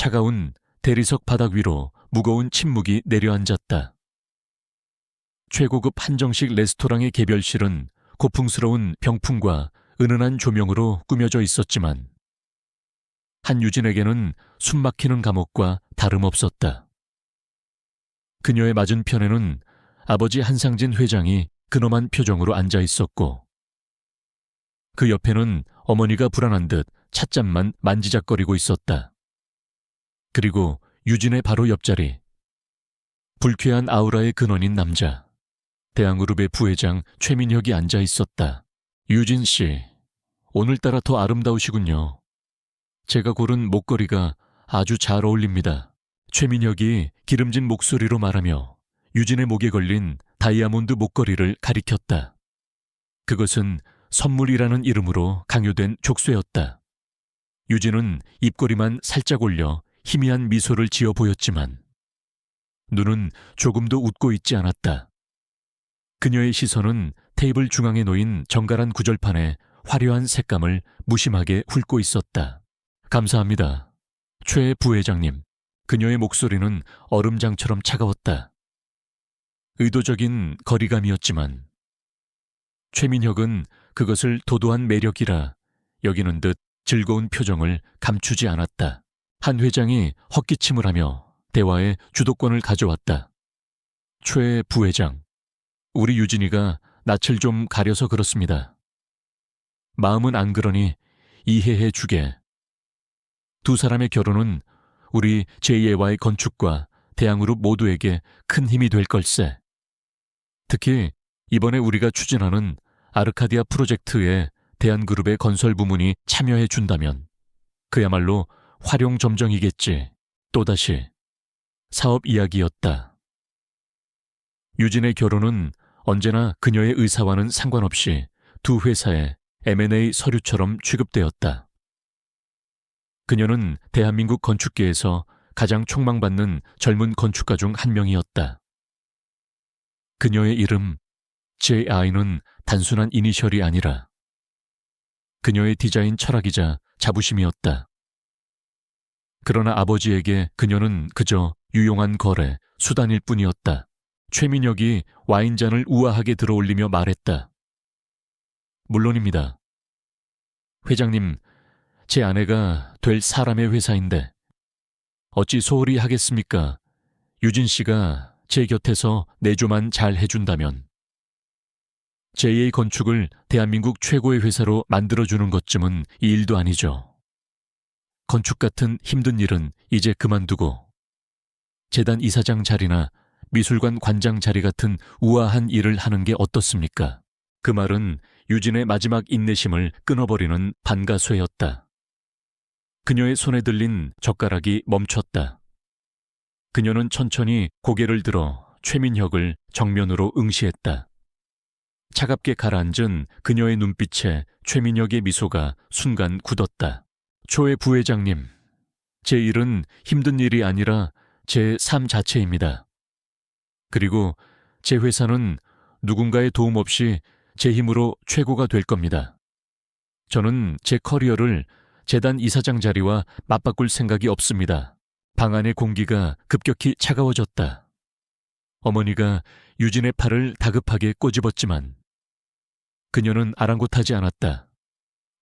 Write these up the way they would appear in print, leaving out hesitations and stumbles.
차가운 대리석 바닥 위로 무거운 침묵이 내려앉았다. 최고급 한정식 레스토랑의 개별실은 고풍스러운 병풍과 은은한 조명으로 꾸며져 있었지만 한유진에게는 숨막히는 감옥과 다름없었다. 그녀의 맞은편에는 아버지 한상진 회장이 근엄한 표정으로 앉아 있었고 그 옆에는 어머니가 불안한 듯 찻잔만 만지작거리고 있었다. 그리고 유진의 바로 옆자리, 불쾌한 아우라의 근원인 남자, 대한그룹의 부회장 최민혁이 앉아 있었다. 유진 씨, 오늘따라 더 아름다우시군요. 제가 고른 목걸이가 아주 잘 어울립니다. 최민혁이 기름진 목소리로 말하며 유진의 목에 걸린 다이아몬드 목걸이를 가리켰다. 그것은 선물이라는 이름으로 강요된 족쇄였다. 유진은 입꼬리만 살짝 올려 희미한 미소를 지어 보였지만 눈은 조금도 웃고 있지 않았다. 그녀의 시선은 테이블 중앙에 놓인 정갈한 구절판에 화려한 색감을 무심하게 훑고 있었다. 감사합니다. 최 부회장님. 그녀의 목소리는 얼음장처럼 차가웠다. 의도적인 거리감이었지만 최민혁은 그것을 도도한 매력이라 여기는 듯 즐거운 표정을 감추지 않았다. 한 회장이 헛기침을 하며 대화의 주도권을 가져왔다. 최 부회장, 우리 유진이가 낯을 좀 가려서 그렇습니다. 마음은 안 그러니 이해해 주게. 두 사람의 결혼은 우리 제2의와의 건축과 대한그룹 모두에게 큰 힘이 될 걸세. 특히 이번에 우리가 추진하는 아르카디아 프로젝트에 대한그룹의 건설 부문이 참여해 준다면 그야말로 활용점정이겠지. 또다시 사업 이야기였다. 유진의 결혼은 언제나 그녀의 의사와는 상관없이 두 회사의 M&A 서류처럼 취급되었다. 그녀는 대한민국 건축계에서 가장 촉망받는 젊은 건축가 중 한 명이었다. 그녀의 이름 JI는 단순한 이니셜이 아니라 그녀의 디자인 철학이자 자부심이었다. 그러나 아버지에게 그녀는 그저 유용한 거래, 수단일 뿐이었다. 최민혁이 와인잔을 우아하게 들어올리며 말했다. 물론입니다. 회장님, 제 아내가 될 사람의 회사인데 어찌 소홀히 하겠습니까? 유진 씨가 제 곁에서 내조만 잘 해준다면 제2의 건축을 대한민국 최고의 회사로 만들어주는 것쯤은 이 일도 아니죠. 건축 같은 힘든 일은 이제 그만두고 재단 이사장 자리나 미술관 관장 자리 같은 우아한 일을 하는 게 어떻습니까? 그 말은 유진의 마지막 인내심을 끊어버리는 반가쇠였다. 그녀의 손에 들린 젓가락이 멈췄다. 그녀는 천천히 고개를 들어 최민혁을 정면으로 응시했다. 차갑게 가라앉은 그녀의 눈빛에 최민혁의 미소가 순간 굳었다. 초의 부회장님, 제 일은 힘든 일이 아니라 제 삶 자체입니다. 그리고 제 회사는 누군가의 도움 없이 제 힘으로 최고가 될 겁니다. 저는 제 커리어를 재단 이사장 자리와 맞바꿀 생각이 없습니다. 방 안의 공기가 급격히 차가워졌다. 어머니가 유진의 팔을 다급하게 꼬집었지만 그녀는 아랑곳하지 않았다.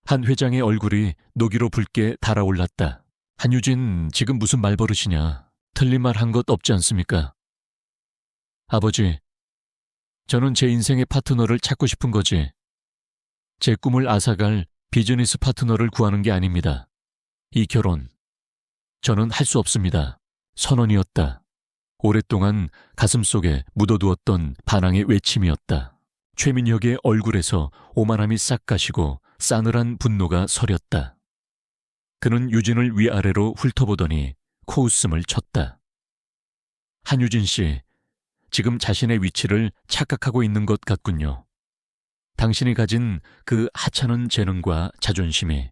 한 회장의 얼굴이 노기로 붉게 달아올랐다. 한유진, 지금 무슨 말버릇이냐. 틀린 말 한 것 없지 않습니까? 아버지, 저는 제 인생의 파트너를 찾고 싶은 거지. 제 꿈을 앗아갈 비즈니스 파트너를 구하는 게 아닙니다. 이 결혼, 저는 할 수 없습니다. 선언이었다. 오랫동안 가슴속에 묻어두었던 반항의 외침이었다. 최민혁의 얼굴에서 오만함이 싹 가시고 싸늘한 분노가 서렸다. 그는 유진을 위아래로 훑어보더니 코웃음을 쳤다. 한유진 씨, 지금 자신의 위치를 착각하고 있는 것 같군요. 당신이 가진 그 하찮은 재능과 자존심이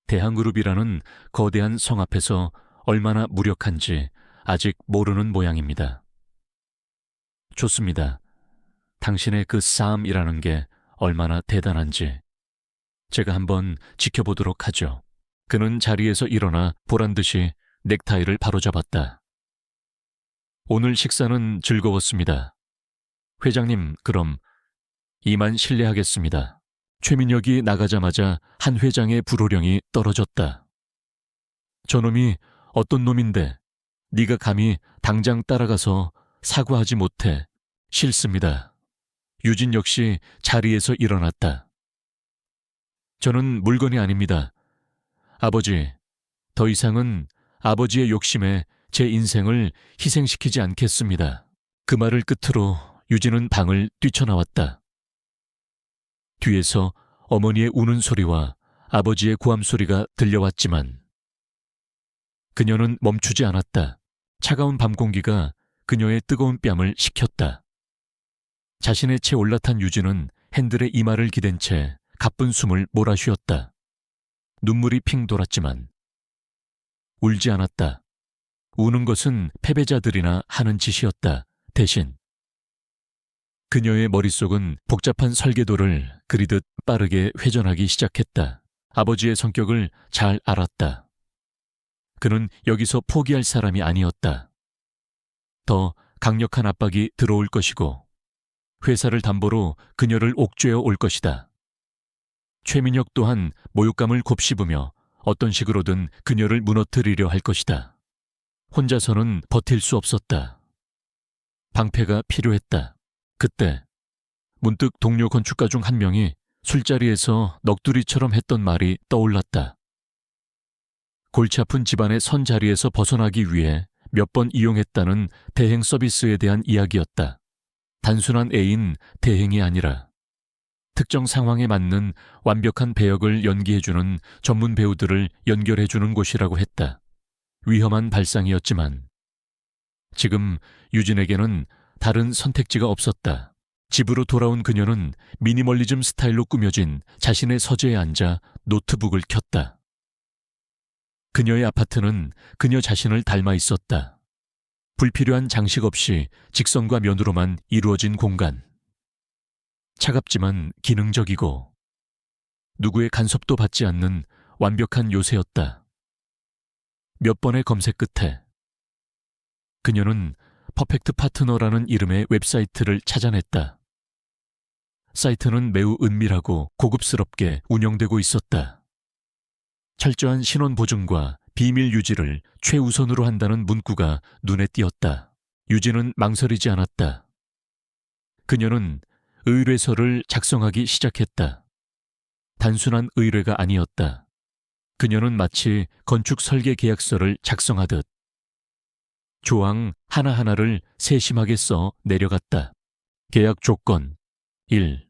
대한그룹이라는 거대한 성 앞에서 얼마나 무력한지 아직 모르는 모양입니다. 좋습니다. 당신의 그 싸움이라는 게 얼마나 대단한지 제가 한번 지켜보도록 하죠. 그는 자리에서 일어나 보란듯이 넥타이를 바로잡았다. 오늘 식사는 즐거웠습니다. 회장님, 그럼 이만 실례하겠습니다. 최민혁이 나가자마자 한 회장의 불호령이 떨어졌다. 저놈이 어떤 놈인데 네가 감히 당장 따라가서 사과하지 못해. 싫습니다. 유진 역시 자리에서 일어났다. 저는 물건이 아닙니다. 아버지, 더 이상은 아버지의 욕심에 제 인생을 희생시키지 않겠습니다. 그 말을 끝으로 유진은 방을 뛰쳐나왔다. 뒤에서 어머니의 우는 소리와 아버지의 고함 소리가 들려왔지만 그녀는 멈추지 않았다. 차가운 밤 공기가 그녀의 뜨거운 뺨을 식혔다. 자신의 채 올라탄 유진은 핸들에 이마를 기댄 채 가쁜 숨을 몰아쉬었다. 눈물이 핑 돌았지만 울지 않았다. 우는 것은 패배자들이나 하는 짓이었다. 대신 그녀의 머릿속은 복잡한 설계도를 그리듯 빠르게 회전하기 시작했다. 아버지의 성격을 잘 알았다. 그는 여기서 포기할 사람이 아니었다. 더 강력한 압박이 들어올 것이고 회사를 담보로 그녀를 옥죄어 올 것이다. 최민혁 또한 모욕감을 곱씹으며 어떤 식으로든 그녀를 무너뜨리려 할 것이다. 혼자서는 버틸 수 없었다. 방패가 필요했다. 그때 문득 동료 건축가 중 한 명이 술자리에서 넋두리처럼 했던 말이 떠올랐다. 골치 아픈 집안의 선 자리에서 벗어나기 위해 몇 번 이용했다는 대행 서비스에 대한 이야기였다. 단순한 애인 대행이 아니라 특정 상황에 맞는 완벽한 배역을 연기해주는 전문 배우들을 연결해주는 곳이라고 했다. 위험한 발상이었지만 지금 유진에게는 다른 선택지가 없었다. 집으로 돌아온 그녀는 미니멀리즘 스타일로 꾸며진 자신의 서재에 앉아 노트북을 켰다. 그녀의 아파트는 그녀 자신을 닮아 있었다. 불필요한 장식 없이 직선과 면으로만 이루어진 공간. 차갑지만 기능적이고 누구의 간섭도 받지 않는 완벽한 요새였다. 몇 번의 검색 끝에 그녀는 퍼펙트 파트너라는 이름의 웹사이트를 찾아냈다. 사이트는 매우 은밀하고 고급스럽게 운영되고 있었다. 철저한 신원 보증과 비밀 유지를 최우선으로 한다는 문구가 눈에 띄었다. 유진은 망설이지 않았다. 그녀는 의뢰서를 작성하기 시작했다. 단순한 의뢰가 아니었다. 그녀는 마치 건축 설계 계약서를 작성하듯 조항 하나하나를 세심하게 써 내려갔다. 계약 조건 1.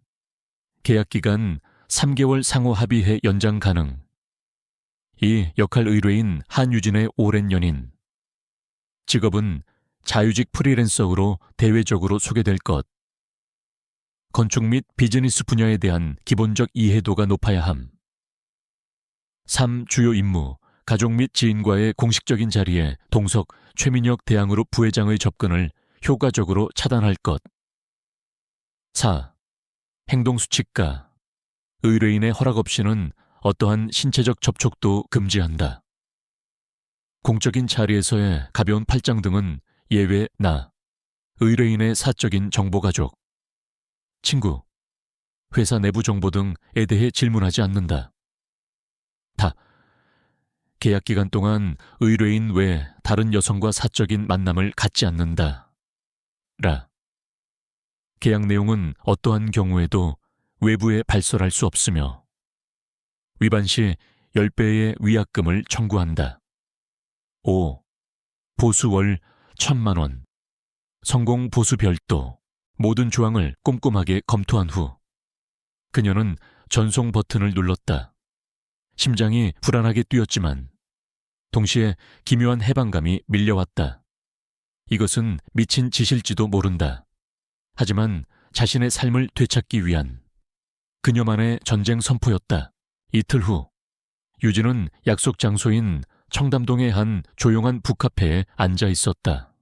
계약기간 3개월 상호 합의해 연장 가능. 2. 역할 의뢰인 한유진의 오랜 연인. 직업은 자유직 프리랜서로 대외적으로 소개될 것. 건축 및 비즈니스 분야에 대한 기본적 이해도가 높아야 함. 3. 주요 임무, 가족 및 지인과의 공식적인 자리에 동석 최민혁 대항으로 부회장의 접근을 효과적으로 차단할 것. 4. 행동수칙과 의뢰인의 허락 없이는 어떠한 신체적 접촉도 금지한다. 공적인 자리에서의 가벼운 팔짱 등은 예외 나. 의뢰인의 사적인 정보 가족, 친구, 회사 내부 정보 등에 대해 질문하지 않는다. 다. 계약 기간 동안 의뢰인 외 다른 여성과 사적인 만남을 갖지 않는다. 라. 계약 내용은 어떠한 경우에도 외부에 발설할 수 없으며 위반 시 10배의 위약금을 청구한다. 5. 보수 월 1,000만 원. 성공 보수 별도. 모든 조항을 꼼꼼하게 검토한 후 그녀는 전송 버튼을 눌렀다. 심장이 불안하게 뛰었지만 동시에 기묘한 해방감이 밀려왔다. 이것은 미친 짓일지도 모른다. 하지만 자신의 삶을 되찾기 위한 그녀만의 전쟁 선포였다. 이틀 후 유진은 약속 장소인 청담동의 한 조용한 북카페에 앉아 있었다.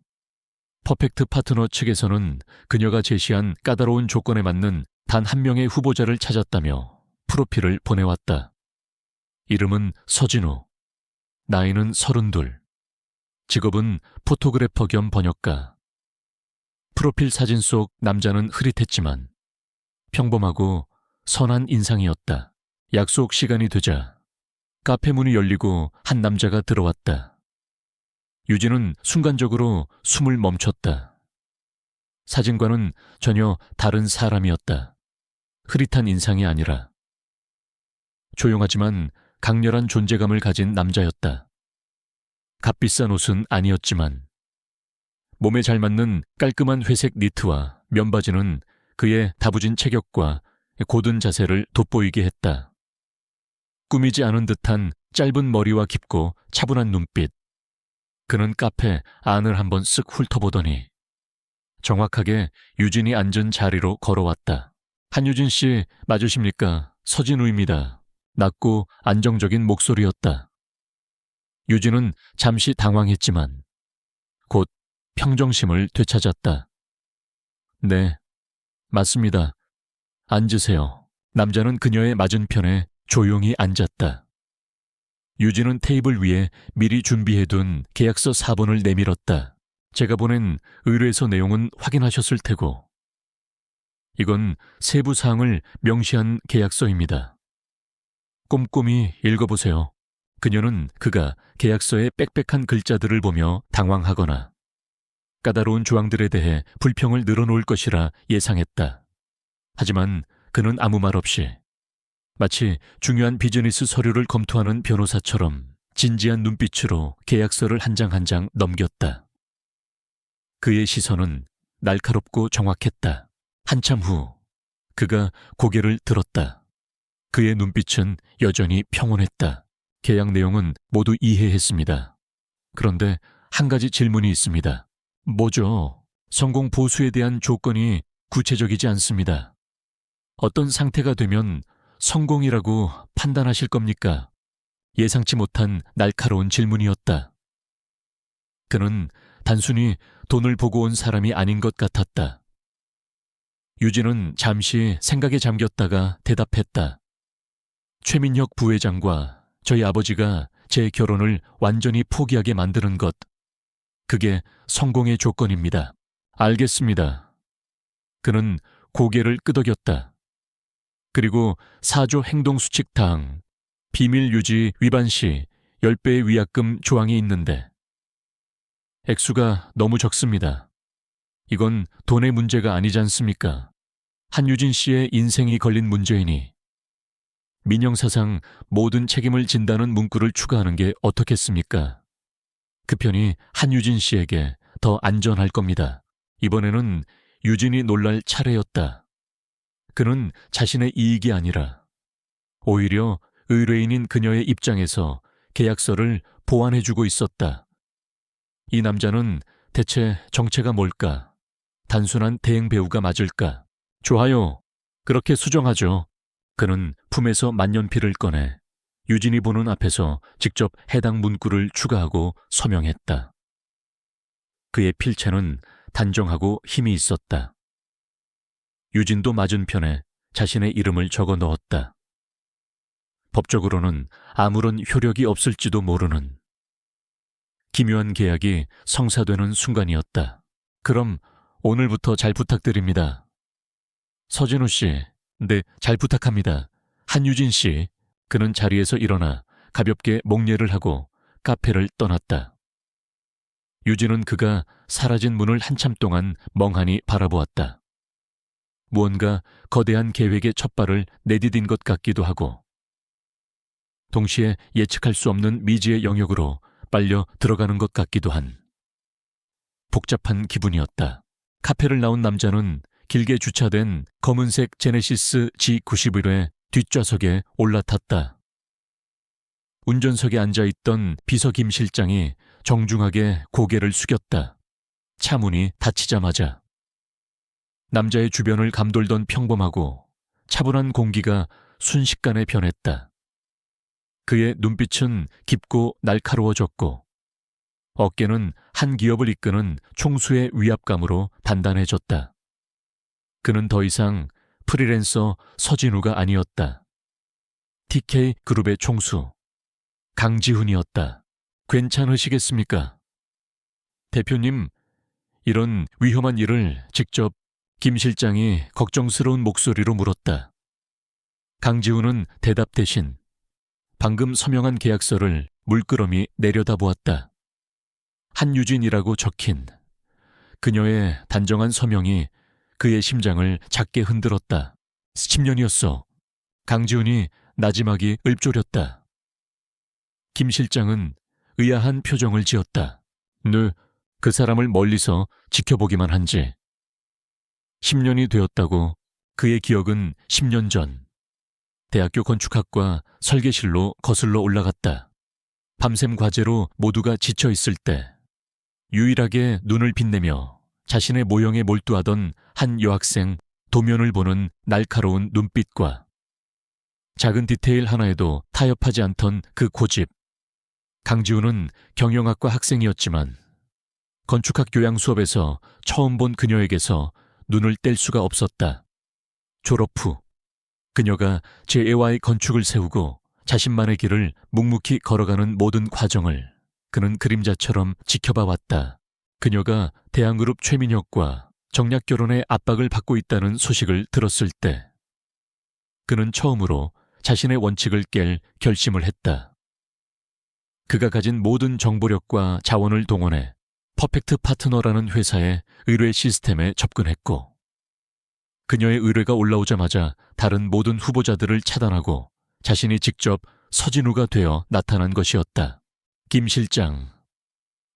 퍼펙트 파트너 측에서는 그녀가 제시한 까다로운 조건에 맞는 단 한 명의 후보자를 찾았다며 프로필을 보내왔다. 이름은 서진우. 나이는 32. 직업은 포토그래퍼 겸 번역가. 프로필 사진 속 남자는 흐릿했지만 평범하고 선한 인상이었다. 약속 시간이 되자 카페 문이 열리고 한 남자가 들어왔다. 유진은 순간적으로 숨을 멈췄다. 사진과는 전혀 다른 사람이었다. 흐릿한 인상이 아니라 조용하지만 강렬한 존재감을 가진 남자였다. 값비싼 옷은 아니었지만 몸에 잘 맞는 깔끔한 회색 니트와 면바지는 그의 다부진 체격과 고든 자세를 돋보이게 했다. 꾸미지 않은 듯한 짧은 머리와 깊고 차분한 눈빛. 그는 카페 안을 한번 쓱 훑어보더니 정확하게 유진이 앉은 자리로 걸어왔다. 한유진 씨 맞으십니까? 서진우입니다. 낮고 안정적인 목소리였다. 유진은 잠시 당황했지만 곧 평정심을 되찾았다. 네, 맞습니다. 앉으세요. 남자는 그녀의 맞은편에 조용히 앉았다. 유진은 테이블 위에 미리 준비해둔 계약서 4번을 내밀었다. 제가 보낸 의뢰서 내용은 확인하셨을 테고. 이건 세부 사항을 명시한 계약서입니다. 꼼꼼히 읽어보세요. 그녀는 그가 계약서의 빽빽한 글자들을 보며 당황하거나 까다로운 조항들에 대해 불평을 늘어놓을 것이라 예상했다. 하지만 그는 아무 말 없이 마치 중요한 비즈니스 서류를 검토하는 변호사처럼 진지한 눈빛으로 계약서를 한 장 한 장 넘겼다. 그의 시선은 날카롭고 정확했다. 한참 후 그가 고개를 들었다. 그의 눈빛은 여전히 평온했다. 계약 내용은 모두 이해했습니다. 그런데 한 가지 질문이 있습니다. 뭐죠? 성공 보수에 대한 조건이 구체적이지 않습니다. 어떤 상태가 되면 성공이라고 판단하실 겁니까? 예상치 못한 날카로운 질문이었다. 그는 단순히 돈을 보고 온 사람이 아닌 것 같았다. 유진은 잠시 생각에 잠겼다가 대답했다. 최민혁 부회장과 저희 아버지가 제 결혼을 완전히 포기하게 만드는 것. 그게 성공의 조건입니다. 알겠습니다. 그는 고개를 끄덕였다. 그리고 4조 행동수칙당 비밀 유지 위반 시 10배의 위약금 조항이 있는데 액수가 너무 적습니다. 이건 돈의 문제가 아니지 않습니까? 한유진 씨의 인생이 걸린 문제이니 민영사상 모든 책임을 진다는 문구를 추가하는 게 어떻겠습니까? 그 편이 한유진 씨에게 더 안전할 겁니다. 이번에는 유진이 놀랄 차례였다. 그는 자신의 이익이 아니라 오히려 의뢰인인 그녀의 입장에서 계약서를 보완해주고 있었다. 이 남자는 대체 정체가 뭘까? 단순한 대행 배우가 맞을까? 좋아요. 그렇게 수정하죠. 그는 품에서 만년필을 꺼내 유진이 보는 앞에서 직접 해당 문구를 추가하고 서명했다. 그의 필체는 단정하고 힘이 있었다. 유진도 맞은편에 자신의 이름을 적어 넣었다. 법적으로는 아무런 효력이 없을지도 모르는 기묘한 계약이 성사되는 순간이었다. 그럼 오늘부터 잘 부탁드립니다. 서진우 씨, 네, 잘 부탁합니다. 한유진 씨, 그는 자리에서 일어나 가볍게 목례를 하고 카페를 떠났다. 유진은 그가 사라진 문을 한참 동안 멍하니 바라보았다. 무언가 거대한 계획의 첫발을 내디딘 것 같기도 하고 동시에 예측할 수 없는 미지의 영역으로 빨려 들어가는 것 같기도 한 복잡한 기분이었다. 카페를 나온 남자는 길게 주차된 검은색 제네시스 G91의 뒷좌석에 올라탔다. 운전석에 앉아있던 비서 김 실장이 정중하게 고개를 숙였다. 차 문이 닫히자마자 남자의 주변을 감돌던 평범하고 차분한 공기가 순식간에 변했다. 그의 눈빛은 깊고 날카로워졌고 어깨는 한 기업을 이끄는 총수의 위압감으로 단단해졌다. 그는 더 이상 프리랜서 서진우가 아니었다. TK 그룹의 총수 강지훈이었다. 괜찮으시겠습니까? 대표님, 이런 위험한 일을 직접 김 실장이 걱정스러운 목소리로 물었다. 강지훈은 대답 대신 방금 서명한 계약서를 물끄러미 내려다보았다. 한유진이라고 적힌 그녀의 단정한 서명이 그의 심장을 작게 흔들었다. 10년이었어. 강지훈이 나지막이 읊조렸다. 김 실장은 의아한 표정을 지었다. 그 사람을 멀리서 지켜보기만 한 지 10년이 되었다고. 그의 기억은 10년 전 대학교 건축학과 설계실로 거슬러 올라갔다. 밤샘 과제로 모두가 지쳐 있을 때 유일하게 눈을 빛내며 자신의 모형에 몰두하던 한 여학생 도면을 보는 날카로운 눈빛과 작은 디테일 하나에도 타협하지 않던 그 고집. 강지훈은 경영학과 학생이었지만 건축학 교양 수업에서 처음 본 그녀에게서 눈을 뗄 수가 없었다. 졸업 후 그녀가 제2와의 건축을 세우고 자신만의 길을 묵묵히 걸어가는 모든 과정을 그는 그림자처럼 지켜봐 왔다. 그녀가 대한그룹 최민혁과 정략 결혼의 압박을 받고 있다는 소식을 들었을 때 그는 처음으로 자신의 원칙을 깰 결심을 했다. 그가 가진 모든 정보력과 자원을 동원해 퍼펙트 파트너라는 회사의 의뢰 시스템에 접근했고 그녀의 의뢰가 올라오자마자 다른 모든 후보자들을 차단하고 자신이 직접 서진우가 되어 나타난 것이었다. 김 실장,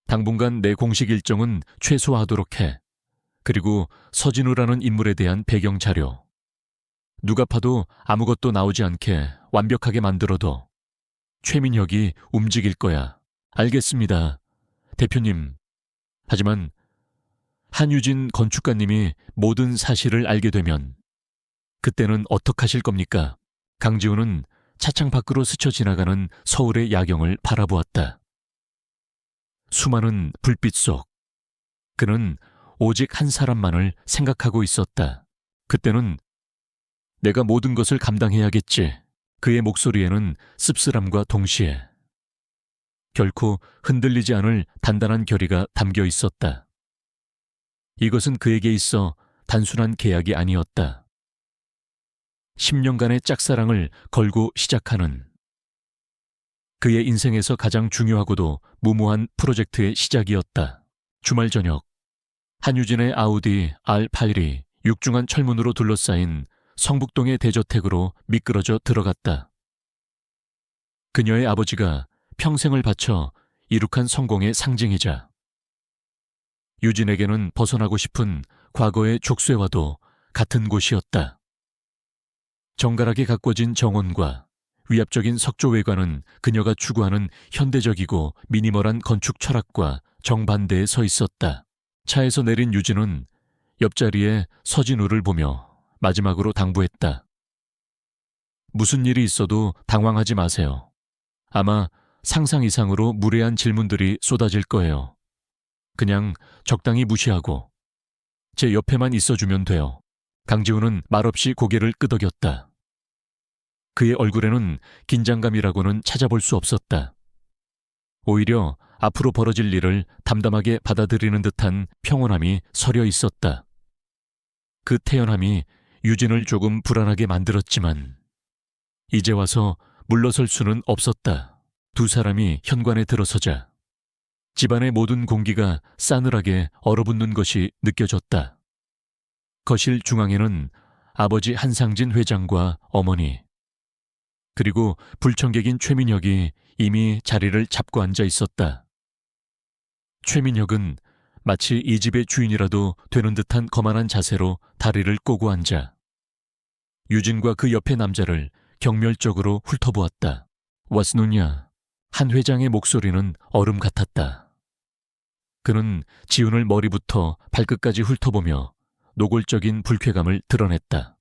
당분간 내 공식 일정은 최소화하도록 해. 그리고 서진우라는 인물에 대한 배경 자료. 누가 파도 아무것도 나오지 않게 완벽하게 만들어둬. 최민혁이 움직일 거야. 알겠습니다, 대표님. 하지만 한유진 건축가님이 모든 사실을 알게 되면 그때는 어떡하실 겁니까? 강지훈은 차창 밖으로 스쳐 지나가는 서울의 야경을 바라보았다. 수많은 불빛 속 그는 오직 한 사람만을 생각하고 있었다. 그때는 내가 모든 것을 감당해야겠지. 그의 목소리에는 씁쓸함과 동시에 결코 흔들리지 않을 단단한 결의가 담겨 있었다. 이것은 그에게 있어 단순한 계약이 아니었다. 10년간의 짝사랑을 걸고 시작하는 그의 인생에서 가장 중요하고도 무모한 프로젝트의 시작이었다. 주말 저녁, 한유진의 아우디 R8이 육중한 철문으로 둘러싸인 성북동의 대저택으로 미끄러져 들어갔다. 그녀의 아버지가 평생을 바쳐 이룩한 성공의 상징이자 유진에게는 벗어나고 싶은 과거의 족쇄와도 같은 곳이었다. 정갈하게 가꿔진 정원과 위압적인 석조 외관은 그녀가 추구하는 현대적이고 미니멀한 건축 철학과 정반대에 서 있었다. 차에서 내린 유진은 옆자리에 서진우를 보며 마지막으로 당부했다. 무슨 일이 있어도 당황하지 마세요. 아마 상상 이상으로 무례한 질문들이 쏟아질 거예요. 그냥 적당히 무시하고 제 옆에만 있어주면 돼요. 강지훈은 말없이 고개를 끄덕였다. 그의 얼굴에는 긴장감이라고는 찾아볼 수 없었다. 오히려 앞으로 벌어질 일을 담담하게 받아들이는 듯한 평온함이 서려 있었다. 그 태연함이 유진을 조금 불안하게 만들었지만 이제 와서 물러설 수는 없었다. 두 사람이 현관에 들어서자 집안의 모든 공기가 싸늘하게 얼어붙는 것이 느껴졌다. 거실 중앙에는 아버지 한상진 회장과 어머니, 그리고 불청객인 최민혁이 이미 자리를 잡고 앉아 있었다. 최민혁은 마치 이 집의 주인이라도 되는 듯한 거만한 자세로 다리를 꼬고 앉아 유진과 그 옆의 남자를 경멸적으로 훑어보았다. 왓스누냐? 한 회장의 목소리는 얼음 같았다. 그는 지훈을 머리부터 발끝까지 훑어보며 노골적인 불쾌감을 드러냈다.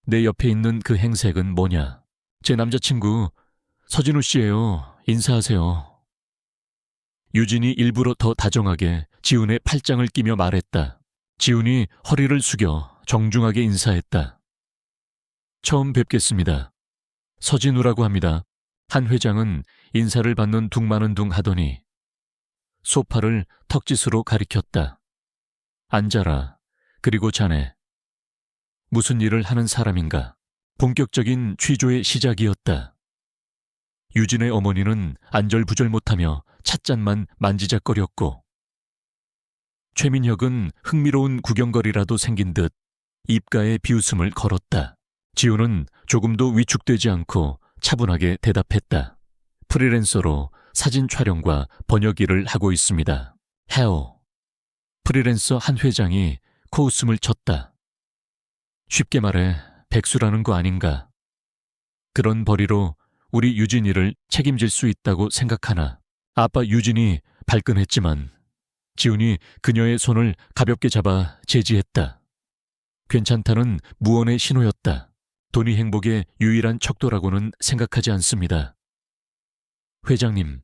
내 옆에 있는 그 행색은 뭐냐? 제 남자친구 서진우 씨예요. 인사하세요. 유진이 일부러 더 다정하게 지훈의 팔짱을 끼며 말했다. 지훈이 허리를 숙여 정중하게 인사했다. 처음 뵙겠습니다. 서진우라고 합니다. 한 회장은 인사를 받는 둥마는 둥 하더니 소파를 턱짓으로 가리켰다. 앉아라. 그리고 자네. 무슨 일을 하는 사람인가? 본격적인 취조의 시작이었다. 유진의 어머니는 안절부절 못하며 찻잔만 만지작거렸고 최민혁은 흥미로운 구경거리라도 생긴 듯 입가에 비웃음을 걸었다. 지우는 조금도 위축되지 않고 차분하게 대답했다. 프리랜서로 사진 촬영과 번역 일을 하고 있습니다. 해오. 프리랜서 한 회장이 코웃음을 쳤다. 쉽게 말해 백수라는 거 아닌가. 그런 벌이로 우리 유진이를 책임질 수 있다고 생각하나. 아빠 유진이 발끈했지만 지훈이 그녀의 손을 가볍게 잡아 제지했다. 괜찮다는 무언의 신호였다. 돈이 행복의 유일한 척도라고는 생각하지 않습니다. 회장님.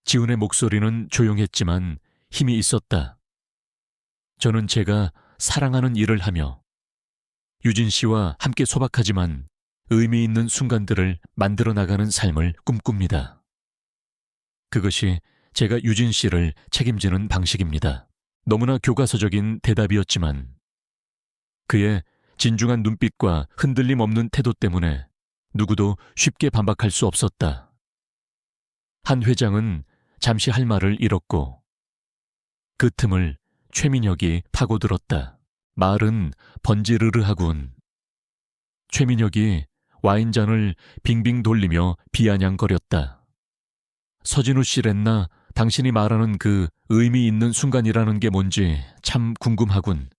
지훈의 목소리는 조용했지만 힘이 있었다. 저는 제가 사랑하는 일을 하며 유진 씨와 함께 소박하지만 의미 있는 순간들을 만들어 나가는 삶을 꿈꿉니다. 그것이 제가 유진 씨를 책임지는 방식입니다. 너무나 교과서적인 대답이었지만 그의 진중한 눈빛과 흔들림 없는 태도 때문에 누구도 쉽게 반박할 수 없었다. 한 회장은 잠시 할 말을 잃었고 그 틈을 최민혁이 파고들었다. 말은 번지르르하군. 최민혁이 와인잔을 빙빙 돌리며 비아냥거렸다. 서진우 씨랬나 당신이 말하는 그 의미 있는 순간이라는 게 뭔지 참 궁금하군.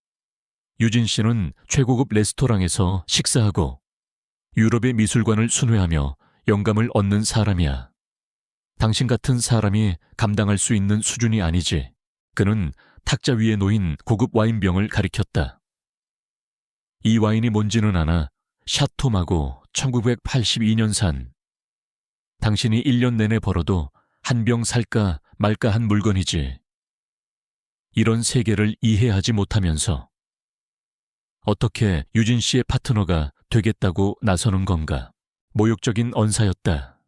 유진 씨는 최고급 레스토랑에서 식사하고 유럽의 미술관을 순회하며 영감을 얻는 사람이야. 당신 같은 사람이 감당할 수 있는 수준이 아니지. 그는 탁자 위에 놓인 고급 와인병을 가리켰다. 이 와인이 뭔지는 아나 샤토마고 1982년산. 당신이 1년 내내 벌어도 한 병 살까 말까 한 물건이지. 이런 세계를 이해하지 못하면서 어떻게 유진 씨의 파트너가 되겠다고 나서는 건가. 모욕적인 언사였다.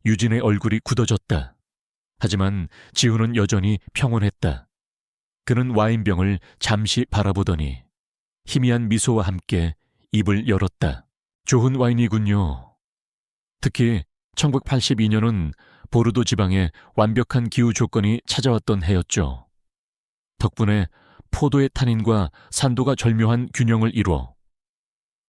유진의 얼굴이 굳어졌다. 하지만 지우는 여전히 평온했다. 그는 와인병을 잠시 바라보더니 희미한 미소와 함께 입을 열었다. 좋은 와인이군요. 특히 1982년은 보르도 지방에 완벽한 기후 조건이 찾아왔던 해였죠. 덕분에 포도의 탄닌과 산도가 절묘한 균형을 이루어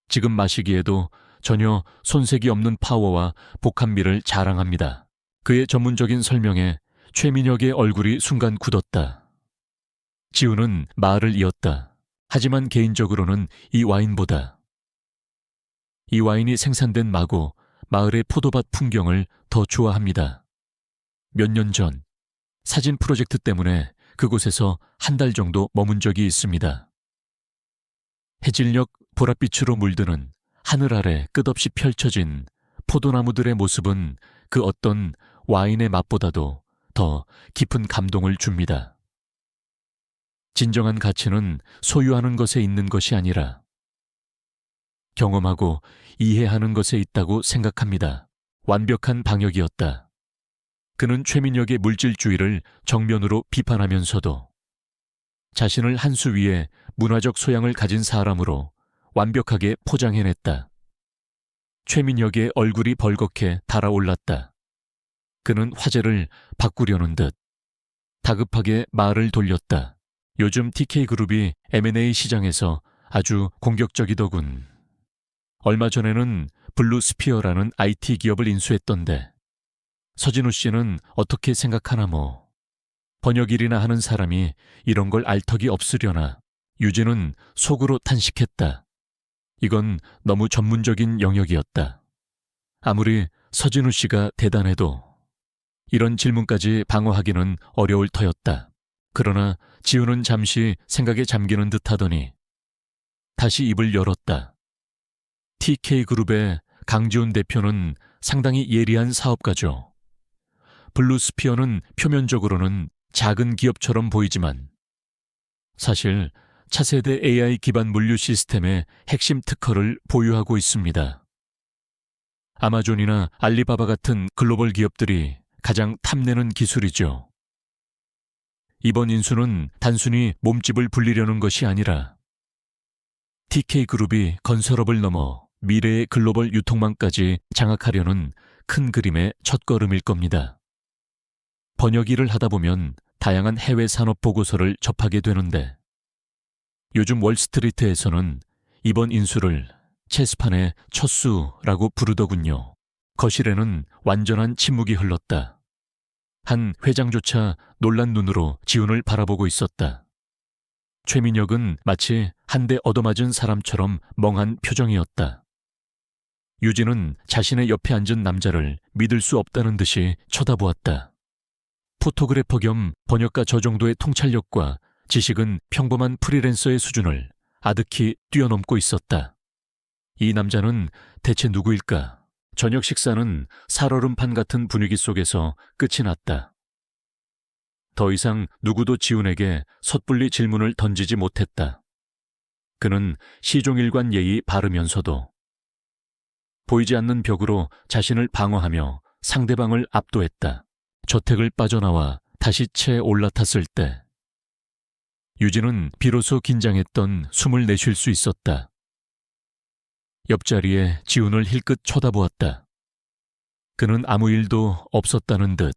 지금 마시기에도 전혀 손색이 없는 파워와 복합미를 자랑합니다. 그의 전문적인 설명에 최민혁의 얼굴이 순간 굳었다. 지우는 말을 이었다. 하지만 개인적으로는 이 와인보다 이 와인이 생산된 마고 마을의 포도밭 풍경을 더 좋아합니다. 몇 년 전 사진 프로젝트 때문에 그곳에서 한 달 정도 머문 적이 있습니다. 해질녘 보랏빛으로 물드는 하늘 아래 끝없이 펼쳐진 포도나무들의 모습은 그 어떤 와인의 맛보다도 더 깊은 감동을 줍니다. 진정한 가치는 소유하는 것에 있는 것이 아니라 경험하고 이해하는 것에 있다고 생각합니다. 완벽한 방역이었다. 그는 최민혁의 물질주의를 정면으로 비판하면서도 자신을 한 수 위에 문화적 소양을 가진 사람으로 완벽하게 포장해냈다. 최민혁의 얼굴이 벌겋게 달아올랐다. 그는 화제를 바꾸려는 듯 다급하게 말을 돌렸다. 요즘 TK그룹이 M&A 시장에서 아주 공격적이더군. 얼마 전에는 블루스피어라는 IT 기업을 인수했던데 서진우 씨는 어떻게 생각하나 뭐. 번역일이나 하는 사람이 이런 걸 알 턱이 없으려나. 유진은 속으로 탄식했다. 이건 너무 전문적인 영역이었다. 아무리 서진우 씨가 대단해도 이런 질문까지 방어하기는 어려울 터였다. 그러나 지우는 잠시 생각에 잠기는 듯 하더니 다시 입을 열었다. TK그룹의 강지훈 대표는 상당히 예리한 사업가죠. 블루스피어는 표면적으로는 작은 기업처럼 보이지만 사실 차세대 AI 기반 물류 시스템의 핵심 특허를 보유하고 있습니다. 아마존이나 알리바바 같은 글로벌 기업들이 가장 탐내는 기술이죠. 이번 인수는 단순히 몸집을 불리려는 것이 아니라 TK그룹이 건설업을 넘어 미래의 글로벌 유통망까지 장악하려는 큰 그림의 첫걸음일 겁니다. 번역 일을 하다 보면 다양한 해외 산업 보고서를 접하게 되는데 요즘 월스트리트에서는 이번 인수를 체스판의 첫 수라고 부르더군요. 거실에는 완전한 침묵이 흘렀다. 한 회장조차 놀란 눈으로 지훈을 바라보고 있었다. 최민혁은 마치 한 대 얻어맞은 사람처럼 멍한 표정이었다. 유진은 자신의 옆에 앉은 남자를 믿을 수 없다는 듯이 쳐다보았다. 포토그래퍼 겸 번역가 저 정도의 통찰력과 지식은 평범한 프리랜서의 수준을 아득히 뛰어넘고 있었다. 이 남자는 대체 누구일까? 저녁 식사는 살얼음판 같은 분위기 속에서 끝이 났다. 더 이상 누구도 지훈에게 섣불리 질문을 던지지 못했다. 그는 시종일관 예의 바르면서도 보이지 않는 벽으로 자신을 방어하며 상대방을 압도했다. 저택을 빠져나와 다시 채 올라탔을 때 유진은 비로소 긴장했던 숨을 내쉴 수 있었다. 옆자리에 지훈을 힐끗 쳐다보았다. 그는 아무 일도 없었다는 듯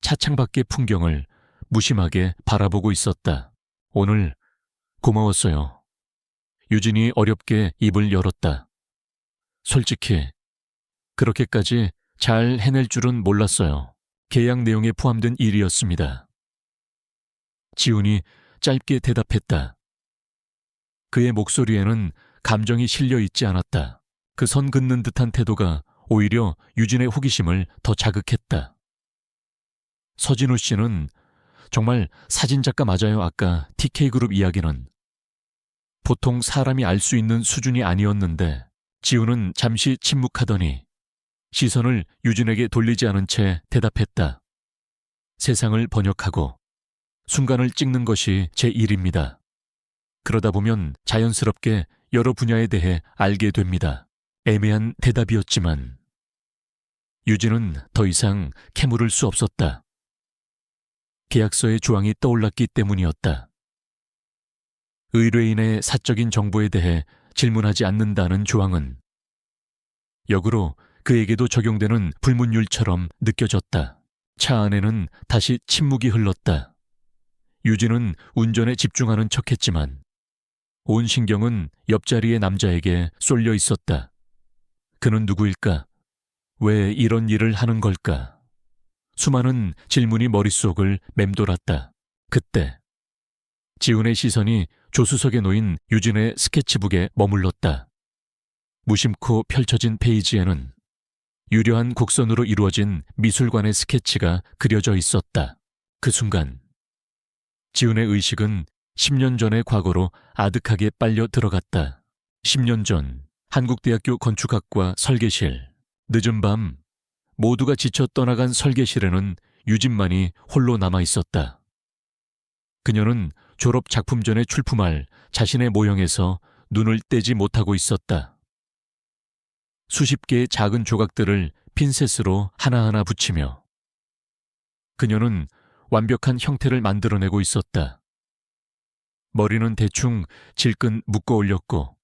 차창 밖의 풍경을 무심하게 바라보고 있었다. 오늘 고마웠어요. 유진이 어렵게 입을 열었다. 솔직히 그렇게까지 잘 해낼 줄은 몰랐어요. 계약 내용에 포함된 일이었습니다. 지훈이 짧게 대답했다. 그의 목소리에는 감정이 실려 있지 않았다. 그 선 긋는 듯한 태도가 오히려 유진의 호기심을 더 자극했다. 서진우 씨는 정말 사진작가 맞아요. 아까 TK그룹 이야기는 보통 사람이 알 수 있는 수준이 아니었는데 지훈은 잠시 침묵하더니 시선을 유진에게 돌리지 않은 채 대답했다. 세상을 번역하고 순간을 찍는 것이 제 일입니다. 그러다 보면 자연스럽게 여러 분야에 대해 알게 됩니다. 애매한 대답이었지만 유진은 더 이상 캐물을 수 없었다. 계약서의 조항이 떠올랐기 때문이었다. 의뢰인의 사적인 정보에 대해 질문하지 않는다는 조항은 역으로 그에게도 적용되는 불문율처럼 느껴졌다. 차 안에는 다시 침묵이 흘렀다. 유진은 운전에 집중하는 척했지만 온 신경은 옆자리의 남자에게 쏠려 있었다. 그는 누구일까? 왜 이런 일을 하는 걸까? 수많은 질문이 머릿속을 맴돌았다. 그때 지훈의 시선이 조수석에 놓인 유진의 스케치북에 머물렀다. 무심코 펼쳐진 페이지에는 유려한 곡선으로 이루어진 미술관의 스케치가 그려져 있었다. 그 순간 지훈의 의식은 10년 전의 과거로 아득하게 빨려 들어갔다. 10년 전 한국대학교 건축학과 설계실. 늦은 밤 모두가 지쳐 떠나간 설계실에는 유진만이 홀로 남아 있었다. 그녀는 졸업 작품 전에 출품할 자신의 모형에서 눈을 떼지 못하고 있었다. 수십 개의 작은 조각들을 핀셋으로 하나하나 붙이며 그녀는 완벽한 형태를 만들어내고 있었다. 머리는 대충 질끈 묶어 올렸고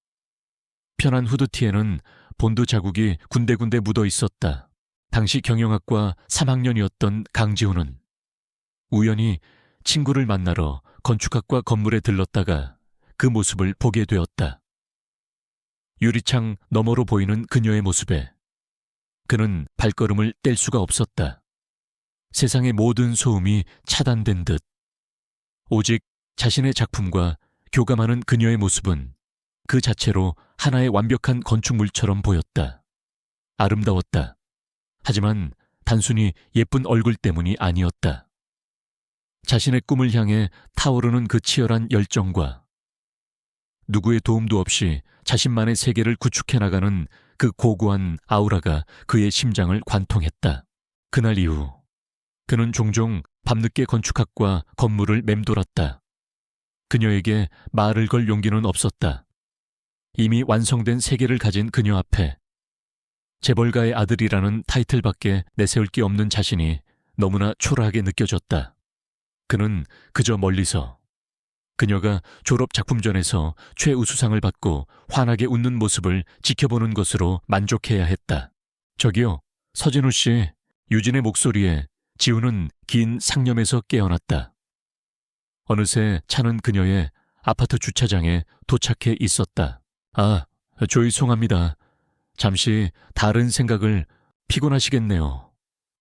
편한 후드티에는 본드 자국이 군데군데 묻어 있었다. 당시 경영학과 3학년이었던 강지훈은 우연히 친구를 만나러 건축학과 건물에 들렀다가 그 모습을 보게 되었다. 유리창 너머로 보이는 그녀의 모습에 그는 발걸음을 뗄 수가 없었다. 세상의 모든 소음이 차단된 듯 오직 자신의 작품과 교감하는 그녀의 모습은 그 자체로 하나의 완벽한 건축물처럼 보였다. 아름다웠다. 하지만 단순히 예쁜 얼굴 때문이 아니었다. 자신의 꿈을 향해 타오르는 그 치열한 열정과 누구의 도움도 없이 자신만의 세계를 구축해 나가는 그 고고한 아우라가 그의 심장을 관통했다. 그날 이후 그는 종종 밤늦게 건축학과 건물을 맴돌았다. 그녀에게 말을 걸 용기는 없었다. 이미 완성된 세계를 가진 그녀 앞에 재벌가의 아들이라는 타이틀밖에 내세울 게 없는 자신이 너무나 초라하게 느껴졌다. 그는 그저 멀리서 그녀가 졸업 작품전에서 최우수상을 받고 환하게 웃는 모습을 지켜보는 것으로 만족해야 했다. 저기요, 서진우 씨. 유진의 목소리에 지우는 긴 상념에서 깨어났다. 어느새 차는 그녀의 아파트 주차장에 도착해 있었다. 아, 죄송합니다. 잠시 다른 생각을. 피곤하시겠네요.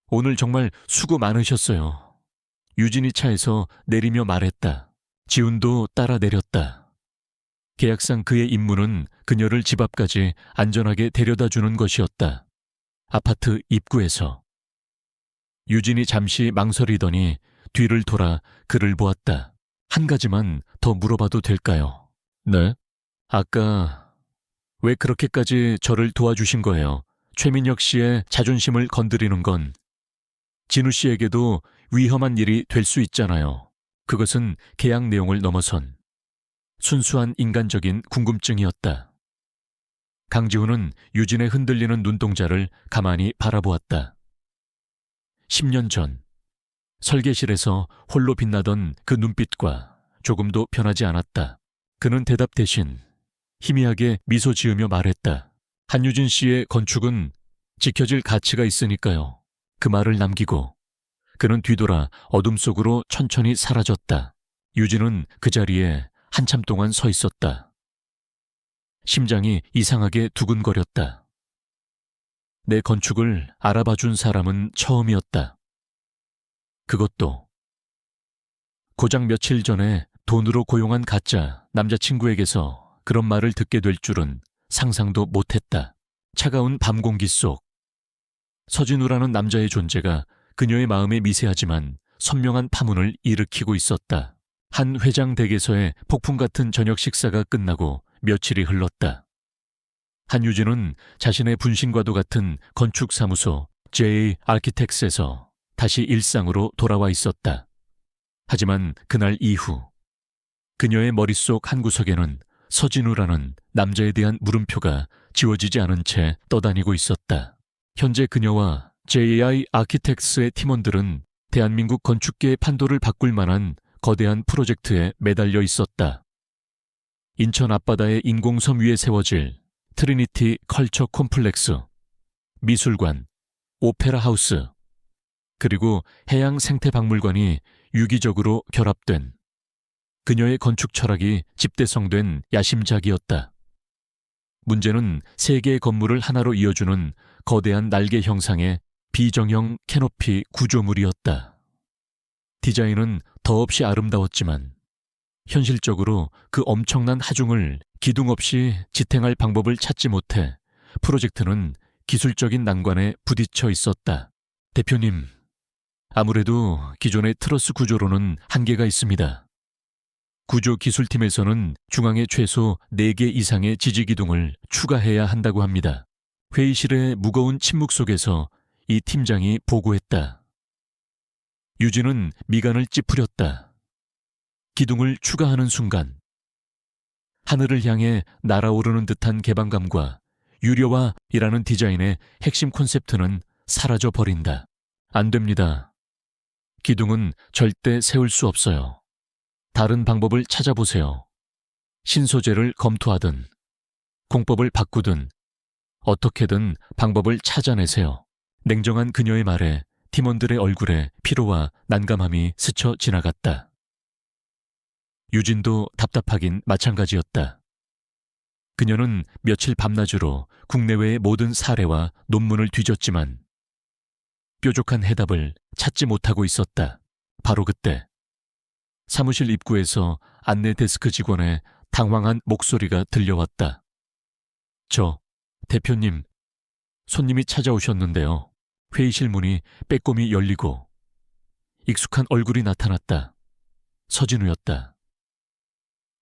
오늘 정말 수고 많으셨어요. 유진이 차에서 내리며 말했다. 지훈도 따라 내렸다. 계약상 그의 임무는 그녀를 집 앞까지 안전하게 데려다주는 것이었다. 아파트 입구에서 유진이 잠시 망설이더니 뒤를 돌아 그를 보았다. 한 가지만 더 물어봐도 될까요? 네? 아까 왜 그렇게까지 저를 도와주신 거예요? 최민혁 씨의 자존심을 건드리는 건 진우 씨에게도 위험한 일이 될 수 있잖아요. 그것은 계약 내용을 넘어선 순수한 인간적인 궁금증이었다. 강지훈은 유진의 흔들리는 눈동자를 가만히 바라보았다. 10년 전 설계실에서 홀로 빛나던 그 눈빛과 조금도 변하지 않았다. 그는 대답 대신 희미하게 미소 지으며 말했다. 한유진 씨의 건축은 지켜질 가치가 있으니까요. 그 말을 남기고 그는 뒤돌아 어둠 속으로 천천히 사라졌다. 유진은 그 자리에 한참 동안 서 있었다. 심장이 이상하게 두근거렸다. 내 건축을 알아봐준 사람은 처음이었다. 그것도 고작 며칠 전에 돈으로 고용한 가짜 남자친구에게서 그런 말을 듣게 될 줄은 상상도 못했다. 차가운 밤 공기 속 서진우라는 남자의 존재가 그녀의 마음에 미세하지만 선명한 파문을 일으키고 있었다. 한 회장 댁에서의 폭풍 같은 저녁 식사가 끝나고 며칠이 흘렀다. 한유진은 자신의 분신과도 같은 건축사무소 J 아키텍스에서 다시 일상으로 돌아와 있었다. 하지만 그날 이후 그녀의 머릿속 한 구석에는 서진우라는 남자에 대한 물음표가 지워지지 않은 채 떠다니고 있었다. 현재 그녀와 JI 아키텍스의 팀원들은 대한민국 건축계의 판도를 바꿀 만한 거대한 프로젝트에 매달려 있었다. 인천 앞바다의 인공섬 위에 세워질 트리니티 컬처 콤플렉스, 미술관, 오페라 하우스, 그리고 해양 생태박물관이 유기적으로 결합된 그녀의 건축 철학이 집대성된 야심작이었다. 문제는 세 개의 건물을 하나로 이어주는 거대한 날개 형상의 비정형 캐노피 구조물이었다. 디자인은 더없이 아름다웠지만 현실적으로 그 엄청난 하중을 기둥 없이 지탱할 방법을 찾지 못해 프로젝트는 기술적인 난관에 부딪혀 있었다. 대표님, 아무래도 기존의 트러스 구조로는 한계가 있습니다. 구조기술팀에서는 중앙에 최소 4개 이상의 지지기둥을 추가해야 한다고 합니다. 회의실의 무거운 침묵 속에서 이 팀장이 보고했다. 유진은 미간을 찌푸렸다. 기둥을 추가하는 순간 하늘을 향해 날아오르는 듯한 개방감과 유려화이라는 디자인의 핵심 콘셉트는 사라져 버린다. 안 됩니다. 기둥은 절대 세울 수 없어요. 다른 방법을 찾아보세요. 신소재를 검토하든 공법을 바꾸든 어떻게든 방법을 찾아내세요. 냉정한 그녀의 말에 팀원들의 얼굴에 피로와 난감함이 스쳐 지나갔다. 유진도 답답하긴 마찬가지였다. 그녀는 며칠 밤낮으로 국내외의 모든 사례와 논문을 뒤졌지만 뾰족한 해답을 찾지 못하고 있었다. 바로 그때 사무실 입구에서 안내 데스크 직원의 당황한 목소리가 들려왔다. 대표님, 손님이 찾아오셨는데요. 회의실 문이 빼꼼히 열리고 익숙한 얼굴이 나타났다. 서진우였다.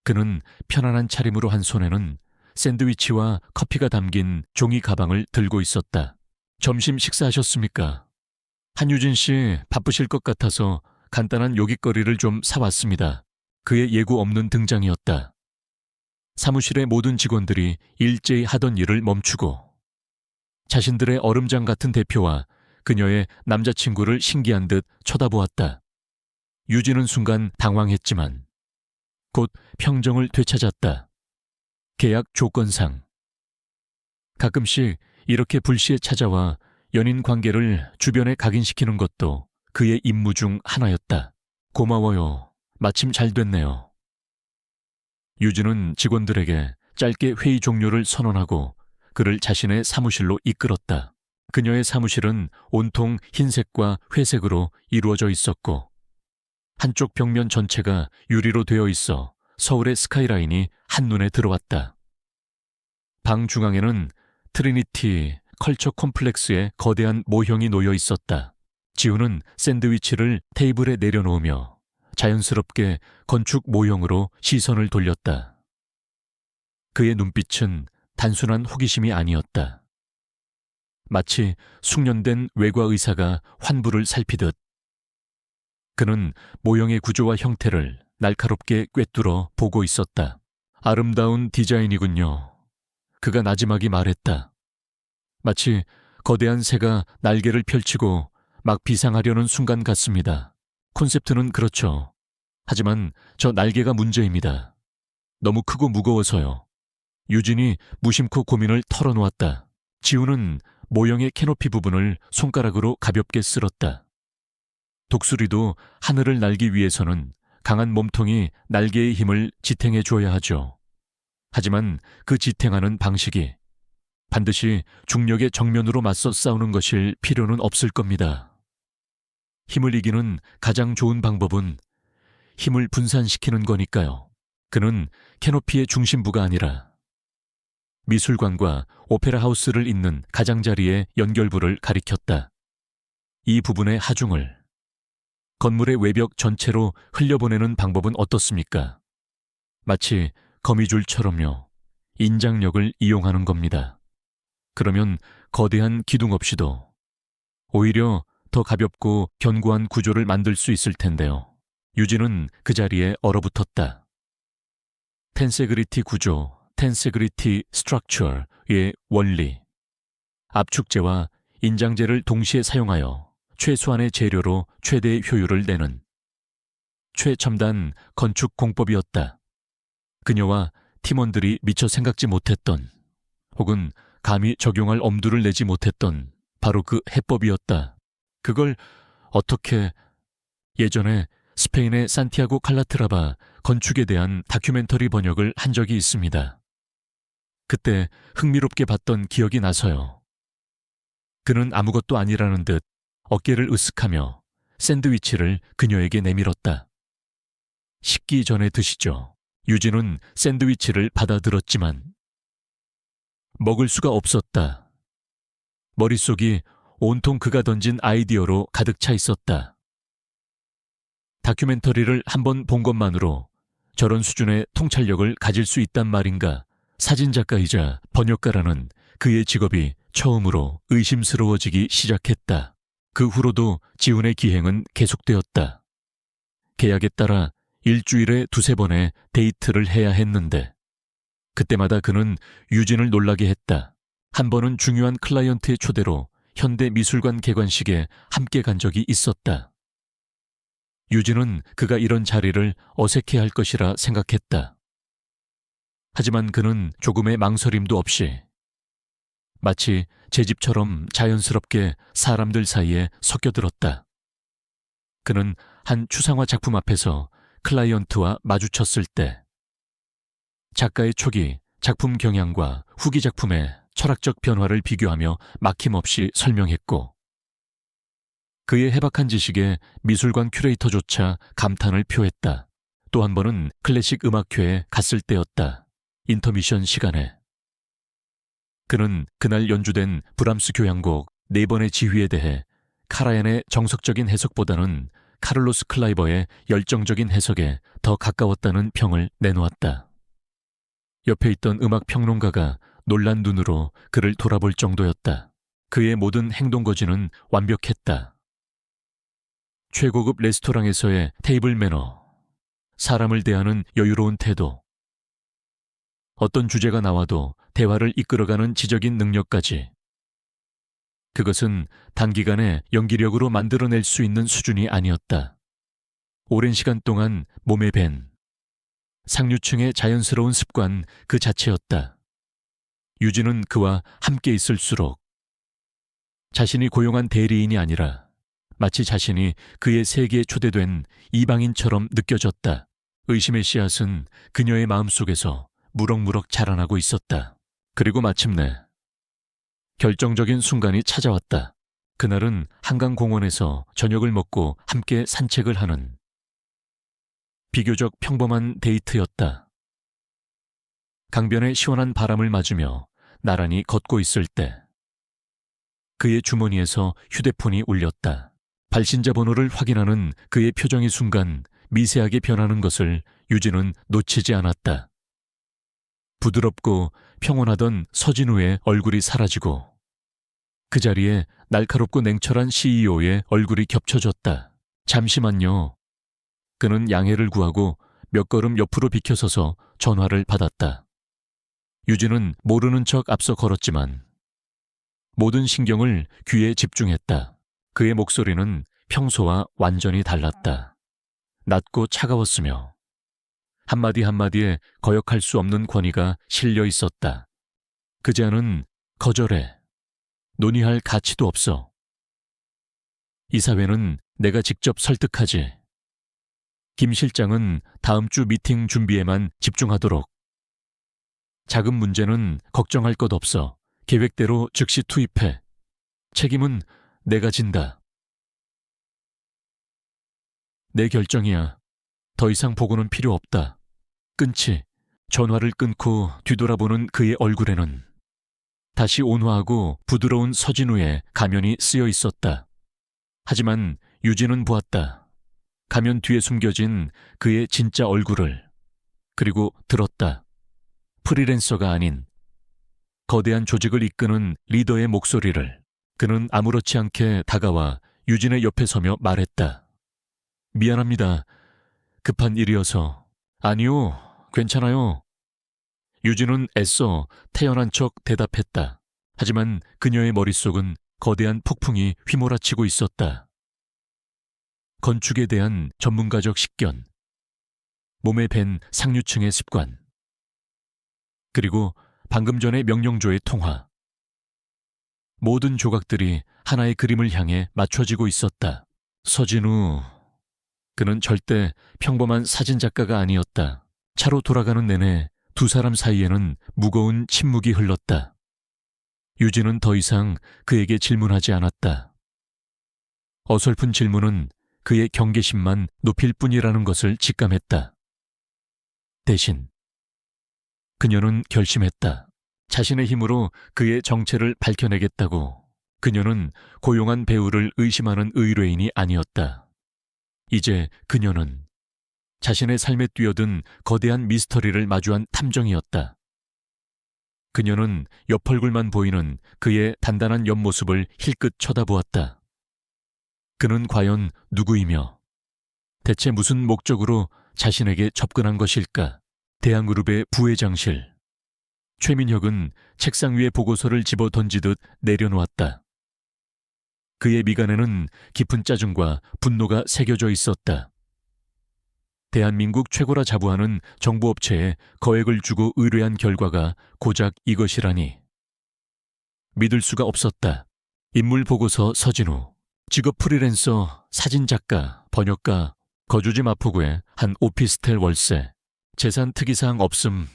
그는 편안한 차림으로 한 손에는 샌드위치와 커피가 담긴 종이 가방을 들고 있었다. 점심 식사하셨습니까? 한유진 씨 바쁘실 것 같아서 간단한 요깃거리를 좀 사왔습니다. 그의 예고 없는 등장이었다. 사무실의 모든 직원들이 일제히 하던 일을 멈추고 자신들의 얼음장 같은 대표와 그녀의 남자친구를 신기한 듯 쳐다보았다. 유진은 순간 당황했지만 곧 평정을 되찾았다. 계약 조건상. 가끔씩 이렇게 불시에 찾아와 연인 관계를 주변에 각인시키는 것도 그의 임무 중 하나였다. 고마워요. 마침 잘 됐네요. 유진은 직원들에게 짧게 회의 종료를 선언하고 그를 자신의 사무실로 이끌었다. 그녀의 사무실은 온통 흰색과 회색으로 이루어져 있었고 한쪽 벽면 전체가 유리로 되어 있어 서울의 스카이라인이 한눈에 들어왔다. 방 중앙에는 트리니티 컬처 콤플렉스의 거대한 모형이 놓여 있었다. 지우는 샌드위치를 테이블에 내려놓으며 자연스럽게 건축 모형으로 시선을 돌렸다. 그의 눈빛은 단순한 호기심이 아니었다. 마치 숙련된 외과 의사가 환부를 살피듯 그는 모형의 구조와 형태를 날카롭게 꿰뚫어 보고 있었다. 아름다운 디자인이군요. 그가 나지막이 말했다. 마치 거대한 새가 날개를 펼치고 막 비상하려는 순간 같습니다. 콘셉트는 그렇죠. 하지만 저 날개가 문제입니다. 너무 크고 무거워서요. 유진이 무심코 고민을 털어놓았다. 지우는 모형의 캐노피 부분을 손가락으로 가볍게 쓸었다. 독수리도 하늘을 날기 위해서는 강한 몸통이 날개의 힘을 지탱해 줘야 하죠. 하지만 그 지탱하는 방식이 반드시 중력의 정면으로 맞서 싸우는 것일 필요는 없을 겁니다. 힘을 이기는 가장 좋은 방법은 힘을 분산시키는 거니까요. 그는 캐노피의 중심부가 아니라 미술관과 오페라 하우스를 잇는 가장자리의 연결부를 가리켰다. 이 부분의 하중을 건물의 외벽 전체로 흘려보내는 방법은 어떻습니까? 마치 거미줄처럼요. 인장력을 이용하는 겁니다. 그러면 거대한 기둥 없이도 오히려 더 가볍고 견고한 구조를 만들 수 있을 텐데요. 유진은 그 자리에 얼어붙었다. 텐세그리티 구조, 텐세그리티 스트럭처의 원리. 압축제와 인장제를 동시에 사용하여 최소한의 재료로 최대의 효율을 내는 최첨단 건축 공법이었다. 그녀와 팀원들이 미처 생각지 못했던 혹은 감히 적용할 엄두를 내지 못했던 바로 그 해법이었다. 그걸 어떻게 예전에 스페인의 산티아고 칼라트라바 건축에 대한 다큐멘터리 번역을 한 적이 있습니다. 그때 흥미롭게 봤던 기억이 나서요. 그는 아무것도 아니라는 듯 어깨를 으쓱하며 샌드위치를 그녀에게 내밀었다. 식기 전에 드시죠. 유진은 샌드위치를 받아들었지만 먹을 수가 없었다. 머릿속이 온통 그가 던진 아이디어로 가득 차 있었다. 다큐멘터리를 한 번 본 것만으로 저런 수준의 통찰력을 가질 수 있단 말인가. 사진작가이자 번역가라는 그의 직업이 처음으로 의심스러워지기 시작했다. 그 후로도 지훈의 기행은 계속되었다. 계약에 따라 일주일에 2-3번의 데이트를 해야 했는데 그때마다 그는 유진을 놀라게 했다. 한 번은 중요한 클라이언트의 초대로 현대미술관 개관식에 함께 간 적이 있었다. 유진은 그가 이런 자리를 어색해할 것이라 생각했다. 하지만 그는 조금의 망설임도 없이 마치 제 집처럼 자연스럽게 사람들 사이에 섞여들었다. 그는 한 추상화 작품 앞에서 클라이언트와 마주쳤을 때 작가의 초기 작품 경향과 후기 작품의 철학적 변화를 비교하며 막힘없이 설명했고 그의 해박한 지식에 미술관 큐레이터조차 감탄을 표했다. 또 한 번은 클래식 음악회에 갔을 때였다. 인터미션 시간에. 그는 그날 연주된 브람스 교향곡 4번의 지휘에 대해 카라얀의 정석적인 해석보다는 카를로스 클라이버의 열정적인 해석에 더 가까웠다는 평을 내놓았다. 옆에 있던 음악 평론가가 놀란 눈으로 그를 돌아볼 정도였다. 그의 모든 행동거지는 완벽했다. 최고급 레스토랑에서의 테이블 매너, 사람을 대하는 여유로운 태도, 어떤 주제가 나와도 대화를 이끌어가는 지적인 능력까지 그것은 단기간에 연기력으로 만들어낼 수 있는 수준이 아니었다. 오랜 시간 동안 몸에 밴 상류층의 자연스러운 습관 그 자체였다. 유진은 그와 함께 있을수록 자신이 고용한 대리인이 아니라 마치 자신이 그의 세계에 초대된 이방인처럼 느껴졌다. 의심의 씨앗은 그녀의 마음속에서 무럭무럭 자라나고 있었다. 그리고 마침내 결정적인 순간이 찾아왔다. 그날은 한강공원에서 저녁을 먹고 함께 산책을 하는 비교적 평범한 데이트였다. 강변의 시원한 바람을 맞으며 나란히 걷고 있을 때 그의 주머니에서 휴대폰이 울렸다. 발신자 번호를 확인하는 그의 표정이 순간 미세하게 변하는 것을 유진은 놓치지 않았다. 부드럽고 평온하던 서진우의 얼굴이 사라지고 그 자리에 날카롭고 냉철한 CEO의 얼굴이 겹쳐졌다. 잠시만요. 그는 양해를 구하고 몇 걸음 옆으로 비켜서서 전화를 받았다. 유진은 모르는 척 앞서 걸었지만 모든 신경을 귀에 집중했다. 그의 목소리는 평소와 완전히 달랐다. 낮고 차가웠으며 한마디 한마디에 거역할 수 없는 권위가 실려 있었다. 그 제안은 거절해. 논의할 가치도 없어. 이 사회는 내가 직접 설득하지. 김 실장은 다음 주 미팅 준비에만 집중하도록. 자금 문제는 걱정할 것 없어. 계획대로 즉시 투입해. 책임은 내가 진다. 내 결정이야. 더 이상 보고는 필요 없다. 끊지. 전화를 끊고 뒤돌아보는 그의 얼굴에는 다시 온화하고 부드러운 서진우의 가면이 쓰여 있었다. 하지만 유진은 보았다. 가면 뒤에 숨겨진 그의 진짜 얼굴을. 그리고 들었다. 프리랜서가 아닌 거대한 조직을 이끄는 리더의 목소리를. 그는 아무렇지 않게 다가와 유진의 옆에 서며 말했다. 미안합니다. 급한 일이어서. 아니요, 괜찮아요. 유진은 애써 태연한 척 대답했다. 하지만 그녀의 머릿속은 거대한 폭풍이 휘몰아치고 있었다. 건축에 대한 전문가적 식견, 몸에 밴 상류층의 습관, 그리고 방금 전의 명령조의 통화. 모든 조각들이 하나의 그림을 향해 맞춰지고 있었다. 서진우, 그는 절대 평범한 사진작가가 아니었다. 차로 돌아가는 내내 두 사람 사이에는 무거운 침묵이 흘렀다. 유진은 더 이상 그에게 질문하지 않았다. 어설픈 질문은 그의 경계심만 높일 뿐이라는 것을 직감했다. 대신 그녀는 결심했다. 자신의 힘으로 그의 정체를 밝혀내겠다고. 그녀는 고용한 배우를 의심하는 의뢰인이 아니었다. 이제 그녀는 자신의 삶에 뛰어든 거대한 미스터리를 마주한 탐정이었다. 그녀는 옆 얼굴만 보이는 그의 단단한 옆모습을 힐끗 쳐다보았다. 그는 과연 누구이며 대체 무슨 목적으로 자신에게 접근한 것일까? 대한그룹의 부회장실. 최민혁은 책상 위에 보고서를 집어 던지듯 내려놓았다. 그의 미간에는 깊은 짜증과 분노가 새겨져 있었다. 대한민국 최고라 자부하는 정부업체에 거액을 주고 의뢰한 결과가 고작 이것이라니. 믿을 수가 없었다. 인물보고서 서진우. 직업 프리랜서, 사진작가, 번역가, 거주지 마포구의 한 오피스텔 월세. 재산 특이사항 없음.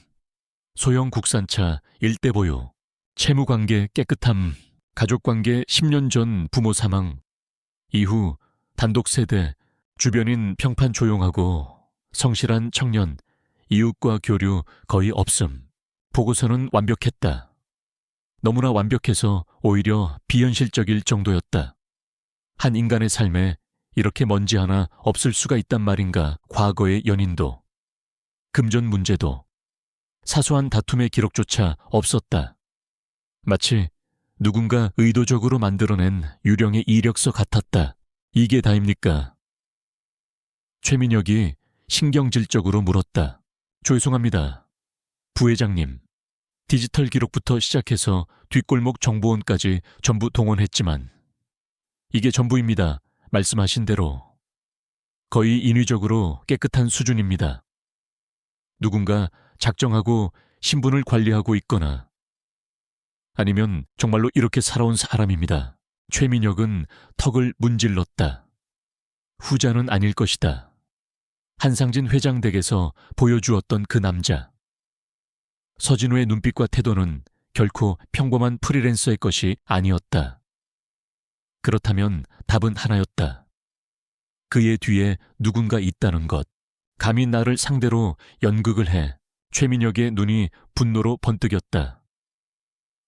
소형 국산차, 일대 보유. 채무관계 깨끗함. 가족관계 10년 전 부모 사망. 이후 단독세대, 주변인 평판 조용하고 성실한 청년, 이웃과 교류 거의 없음. 보고서는 완벽했다. 너무나 완벽해서 오히려 비현실적일 정도였다. 한 인간의 삶에 이렇게 먼지 하나 없을 수가 있단 말인가. 과거의 연인도, 금전 문제도, 사소한 다툼의 기록조차 없었다. 마치 누군가 의도적으로 만들어낸 유령의 이력서 같았다. 이게 다입니까? 최민혁이 신경질적으로 물었다. 죄송합니다. 부회장님. 디지털 기록부터 시작해서 뒷골목 정보원까지 전부 동원했지만 이게 전부입니다. 말씀하신 대로. 거의 인위적으로 깨끗한 수준입니다. 누군가 작정하고 신분을 관리하고 있거나 아니면 정말로 이렇게 살아온 사람입니다. 최민혁은 턱을 문질렀다. 후자는 아닐 것이다. 한상진 회장 댁에서 보여주었던 그 남자. 서진우의 눈빛과 태도는 결코 평범한 프리랜서의 것이 아니었다. 그렇다면 답은 하나였다. 그의 뒤에 누군가 있다는 것. 감히 나를 상대로 연극을 해 최민혁의 눈이 분노로 번뜩였다.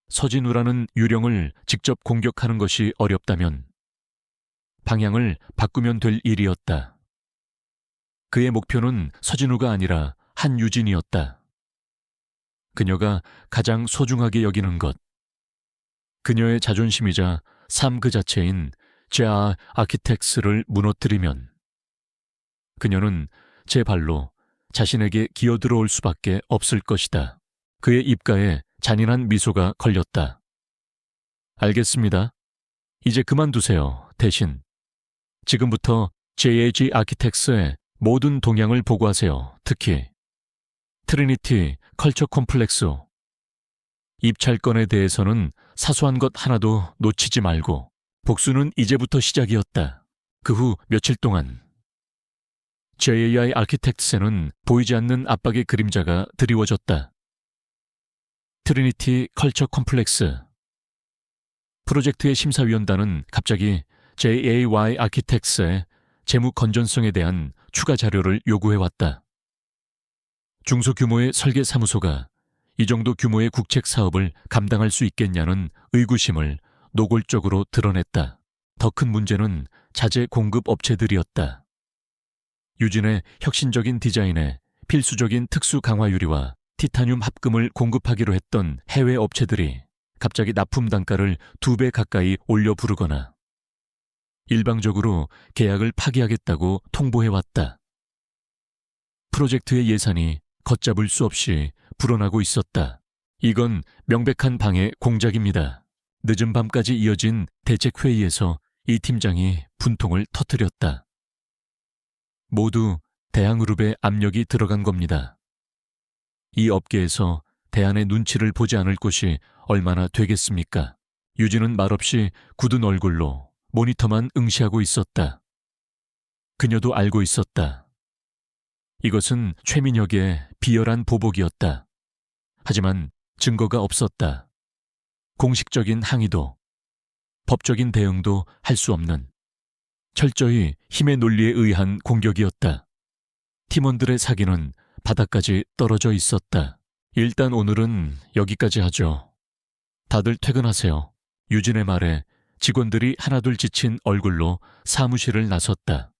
서진우라는 유령을 직접 공격하는 것이 어렵다면 방향을 바꾸면 될 일이었다. 그의 목표는 서진우가 아니라 한유진이었다. 그녀가 가장 소중하게 여기는 것. 그녀의 자존심이자 삶 그 자체인 JR 아키텍스를 무너뜨리면 그녀는 제 발로 자신에게 기어들어올 수밖에 없을 것이다. 그의 입가에 잔인한 미소가 걸렸다. 알겠습니다. 이제 그만두세요. 대신 지금부터 JAG 아키텍스의 모든 동향을 보고하세요. 특히 트리니티 컬처 콤플렉스. 입찰건에 대해서는 사소한 것 하나도 놓치지 말고. 복수는 이제부터 시작이었다. 그 후 며칠 동안 JAI 아키텍트스에는 보이지 않는 압박의 그림자가 드리워졌다. 트리니티 컬처 콤플렉스. 프로젝트의 심사위원단은 갑자기 JAY 아키텍트스의 재무 건전성에 대한 추가 자료를 요구해왔다. 중소규모의 설계 사무소가 이 정도 규모의 국책 사업을 감당할 수 있겠냐는 의구심을 노골적으로 드러냈다. 더 큰 문제는 자재 공급 업체들이었다. 유진의 혁신적인 디자인에 필수적인 특수 강화 유리와 티타늄 합금을 공급하기로 했던 해외 업체들이 갑자기 납품 단가를 2배 가까이 올려 부르거나 일방적으로 계약을 파기하겠다고 통보해왔다. 프로젝트의 예산이 걷잡을 수 없이 불어나고 있었다. 이건 명백한 방해 공작입니다. 늦은 밤까지 이어진 대책회의에서 이 팀장이 분통을 터뜨렸다. 모두 대한그룹의 압력이 들어간 겁니다. 이 업계에서 대한의 눈치를 보지 않을 곳이 얼마나 되겠습니까? 유진은 말없이 굳은 얼굴로 모니터만 응시하고 있었다. 그녀도 알고 있었다. 이것은 최민혁의 비열한 보복이었다. 하지만 증거가 없었다. 공식적인 항의도, 법적인 대응도 할 수 없는 철저히 힘의 논리에 의한 공격이었다. 팀원들의 사기는 바닥까지 떨어져 있었다. 일단 오늘은 여기까지 하죠. 다들 퇴근하세요. 유진의 말에 직원들이 하나둘 지친 얼굴로 사무실을 나섰다.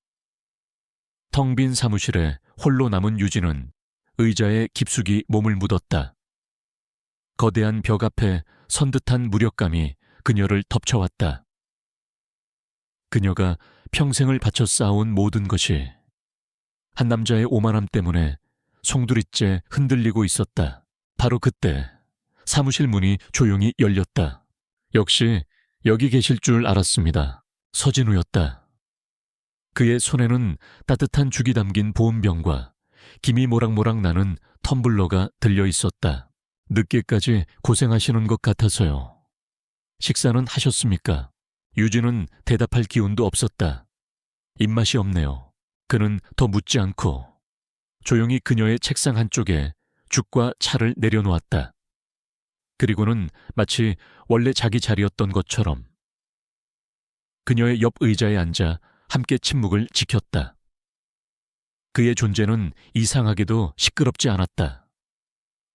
텅 빈 사무실에 홀로 남은 유진은 의자에 깊숙이 몸을 묻었다. 거대한 벽 앞에 선 듯한 무력감이 그녀를 덮쳐왔다. 그녀가 평생을 바쳐 쌓아온 모든 것이 한 남자의 오만함 때문에 송두리째 흔들리고 있었다. 바로 그때 사무실 문이 조용히 열렸다. 역시 여기 계실 줄 알았습니다. 서진우였다. 그의 손에는 따뜻한 죽이 담긴 보온병과 김이 모락모락 나는 텀블러가 들려 있었다. 늦게까지 고생하시는 것 같아서요. 식사는 하셨습니까? 유진은 대답할 기운도 없었다. 입맛이 없네요. 그는 더 묻지 않고 조용히 그녀의 책상 한쪽에 죽과 차를 내려놓았다. 그리고는 마치 원래 자기 자리였던 것처럼 그녀의 옆 의자에 앉아 함께 침묵을 지켰다. 그의 존재는 이상하게도 시끄럽지 않았다.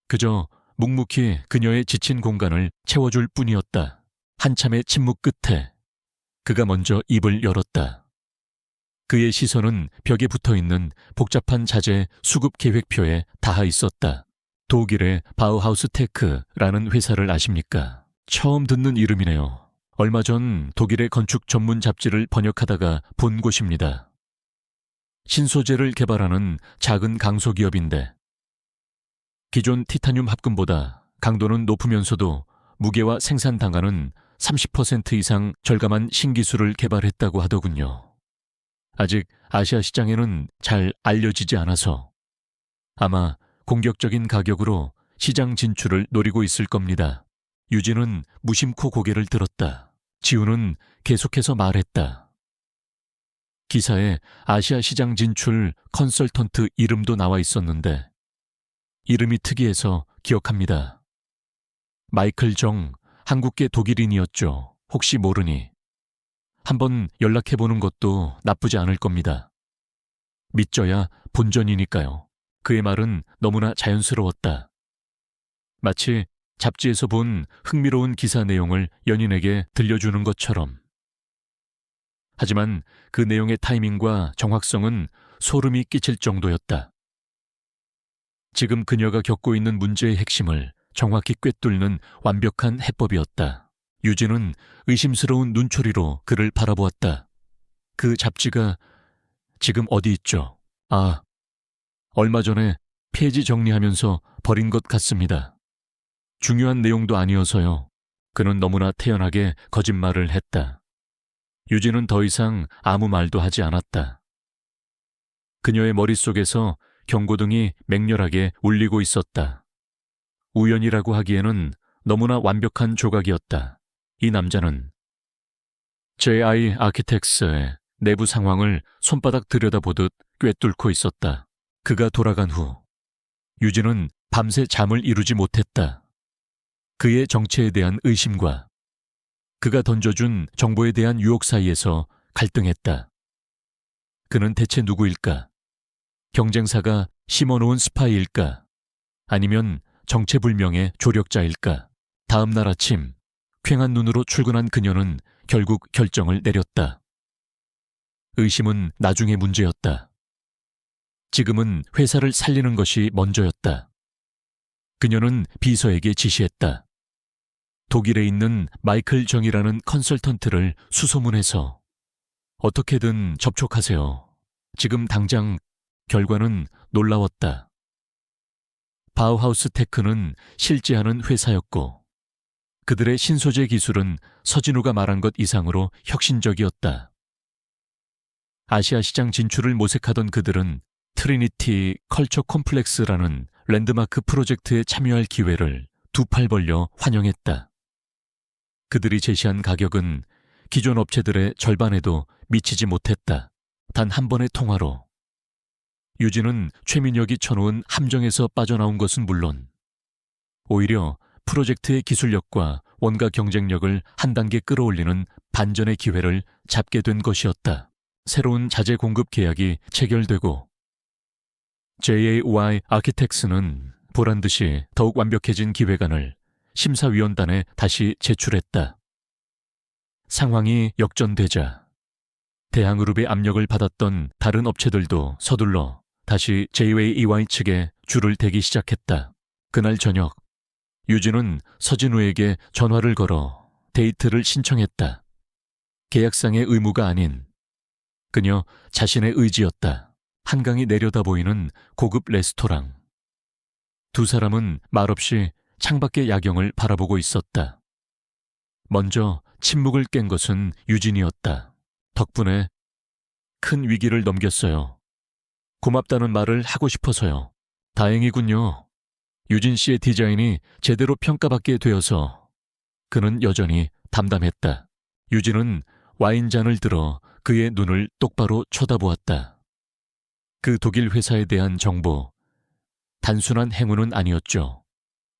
그저 묵묵히 그녀의 지친 공간을 채워줄 뿐이었다. 한참의 침묵 끝에 그가 먼저 입을 열었다. 그의 시선은 벽에 붙어있는 복잡한 자재 수급 계획표에 닿아 있었다. 독일의 바우하우스 테크라는 회사를 아십니까? 처음 듣는 이름이네요. 얼마 전 독일의 건축 전문 잡지를 번역하다가 본 곳입니다. 신소재를 개발하는 작은 강소기업인데 기존 티타늄 합금보다 강도는 높으면서도 무게와 생산 단가는 30% 이상 절감한 신기술을 개발했다고 하더군요. 아직 아시아 시장에는 잘 알려지지 않아서 아마 공격적인 가격으로 시장 진출을 노리고 있을 겁니다. 유진은 무심코 고개를 들었다. 지우는 계속해서 말했다. 기사에 아시아 시장 진출 컨설턴트 이름도 나와 있었는데 이름이 특이해서 기억합니다. 마이클 정, 한국계 독일인이었죠. 혹시 모르니 한번 연락해보는 것도 나쁘지 않을 겁니다. 믿져야 본전이니까요. 그의 말은 너무나 자연스러웠다. 마치 잡지에서 본 흥미로운 기사 내용을 연인에게 들려주는 것처럼. 하지만 그 내용의 타이밍과 정확성은 소름이 끼칠 정도였다. 지금 그녀가 겪고 있는 문제의 핵심을 정확히 꿰뚫는 완벽한 해법이었다. 유진은 의심스러운 눈초리로 그를 바라보았다. 그 잡지가 지금 어디 있죠? 아, 얼마 전에 폐지 정리하면서 버린 것 같습니다. 중요한 내용도 아니어서요. 그는 너무나 태연하게 거짓말을 했다. 유진은 더 이상 아무 말도 하지 않았다. 그녀의 머릿속에서 경고등이 맹렬하게 울리고 있었다. 우연이라고 하기에는 너무나 완벽한 조각이었다. 이 남자는 JI 아키텍스의 내부 상황을 손바닥 들여다보듯 꿰뚫고 있었다. 그가 돌아간 후 유진은 밤새 잠을 이루지 못했다. 그의 정체에 대한 의심과 그가 던져준 정보에 대한 유혹 사이에서 갈등했다. 그는 대체 누구일까? 경쟁사가 심어놓은 스파이일까? 아니면 정체불명의 조력자일까? 다음 날 아침 퀭한 눈으로 출근한 그녀는 결국 결정을 내렸다. 의심은 나중의 문제였다. 지금은 회사를 살리는 것이 먼저였다. 그녀는 비서에게 지시했다. 독일에 있는 마이클 정이라는 컨설턴트를 수소문해서 어떻게든 접촉하세요. 지금 당장. 결과는 놀라웠다. 바우하우스 테크는 실제하는 회사였고 그들의 신소재 기술은 서진우가 말한 것 이상으로 혁신적이었다. 아시아 시장 진출을 모색하던 그들은 트리니티 컬처 콤플렉스라는 랜드마크 프로젝트에 참여할 기회를 두 팔 벌려 환영했다. 그들이 제시한 가격은 기존 업체들의 절반에도 미치지 못했다. 단 한 번의 통화로. 유진은 최민혁이 쳐놓은 함정에서 빠져나온 것은 물론 오히려 프로젝트의 기술력과 원가 경쟁력을 한 단계 끌어올리는 반전의 기회를 잡게 된 것이었다. 새로운 자재 공급 계약이 체결되고 JAY 아키텍스는 보란듯이 더욱 완벽해진 기획안을 심사위원단에 다시 제출했다. 상황이 역전되자 대항그룹의 압력을 받았던 다른 업체들도 서둘러 다시 JAY 측에 줄을 대기 시작했다. 그날 저녁 유진은 서진우에게 전화를 걸어 데이트를 신청했다. 계약상의 의무가 아닌 그녀 자신의 의지였다. 한강이 내려다 보이는 고급 레스토랑. 두 사람은 말없이 창밖의 야경을 바라보고 있었다. 먼저 침묵을 깬 것은 유진이었다. 덕분에 큰 위기를 넘겼어요. 고맙다는 말을 하고 싶어서요. 다행이군요. 유진 씨의 디자인이 제대로 평가받게 되어서. 그는 여전히 담담했다. 유진은 와인잔을 들어 그의 눈을 똑바로 쳐다보았다. 그 독일 회사에 대한 정보, 단순한 행운은 아니었죠.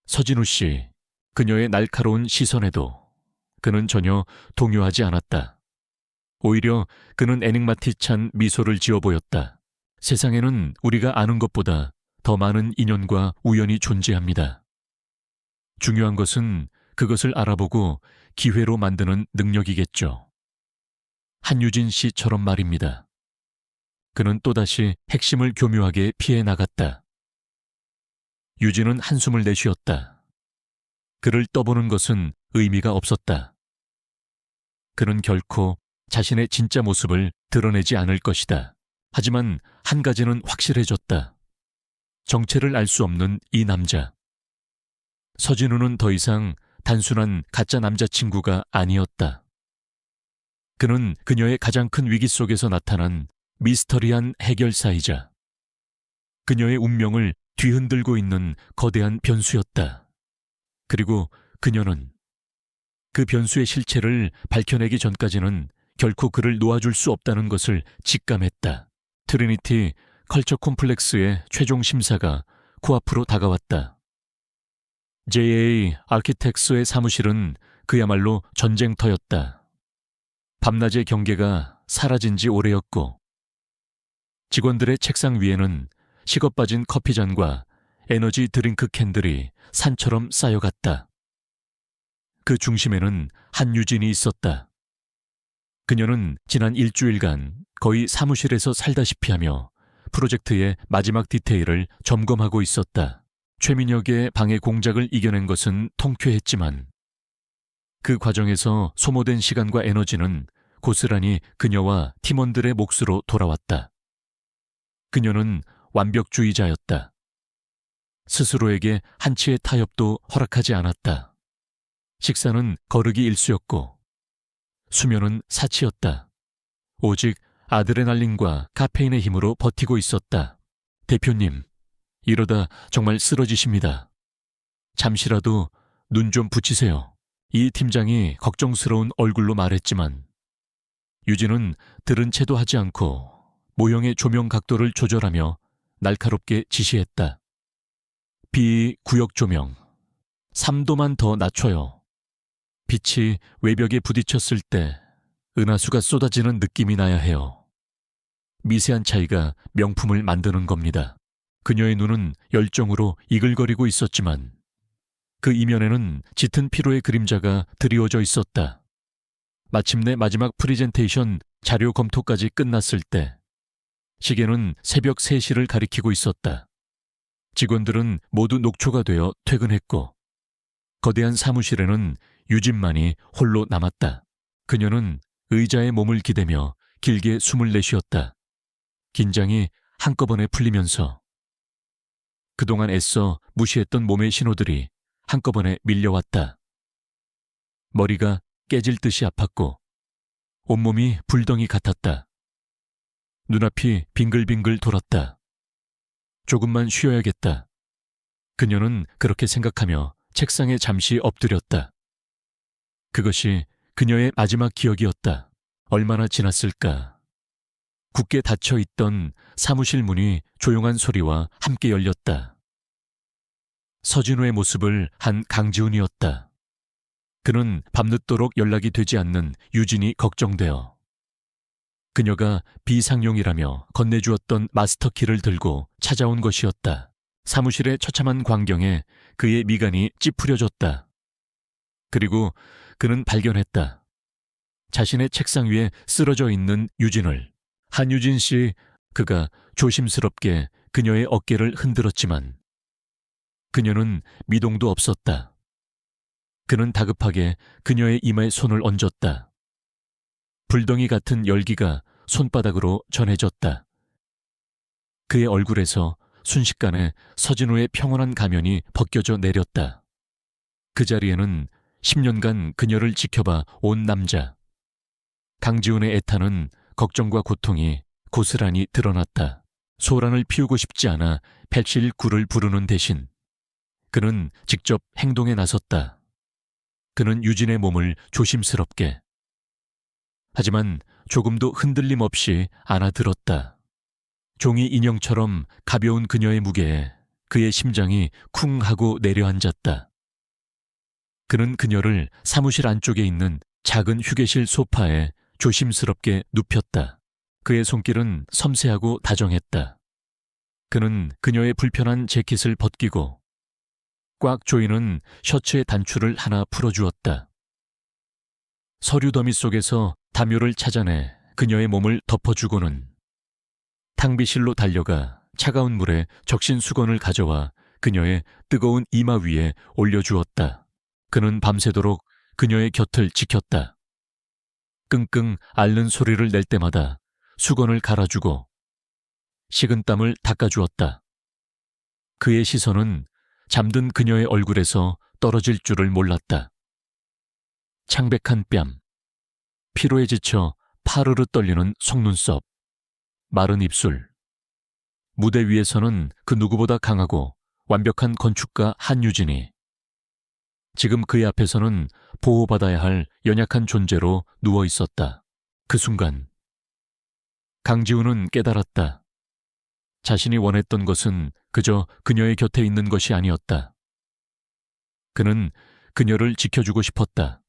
서진우 씨, 그녀의 날카로운 시선에도 그는 전혀 동요하지 않았다. 오히려 그는 애닉마티찬 미소를 지어 보였다. 세상에는 우리가 아는 것보다 더 많은 인연과 우연이 존재합니다. 중요한 것은 그것을 알아보고 기회로 만드는 능력이겠죠. 한유진 씨처럼 말입니다. 그는 또다시 핵심을 교묘하게 피해 나갔다. 유진은 한숨을 내쉬었다. 그를 떠보는 것은 의미가 없었다. 그는 결코 자신의 진짜 모습을 드러내지 않을 것이다. 하지만 한 가지는 확실해졌다. 정체를 알 수 없는 이 남자. 서진우는 더 이상 단순한 가짜 남자친구가 아니었다. 그는 그녀의 가장 큰 위기 속에서 나타난 미스터리한 해결사이자 그녀의 운명을 뒤흔들고 있는 거대한 변수였다. 그리고 그녀는 그 변수의 실체를 밝혀내기 전까지는 결코 그를 놓아줄 수 없다는 것을 직감했다. 트리니티 컬처 콤플렉스의 최종 심사가 코앞으로 다가왔다. JA 아키텍스의 사무실은 그야말로 전쟁터였다. 밤낮의 경계가 사라진 지 오래였고 직원들의 책상 위에는 식어빠진 커피잔과 에너지 드링크 캔들이 산처럼 쌓여갔다. 그 중심에는 한유진이 있었다. 그녀는 지난 일주일간 거의 사무실에서 살다시피 하며 프로젝트의 마지막 디테일을 점검하고 있었다. 최민혁의 방해 공작을 이겨낸 것은 통쾌했지만 그 과정에서 소모된 시간과 에너지는 고스란히 그녀와 팀원들의 몫으로 돌아왔다. 그녀는 완벽주의자였다. 스스로에게 한치의 타협도 허락하지 않았다. 식사는 거르기 일쑤였고 수면은 사치였다. 오직 아드레날린과 카페인의 힘으로 버티고 있었다. 대표님, 이러다 정말 쓰러지십니다. 잠시라도 눈 좀 붙이세요. 이 팀장이 걱정스러운 얼굴로 말했지만 유진은 들은 채도 하지 않고 모형의 조명 각도를 조절하며 날카롭게 지시했다. 비구역 조명, 3도만 더 낮춰요. 빛이 외벽에 부딪혔을 때 은하수가 쏟아지는 느낌이 나야 해요. 미세한 차이가 명품을 만드는 겁니다. 그녀의 눈은 열정으로 이글거리고 있었지만 그 이면에는 짙은 피로의 그림자가 드리워져 있었다. 마침내 마지막 프리젠테이션 자료 검토까지 끝났을 때 시계는 새벽 3시를 가리키고 있었다. 직원들은 모두 녹초가 되어 퇴근했고 거대한 사무실에는 유진만이 홀로 남았다. 그녀는 의자에 몸을 기대며 길게 숨을 내쉬었다. 긴장이 한꺼번에 풀리면서 그동안 애써 무시했던 몸의 신호들이 한꺼번에 밀려왔다. 머리가 깨질 듯이 아팠고 온몸이 불덩이 같았다. 눈앞이 빙글빙글 돌았다. 조금만 쉬어야겠다. 그녀는 그렇게 생각하며 책상에 잠시 엎드렸다. 그것이 그녀의 마지막 기억이었다. 얼마나 지났을까. 굳게 닫혀있던 사무실 문이 조용한 소리와 함께 열렸다. 서진우의 모습을 한 강지훈이었다. 그는 밤늦도록 연락이 되지 않는 유진이 걱정되어 그녀가 비상용이라며 건네주었던 마스터키를 들고 찾아온 것이었다. 사무실의 처참한 광경에 그의 미간이 찌푸려졌다. 그리고 그는 발견했다. 자신의 책상 위에 쓰러져 있는 유진을. 한유진 씨, 그가 조심스럽게 그녀의 어깨를 흔들었지만 그녀는 미동도 없었다. 그는 다급하게 그녀의 이마에 손을 얹었다. 불덩이 같은 열기가 손바닥으로 전해졌다. 그의 얼굴에서 순식간에 서진우의 평온한 가면이 벗겨져 내렸다. 그 자리에는 10년간 그녀를 지켜봐 온 남자. 강지훈의 애타는 걱정과 고통이 고스란히 드러났다. 소란을 피우고 싶지 않아 119를 부르는 대신 그는 직접 행동에 나섰다. 그는 유진의 몸을 조심스럽게 하지만 조금도 흔들림 없이 안아들었다. 종이 인형처럼 가벼운 그녀의 무게에 그의 심장이 쿵 하고 내려앉았다. 그는 그녀를 사무실 안쪽에 있는 작은 휴게실 소파에 조심스럽게 눕혔다. 그의 손길은 섬세하고 다정했다. 그는 그녀의 불편한 재킷을 벗기고 꽉 조이는 셔츠의 단추를 하나 풀어주었다. 서류 더미 속에서 담요를 찾아내 그녀의 몸을 덮어주고는 탕비실로 달려가 차가운 물에 적신 수건을 가져와 그녀의 뜨거운 이마 위에 올려주었다. 그는 밤새도록 그녀의 곁을 지켰다. 끙끙 앓는 소리를 낼 때마다 수건을 갈아주고 식은 땀을 닦아주었다. 그의 시선은 잠든 그녀의 얼굴에서 떨어질 줄을 몰랐다. 창백한 뺨, 피로에 지쳐 파르르 떨리는 속눈썹, 마른 입술. 무대 위에서는 그 누구보다 강하고 완벽한 건축가 한유진이, 지금 그의 앞에서는 보호받아야 할 연약한 존재로 누워 있었다. 그 순간 강지우는 깨달았다. 자신이 원했던 것은 그저 그녀의 곁에 있는 것이 아니었다. 그는 그녀를 지켜주고 싶었다.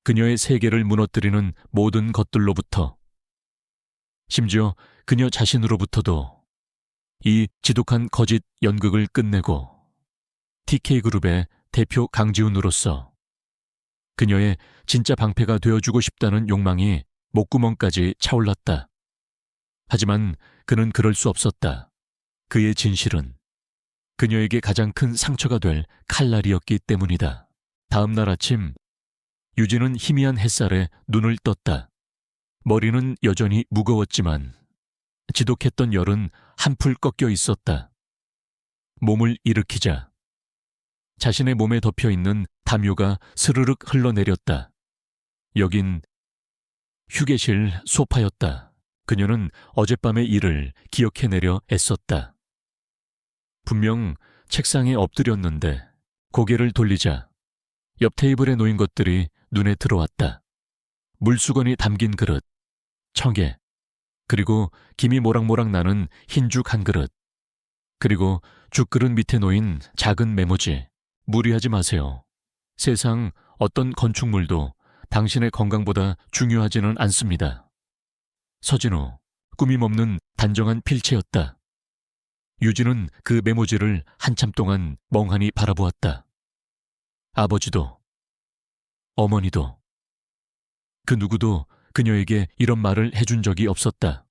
그녀의 세계를 무너뜨리는 모든 것들로부터, 심지어 그녀 자신으로부터도. 이 지독한 거짓 연극을 끝내고 TK그룹의 대표 강지훈으로서 그녀의 진짜 방패가 되어주고 싶다는 욕망이 목구멍까지 차올랐다. 하지만 그는 그럴 수 없었다. 그의 진실은 그녀에게 가장 큰 상처가 될 칼날이었기 때문이다. 다음 날 아침, 유진은 희미한 햇살에 눈을 떴다. 머리는 여전히 무거웠지만 지독했던 열은 한풀 꺾여 있었다. 몸을 일으키자 자신의 몸에 덮여있는 담요가 스르륵 흘러내렸다. 여긴 휴게실 소파였다. 그녀는 어젯밤의 일을 기억해내려 애썼다. 분명 책상에 엎드렸는데 고개를 돌리자 옆 테이블에 놓인 것들이 눈에 들어왔다. 물수건이 담긴 그릇, 청개, 그리고 김이 모락모락 나는 흰죽 한 그릇, 그리고 죽그릇 밑에 놓인 작은 메모지. 무리하지 마세요. 세상 어떤 건축물도 당신의 건강보다 중요하지는 않습니다. 서진우, 꾸밈없는 단정한 필체였다. 유진은 그 메모지를 한참 동안 멍하니 바라보았다. 아버지도, 어머니도, 그 누구도 그녀에게 이런 말을 해준 적이 없었다.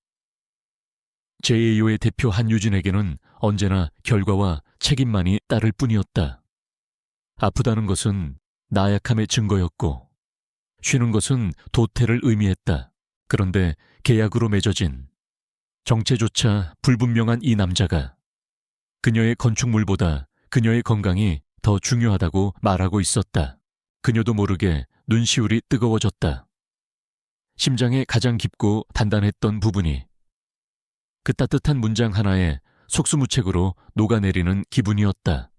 JAO의 대표 한유진에게는 언제나 결과와 책임만이 따를 뿐이었다. 아프다는 것은 나약함의 증거였고, 쉬는 것은 도태를 의미했다. 그런데 계약으로 맺어진 정체조차 불분명한 이 남자가 그녀의 건축물보다 그녀의 건강이 더 중요하다고 말하고 있었다. 그녀도 모르게 눈시울이 뜨거워졌다. 심장의 가장 깊고 단단했던 부분이 그 따뜻한 문장 하나에 속수무책으로 녹아내리는 기분이었다.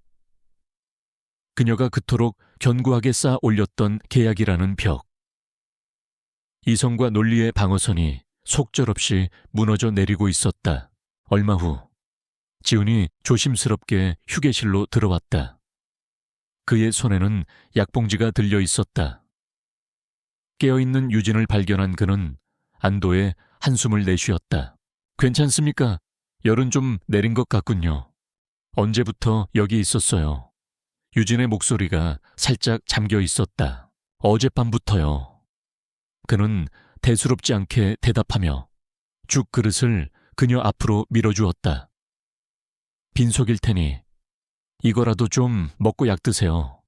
그녀가 그토록 견고하게 쌓아 올렸던 계약이라는 벽. 이성과 논리의 방어선이 속절없이 무너져 내리고 있었다. 얼마 후 지훈이 조심스럽게 휴게실로 들어왔다. 그의 손에는 약봉지가 들려 있었다. 깨어있는 유진을 발견한 그는 안도의 한숨을 내쉬었다. 괜찮습니까? 열은 좀 내린 것 같군요. 언제부터 여기 있었어요? 유진의 목소리가 살짝 잠겨 있었다. 어젯밤부터요. 그는 대수롭지 않게 대답하며 죽 그릇을 그녀 앞으로 밀어주었다. 빈속일 테니 이거라도 좀 먹고 약 드세요.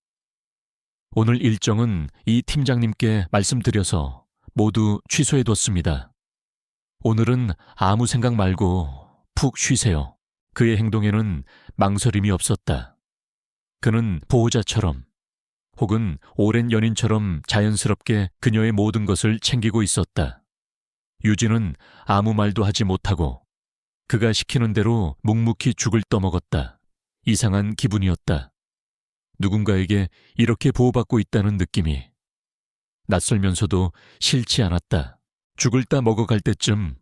오늘 일정은 이 팀장님께 말씀드려서 모두 취소해뒀습니다. 오늘은 아무 생각 말고 푹 쉬세요. 그의 행동에는 망설임이 없었다. 그는 보호자처럼 혹은 오랜 연인처럼 자연스럽게 그녀의 모든 것을 챙기고 있었다. 유진은 아무 말도 하지 못하고 그가 시키는 대로 묵묵히 죽을 떠먹었다. 이상한 기분이었다. 누군가에게 이렇게 보호받고 있다는 느낌이 낯설면서도 싫지 않았다. 죽을 따 먹어갈 때쯤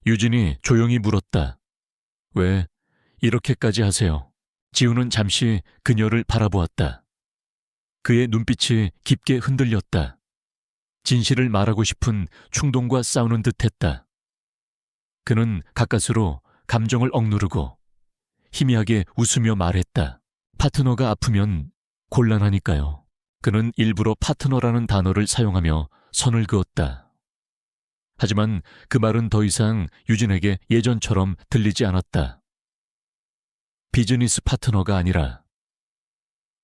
유진이 조용히 물었다. 왜 이렇게까지 하세요? 지우는 잠시 그녀를 바라보았다. 그의 눈빛이 깊게 흔들렸다. 진실을 말하고 싶은 충동과 싸우는 듯했다. 그는 가까스로 감정을 억누르고 희미하게 웃으며 말했다. 파트너가 아프면 곤란하니까요. 그는 일부러 파트너라는 단어를 사용하며 선을 그었다. 하지만 그 말은 더 이상 유진에게 예전처럼 들리지 않았다. 비즈니스 파트너가 아니라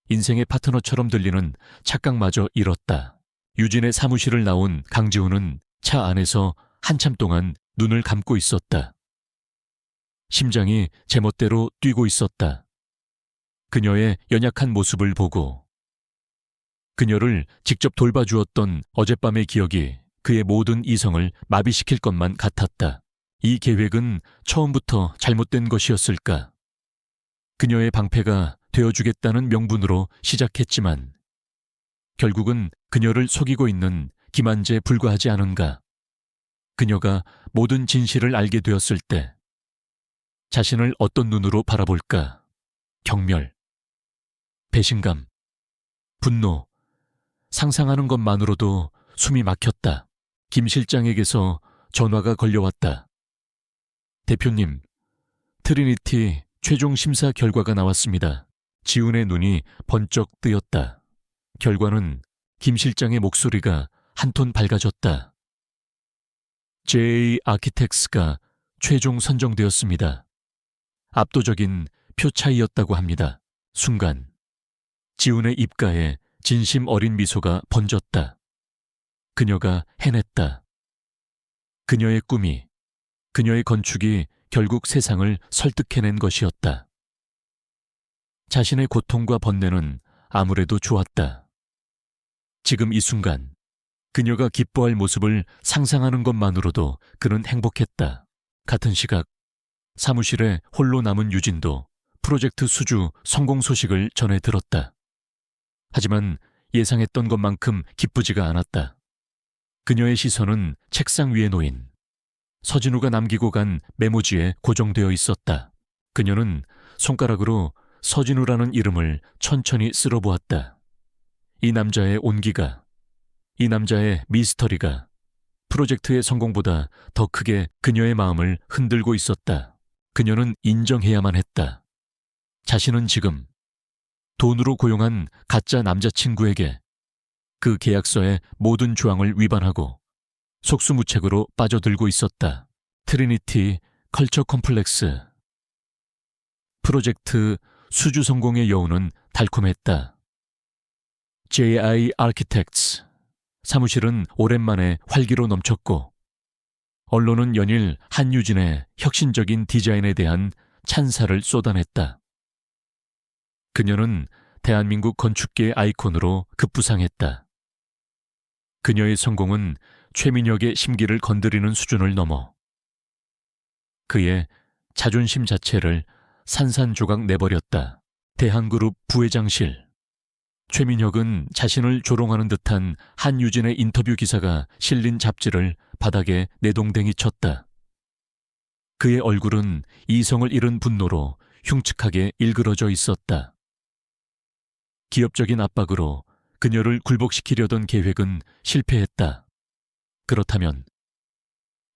인생의 파트너처럼 들리는 착각마저 잃었다. 유진의 사무실을 나온 강지훈은 차 안에서 한참 동안 눈을 감고 있었다. 심장이 제멋대로 뛰고 있었다. 그녀의 연약한 모습을 보고 그녀를 직접 돌봐주었던 어젯밤의 기억이 그의 모든 이성을 마비시킬 것만 같았다. 이 계획은 처음부터 잘못된 것이었을까? 그녀의 방패가 되어주겠다는 명분으로 시작했지만 결국은 그녀를 속이고 있는 기만제에 불과하지 않은가? 그녀가 모든 진실을 알게 되었을 때 자신을 어떤 눈으로 바라볼까? 경멸, 배신감, 분노, 상상하는 것만으로도 숨이 막혔다. 김 실장에게서 전화가 걸려왔다. 대표님, 트리니티 최종 심사 결과가 나왔습니다. 지훈의 눈이 번쩍 뜨였다. 결과는 김 실장의 목소리가 한 톤 밝아졌다. JA 아키텍스가 최종 선정되었습니다. 압도적인 표 차이였다고 합니다. 순간 지훈의 입가에 진심 어린 미소가 번졌다. 그녀가 해냈다. 그녀의 꿈이, 그녀의 건축이 결국 세상을 설득해낸 것이었다. 자신의 고통과 번뇌는 아무래도 좋았다. 지금 이 순간 그녀가 기뻐할 모습을 상상하는 것만으로도 그는 행복했다. 같은 시각 사무실에 홀로 남은 유진도 프로젝트 수주 성공 소식을 전해 들었다. 하지만 예상했던 것만큼 기쁘지가 않았다. 그녀의 시선은 책상 위에 놓인 서진우가 남기고 간 메모지에 고정되어 있었다. 그녀는 손가락으로 서진우라는 이름을 천천히 쓸어보았다. 이 남자의 온기가, 이 남자의 미스터리가 프로젝트의 성공보다 더 크게 그녀의 마음을 흔들고 있었다. 그녀는 인정해야만 했다. 자신은 지금 돈으로 고용한 가짜 남자친구에게 그 계약서의 모든 조항을 위반하고 속수무책으로 빠져들고 있었다. 트리니티 컬처 컴플렉스. 프로젝트 수주 성공의 여운은 달콤했다. JI Architects. 사무실은 오랜만에 활기로 넘쳤고 언론은 연일 한유진의 혁신적인 디자인에 대한 찬사를 쏟아냈다. 그녀는 대한민국 건축계의 아이콘으로 급부상했다. 그녀의 성공은 최민혁의 심기를 건드리는 수준을 넘어 그의 자존심 자체를 산산조각 내버렸다. 대한그룹 부회장실. 최민혁은 자신을 조롱하는 듯한 한유진의 인터뷰 기사가 실린 잡지를 바닥에 내동댕이 쳤다. 그의 얼굴은 이성을 잃은 분노로 흉측하게 일그러져 있었다. 기업적인 압박으로 그녀를 굴복시키려던 계획은 실패했다. 그렇다면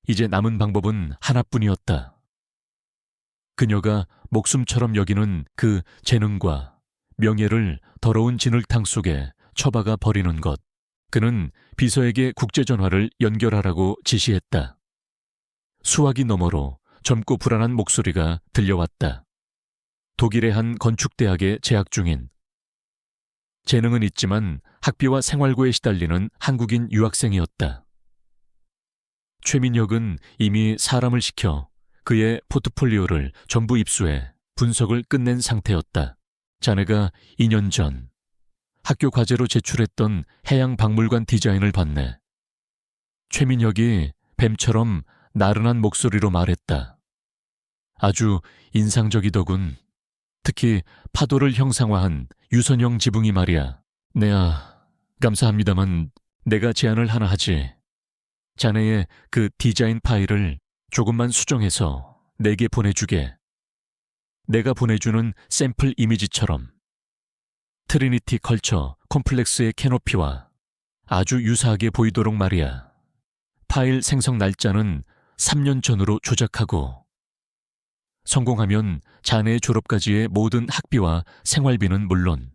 이제 남은 방법은 하나뿐이었다. 그녀가 목숨처럼 여기는 그 재능과 명예를 더러운 진흙탕 속에 처박아 버리는 것. 그는 비서에게 국제전화를 연결하라고 지시했다. 수화기 너머로 젊고 불안한 목소리가 들려왔다. 독일의 한 건축대학에 재학 중인, 재능은 있지만 학비와 생활고에 시달리는 한국인 유학생이었다. 최민혁은 이미 사람을 시켜 그의 포트폴리오를 전부 입수해 분석을 끝낸 상태였다. 자네가 2년 전 학교 과제로 제출했던 해양박물관 디자인을 봤네. 최민혁이 뱀처럼 나른한 목소리로 말했다. 아주 인상적이더군. 특히 파도를 형상화한 유선형 지붕이 말이야. 네아, 감사합니다만 내가 제안을 하나 하지. 자네의 그 디자인 파일을 조금만 수정해서 내게 보내주게. 내가 보내주는 샘플 이미지처럼 트리니티 컬처 콤플렉스의 캐노피와 아주 유사하게 보이도록 말이야. 파일 생성 날짜는 3년 전으로 조작하고 성공하면 자네의 졸업까지의 모든 학비와 생활비는 물론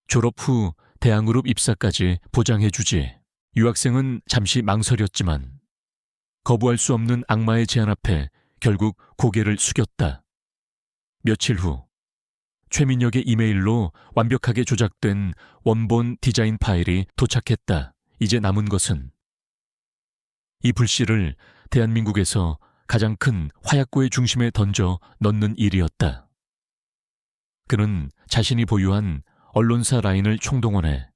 졸업 후 대학그룹 입사까지 보장해주지. 유학생은 잠시 망설였지만 거부할 수 없는 악마의 제안 앞에 결국 고개를 숙였다. 며칠 후 최민혁의 이메일로 완벽하게 조작된 원본 디자인 파일이 도착했다. 이제 남은 것은 이 불씨를 대한민국에서 가장 큰 화약고의 중심에 던져 넣는 일이었다. 그는 자신이 보유한 언론사 라인을 총동원해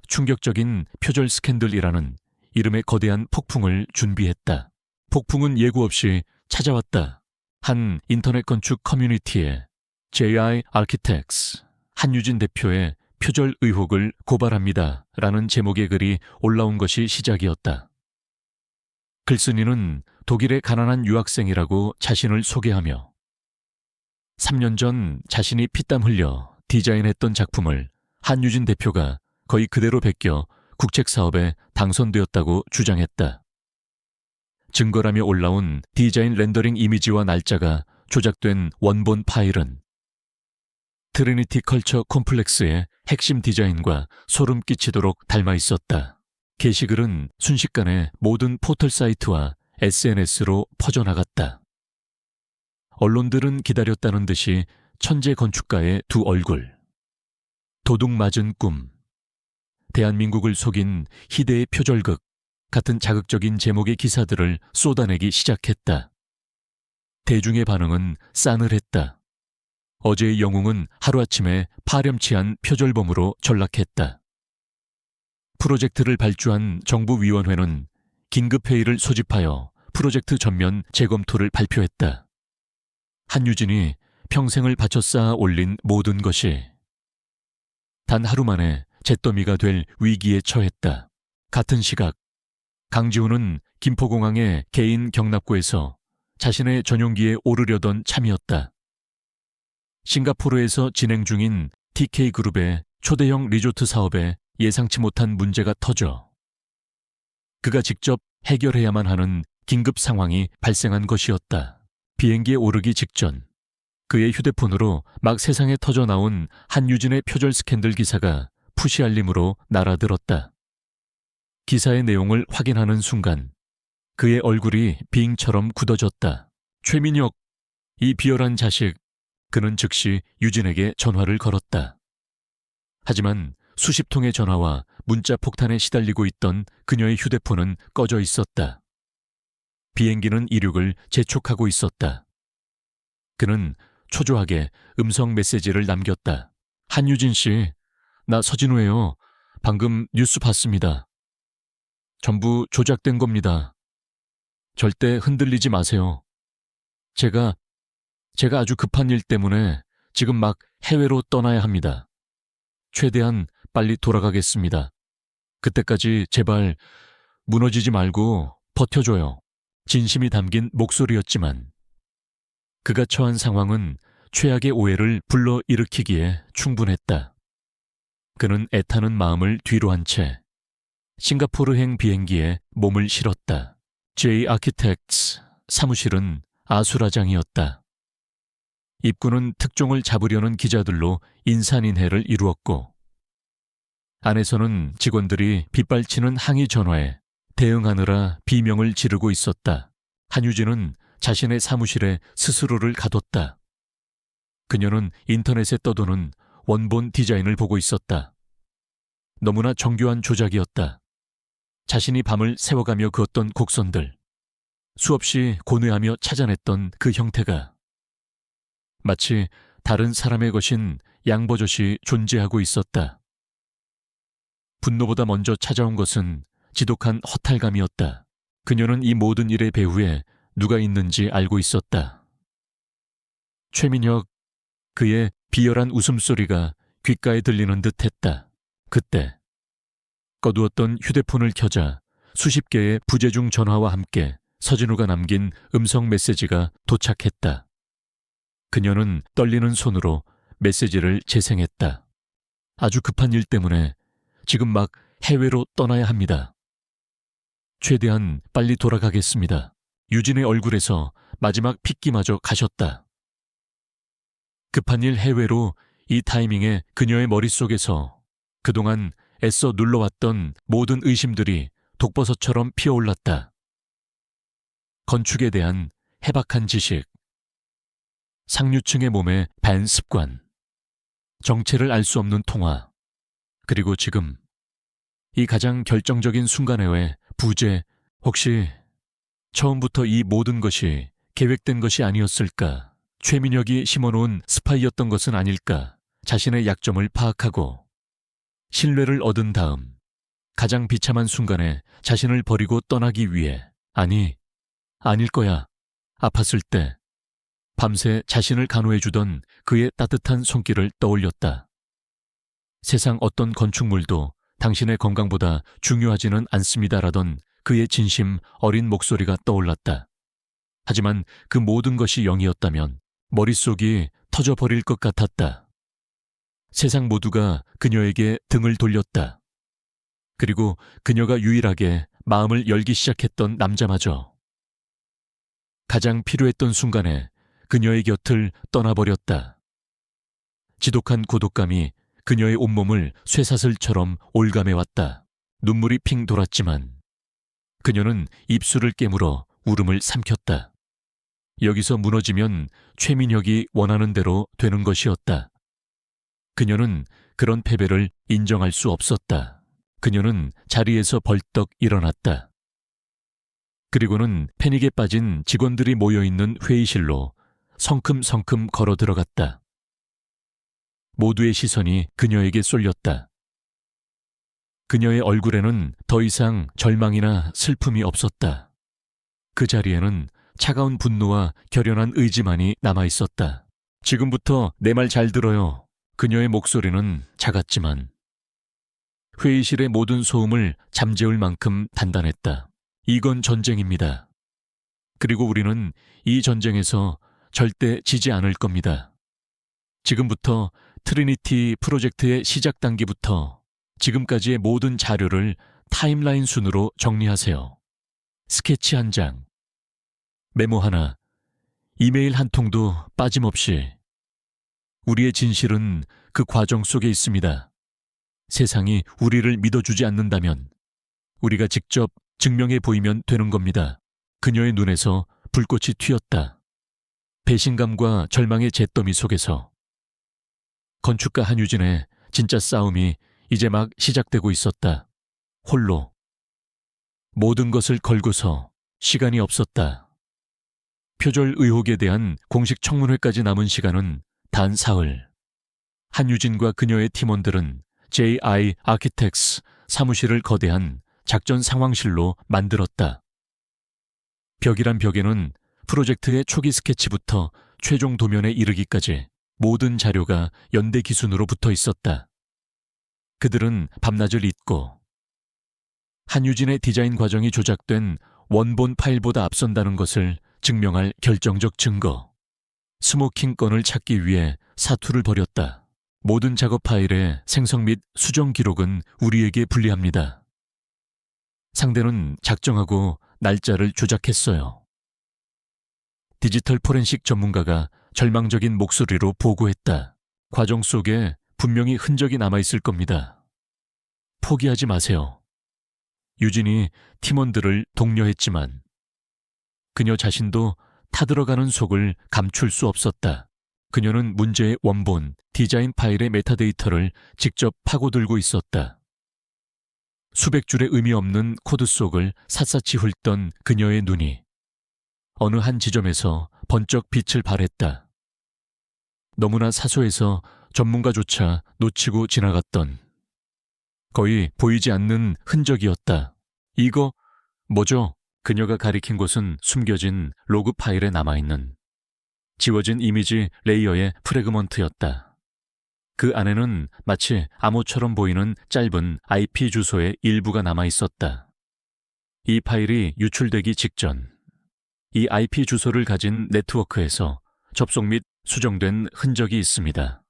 충격적인 표절 스캔들이라는 이름의 거대한 폭풍을 준비했다. 폭풍은 예고 없이 찾아왔다. 한 인터넷 건축 커뮤니티에 JI Architects 한유진 대표의 표절 의혹을 고발합니다. 라는 제목의 글이 올라온 것이 시작이었다. 글쓴이는 독일의 가난한 유학생이라고 자신을 소개하며 3년 전 자신이 피땀 흘려 디자인했던 작품을 한유진 대표가 거의 그대로 베껴 국책사업에 당선되었다고 주장했다. 증거라며 올라온 디자인 렌더링 이미지와 날짜가 조작된 원본 파일은 트리니티 컬처 콤플렉스의 핵심 디자인과 소름 끼치도록 닮아 있었다. 게시글은 순식간에 모든 포털 사이트와 SNS로 퍼져나갔다. 언론들은 기다렸다는 듯이 천재 건축가의 두 얼굴, 도둑 맞은 꿈, 대한민국을 속인 희대의 표절극 같은 자극적인 제목의 기사들을 쏟아내기 시작했다. 대중의 반응은 싸늘했다. 어제의 영웅은 하루아침에 파렴치한 표절범으로 전락했다. 프로젝트를 발주한 정부위원회는 긴급회의를 소집하여 프로젝트 전면 재검토를 발표했다. 한유진이 평생을 바쳐 쌓아 올린 모든 것이 단 하루 만에 잿더미가 될 위기에 처했다. 같은 시각 강지훈은 김포공항의 개인 경납고에서 자신의 전용기에 오르려던 참이었다. 싱가포르에서 진행 중인 TK그룹의 초대형 리조트 사업에 예상치 못한 문제가 터져 그가 직접 해결해야만 하는 긴급 상황이 발생한 것이었다. 비행기에 오르기 직전 그의 휴대폰으로 막 세상에 터져나온 한유진의 표절 스캔들 기사가 푸시 알림으로 날아들었다. 기사의 내용을 확인하는 순간 그의 얼굴이 빙처럼 굳어졌다. 최민혁, 이 비열한 자식. 그는 즉시 유진에게 전화를 걸었다. 하지만 수십 통의 전화와 문자 폭탄에 시달리고 있던 그녀의 휴대폰은 꺼져 있었다. 비행기는 이륙을 재촉하고 있었다. 그는 초조하게 음성 메시지를 남겼다. 한유진 씨, 나 서진우예요. 방금 뉴스 봤습니다. 전부 조작된 겁니다. 절대 흔들리지 마세요. 제가 아주 급한 일 때문에 지금 막 해외로 떠나야 합니다. 최대한 빨리 돌아가겠습니다. 그때까지 제발 무너지지 말고 버텨줘요. 진심이 담긴 목소리였지만 그가 처한 상황은 최악의 오해를 불러일으키기에 충분했다. 그는 애타는 마음을 뒤로 한 채 싱가포르행 비행기에 몸을 실었다. J 아키텍츠 사무실은 아수라장이었다. 입구는 특종을 잡으려는 기자들로 인산인해를 이루었고 안에서는 직원들이 빗발치는 항의 전화에 대응하느라 비명을 지르고 있었다. 한유진은 자신의 사무실에 스스로를 가뒀다. 그녀는 인터넷에 떠도는 원본 디자인을 보고 있었다. 너무나 정교한 조작이었다. 자신이 밤을 새워가며 그었던 곡선들, 수없이 고뇌하며 찾아냈던 그 형태가 마치 다른 사람의 것인 양버젓이 존재하고 있었다. 분노보다 먼저 찾아온 것은 지독한 허탈감이었다. 그녀는 이 모든 일의 배후에 누가 있는지 알고 있었다. 최민혁, 그의 비열한 웃음소리가 귓가에 들리는 듯 했다. 그때 꺼두었던 휴대폰을 켜자 수십 개의 부재중 전화와 함께 서진우가 남긴 음성 메시지가 도착했다. 그녀는 떨리는 손으로 메시지를 재생했다. 아주 급한 일 때문에 지금 막 해외로 떠나야 합니다. 최대한 빨리 돌아가겠습니다. 유진의 얼굴에서 마지막 핏기마저 가셨다. 급한 일 해외로 이 타이밍에 그녀의 머릿속에서 그동안 애써 눌러왔던 모든 의심들이 독버섯처럼 피어올랐다. 건축에 대한 해박한 지식, 상류층의 몸의 반 습관, 정체를 알 수 없는 통화, 그리고 지금 이 가장 결정적인 순간에의 부재, 혹시 처음부터 이 모든 것이 계획된 것이 아니었을까 최민혁이 심어놓은 스파이였던 것은 아닐까 자신의 약점을 파악하고 신뢰를 얻은 다음 가장 비참한 순간에 자신을 버리고 떠나기 위해 아닐 거야. 아팠을 때 밤새 자신을 간호해주던 그의 따뜻한 손길을 떠올렸다. 세상 어떤 건축물도 당신의 건강보다 중요하지는 않습니다라던 그의 진심 어린 목소리가 떠올랐다. 하지만 그 모든 것이 0이었다면 머릿속이 터져버릴 것 같았다. 세상 모두가 그녀에게 등을 돌렸다. 그리고 그녀가 유일하게 마음을 열기 시작했던 남자마저 가장 필요했던 순간에 그녀의 곁을 떠나버렸다. 지독한 고독감이 그녀의 온몸을 쇠사슬처럼 올감해왔다. 눈물이 핑 돌았지만 그녀는 입술을 깨물어 울음을 삼켰다. 여기서 무너지면 최민혁이 원하는 대로 되는 것이었다. 그녀는 그런 패배를 인정할 수 없었다. 그녀는 자리에서 벌떡 일어났다. 그리고는 패닉에 빠진 직원들이 모여있는 회의실로 성큼성큼 걸어 들어갔다. 모두의 시선이 그녀에게 쏠렸다. 그녀의 얼굴에는 더 이상 절망이나 슬픔이 없었다. 그 자리에는 차가운 분노와 결연한 의지만이 남아있었다. 지금부터 내 말 잘 들어요. 그녀의 목소리는 작았지만 회의실의 모든 소음을 잠재울 만큼 단단했다. 이건 전쟁입니다. 그리고 우리는 이 전쟁에서 절대 지지 않을 겁니다. 지금부터 트리니티 프로젝트의 시작 단계부터 지금까지의 모든 자료를 타임라인 순으로 정리하세요. 스케치 한 장, 메모 하나, 이메일 한 통도 빠짐없이. 우리의 진실은 그 과정 속에 있습니다. 세상이 우리를 믿어주지 않는다면 우리가 직접 증명해 보이면 되는 겁니다. 그녀의 눈에서 불꽃이 튀었다. 배신감과 절망의 잿더미 속에서 건축가 한유진의 진짜 싸움이 이제 막 시작되고 있었다. 홀로. 모든 것을 걸고서. 시간이 없었다. 표절 의혹에 대한 공식 청문회까지 남은 시간은 단 사흘. 한유진과 그녀의 팀원들은 JI 아키텍스 사무실을 거대한 작전 상황실로 만들었다. 벽이란 벽에는 프로젝트의 초기 스케치부터 최종 도면에 이르기까지 모든 자료가 연대 기순으로 붙어 있었다. 그들은 밤낮을 잇고 한유진의 디자인 과정이 조작된 원본 파일보다 앞선다는 것을 증명할 결정적 증거, 스모킹 건을 찾기 위해 사투를 벌였다. 모든 작업 파일의 생성 및 수정 기록은 우리에게 불리합니다. 상대는 작정하고 날짜를 조작했어요. 디지털 포렌식 전문가가 절망적인 목소리로 보고했다. 과정 속에 분명히 흔적이 남아있을 겁니다. 포기하지 마세요. 유진이 팀원들을 독려했지만 그녀 자신도 타들어가는 속을 감출 수 없었다. 그녀는 문제의 원본, 디자인 파일의 메타데이터를 직접 파고들고 있었다. 수백 줄의 의미 없는 코드 속을 샅샅이 훑던 그녀의 눈이 어느 한 지점에서 번쩍 빛을 발했다. 너무나 사소해서 전문가조차 놓치고 지나갔던 거의 보이지 않는 흔적이었다. 이거 뭐죠? 그녀가 가리킨 곳은 숨겨진 로그 파일에 남아있는 지워진 이미지 레이어의 프래그먼트였다. 그 안에는 마치 암호처럼 보이는 짧은 IP 주소의 일부가 남아있었다. 이 파일이 유출되기 직전 이 IP 주소를 가진 네트워크에서 접속 및 수정된 흔적이 있습니다.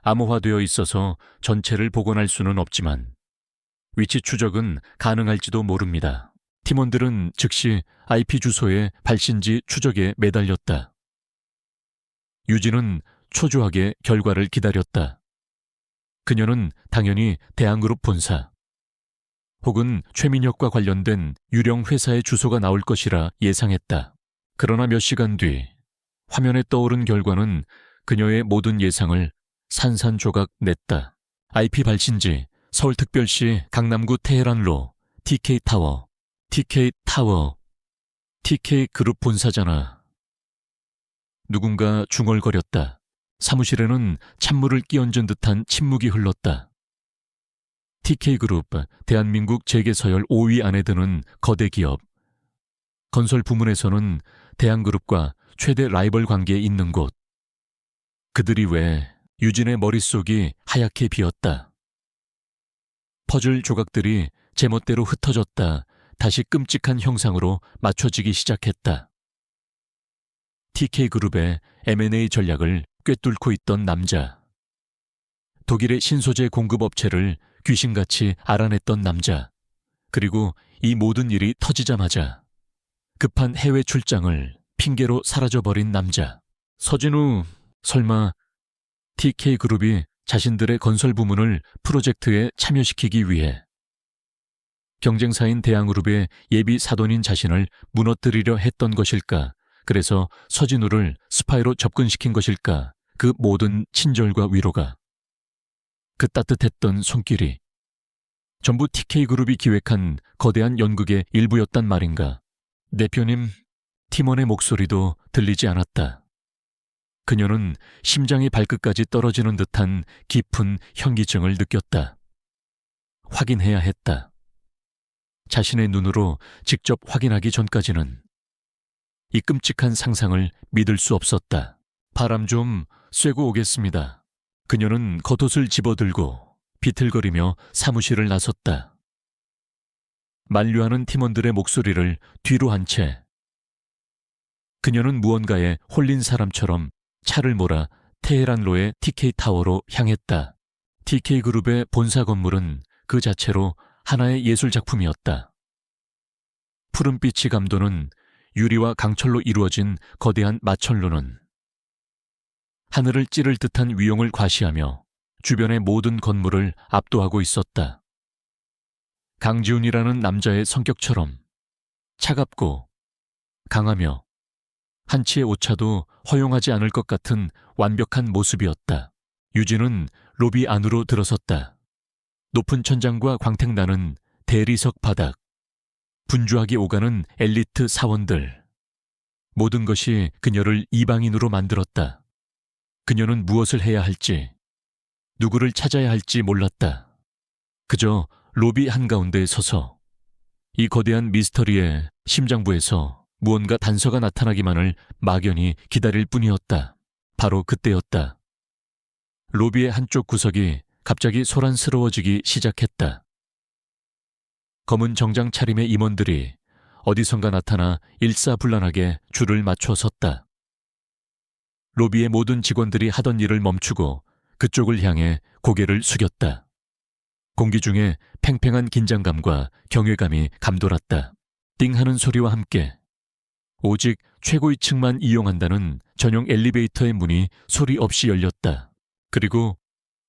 암호화되어 있어서 전체를 복원할 수는 없지만 위치 추적은 가능할지도 모릅니다. 팀원들은 즉시 IP 주소의 발신지 추적에 매달렸다. 유진은 초조하게 결과를 기다렸다. 그녀는 당연히 대한그룹 본사 혹은 최민혁과 관련된 유령 회사의 주소가 나올 것이라 예상했다. 그러나 몇 시간 뒤 화면에 떠오른 결과는 그녀의 모든 예상을 산산조각 냈다. IP 발신지 서울특별시 강남구 테헤란로 TK타워, TK그룹 본사잖아. 누군가 중얼거렸다. 사무실에는 찬물을 끼얹은 듯한 침묵이 흘렀다. TK그룹, 대한민국 재계서열 5위 안에 드는 거대 기업. 건설 부문에서는 대한그룹과 최대 라이벌 관계에 있는 곳. 그들이 왜 유진의 머릿속이 하얗게 비었다. 퍼즐 조각들이 제멋대로 흩어졌다. 다시 끔찍한 형상으로 맞춰지기 시작했다. TK그룹의 M&A 전략을 꿰뚫고 있던 남자. 독일의 신소재 공급업체를 귀신같이 알아냈던 남자. 그리고 이 모든 일이 터지자마자 급한 해외 출장을 핑계로 사라져버린 남자. 서진우, 설마 TK그룹이 자신들의 건설 부문을 프로젝트에 참여시키기 위해 경쟁사인 대한그룹의 예비 사돈인 자신을 무너뜨리려 했던 것일까? 그래서 서진우를 스파이로 접근시킨 것일까? 그 모든 친절과 위로가, 그 따뜻했던 손길이 전부 TK그룹이 기획한 거대한 연극의 일부였단 말인가? 대표님, 팀원의 목소리도 들리지 않았다. 그녀는 심장이 발끝까지 떨어지는 듯한 깊은 현기증을 느꼈다. 확인해야 했다. 자신의 눈으로 직접 확인하기 전까지는 이 끔찍한 상상을 믿을 수 없었다. 바람 좀 쐬고 오겠습니다. 그녀는 겉옷을 집어들고 비틀거리며 사무실을 나섰다. 만류하는 팀원들의 목소리를 뒤로 한 채 그녀는 무언가에 홀린 사람처럼 차를 몰아 테헤란로의 TK타워로 향했다. TK그룹의 본사 건물은 그 자체로 하나의 예술작품이었다. 푸른빛이 감도는 유리와 강철로 이루어진 거대한 마천루는 하늘을 찌를 듯한 위용을 과시하며 주변의 모든 건물을 압도하고 있었다. 강지훈이라는 남자의 성격처럼 차갑고 강하며 한치의 오차도 허용하지 않을 것 같은 완벽한 모습이었다. 유진은 로비 안으로 들어섰다. 높은 천장과 광택나는 대리석 바닥, 분주하게 오가는 엘리트 사원들. 모든 것이 그녀를 이방인으로 만들었다. 그녀는 무엇을 해야 할지, 누구를 찾아야 할지 몰랐다. 그저 로비 한가운데에 서서 이 거대한 미스터리의 심장부에서 무언가 단서가 나타나기만을 막연히 기다릴 뿐이었다. 바로 그때였다. 로비의 한쪽 구석이 갑자기 소란스러워지기 시작했다. 검은 정장 차림의 임원들이 어디선가 나타나 일사불란하게 줄을 맞춰 섰다. 로비의 모든 직원들이 하던 일을 멈추고 그쪽을 향해 고개를 숙였다. 공기 중에 팽팽한 긴장감과 경외감이 감돌았다. 띵하는 소리와 함께 오직 최고위층만 이용한다는 전용 엘리베이터의 문이 소리 없이 열렸다. 그리고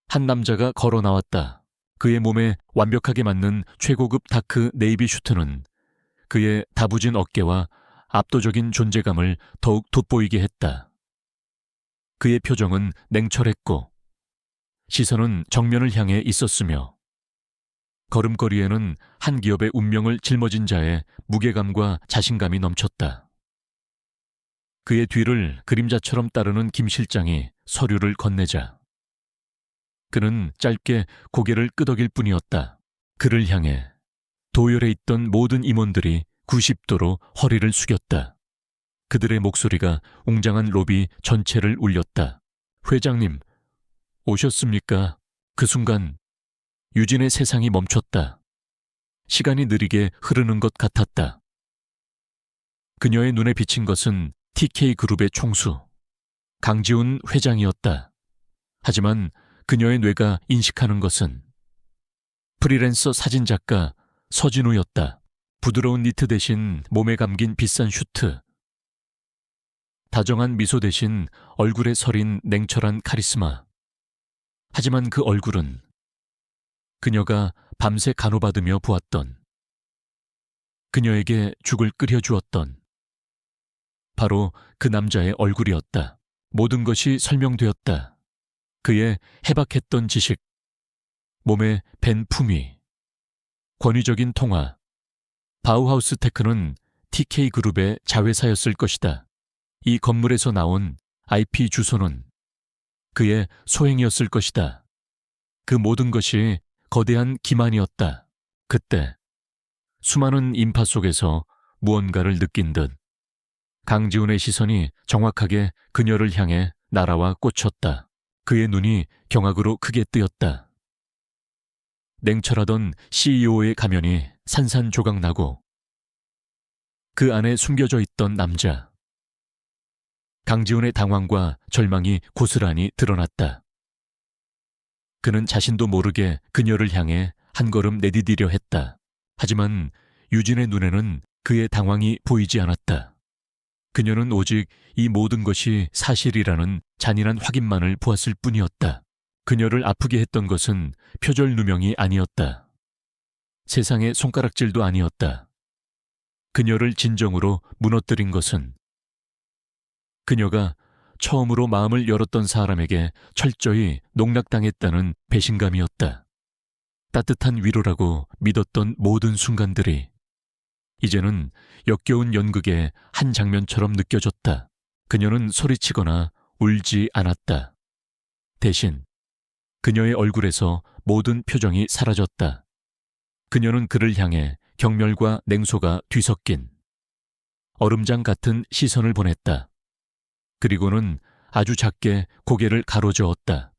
한 남자가 걸어 나왔다. 그의 몸에 완벽하게 맞는 최고급 다크 네이비 슈트는 그의 다부진 어깨와 압도적인 존재감을 더욱 돋보이게 했다. 그의 표정은 냉철했고 시선은 정면을 향해 있었으며 걸음걸이에는 한 기업의 운명을 짊어진 자의 무게감과 자신감이 넘쳤다. 그의 뒤를 그림자처럼 따르는 김 실장이 서류를 건네자 그는 짧게 고개를 끄덕일 뿐이었다. 그를 향해 도열해 있던 모든 임원들이 90도로 허리를 숙였다. 그들의 목소리가 웅장한 로비 전체를 울렸다. 회장님, 오셨습니까? 그 순간 유진의 세상이 멈췄다. 시간이 느리게 흐르는 것 같았다. 그녀의 눈에 비친 것은 TK그룹의 총수, 강지훈 회장이었다. 하지만 그녀의 뇌가 인식하는 것은 프리랜서 사진작가 서진우였다. 부드러운 니트 대신 몸에 감긴 비싼 슈트, 다정한 미소 대신 얼굴에 서린 냉철한 카리스마. 하지만 그 얼굴은 그녀가 밤새 간호받으며 보았던, 그녀에게 죽을 끓여주었던 바로 그 남자의 얼굴이었다. 모든 것이 설명되었다. 그의 해박했던 지식, 몸에 밴 품위, 권위적인 통화. 바우하우스 테크는 TK그룹의 자회사였을 것이다. 이 건물에서 나온 IP 주소는 그의 소행이었을 것이다. 그 모든 것이 거대한 기만이었다. 그때 수많은 인파 속에서 무언가를 느낀 듯 강지훈의 시선이 정확하게 그녀를 향해 날아와 꽂혔다. 그의 눈이 경악으로 크게 뜨였다. 냉철하던 CEO의 가면이 산산조각 나고 그 안에 숨겨져 있던 남자. 강지훈의 당황과 절망이 고스란히 드러났다. 그는 자신도 모르게 그녀를 향해 한 걸음 내디디려 했다. 하지만 유진의 눈에는 그의 당황이 보이지 않았다. 그녀는 오직 이 모든 것이 사실이라는 잔인한 확인만을 보았을 뿐이었다. 그녀를 아프게 했던 것은 표절 누명이 아니었다. 세상의 손가락질도 아니었다. 그녀를 진정으로 무너뜨린 것은 그녀가 처음으로 마음을 열었던 사람에게 철저히 농락당했다는 배신감이었다. 따뜻한 위로라고 믿었던 모든 순간들이 이제는 역겨운 연극의 한 장면처럼 느껴졌다. 그녀는 소리치거나 울지 않았다. 대신 그녀의 얼굴에서 모든 표정이 사라졌다. 그녀는 그를 향해 경멸과 냉소가 뒤섞인 얼음장 같은 시선을 보냈다. 그리고는 아주 작게 고개를 가로저었다.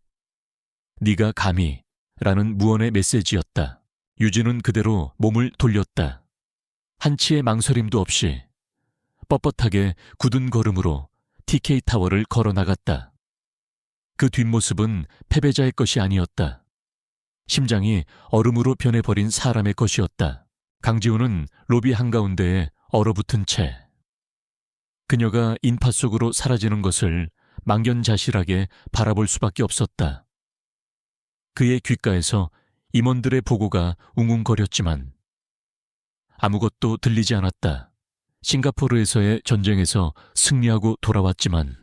네가 감히 라는 무언의 메시지였다. 유진은 그대로 몸을 돌렸다. 한치의 망설임도 없이 뻣뻣하게 굳은 걸음으로 TK타워를 걸어나갔다. 그 뒷모습은 패배자의 것이 아니었다. 심장이 얼음으로 변해버린 사람의 것이었다. 강지훈은 로비 한가운데에 얼어붙은 채 그녀가 인파 속으로 사라지는 것을 망연자실하게 바라볼 수밖에 없었다. 그의 귓가에서 임원들의 보고가 웅웅거렸지만 아무것도 들리지 않았다. 싱가포르에서의 전쟁에서 승리하고 돌아왔지만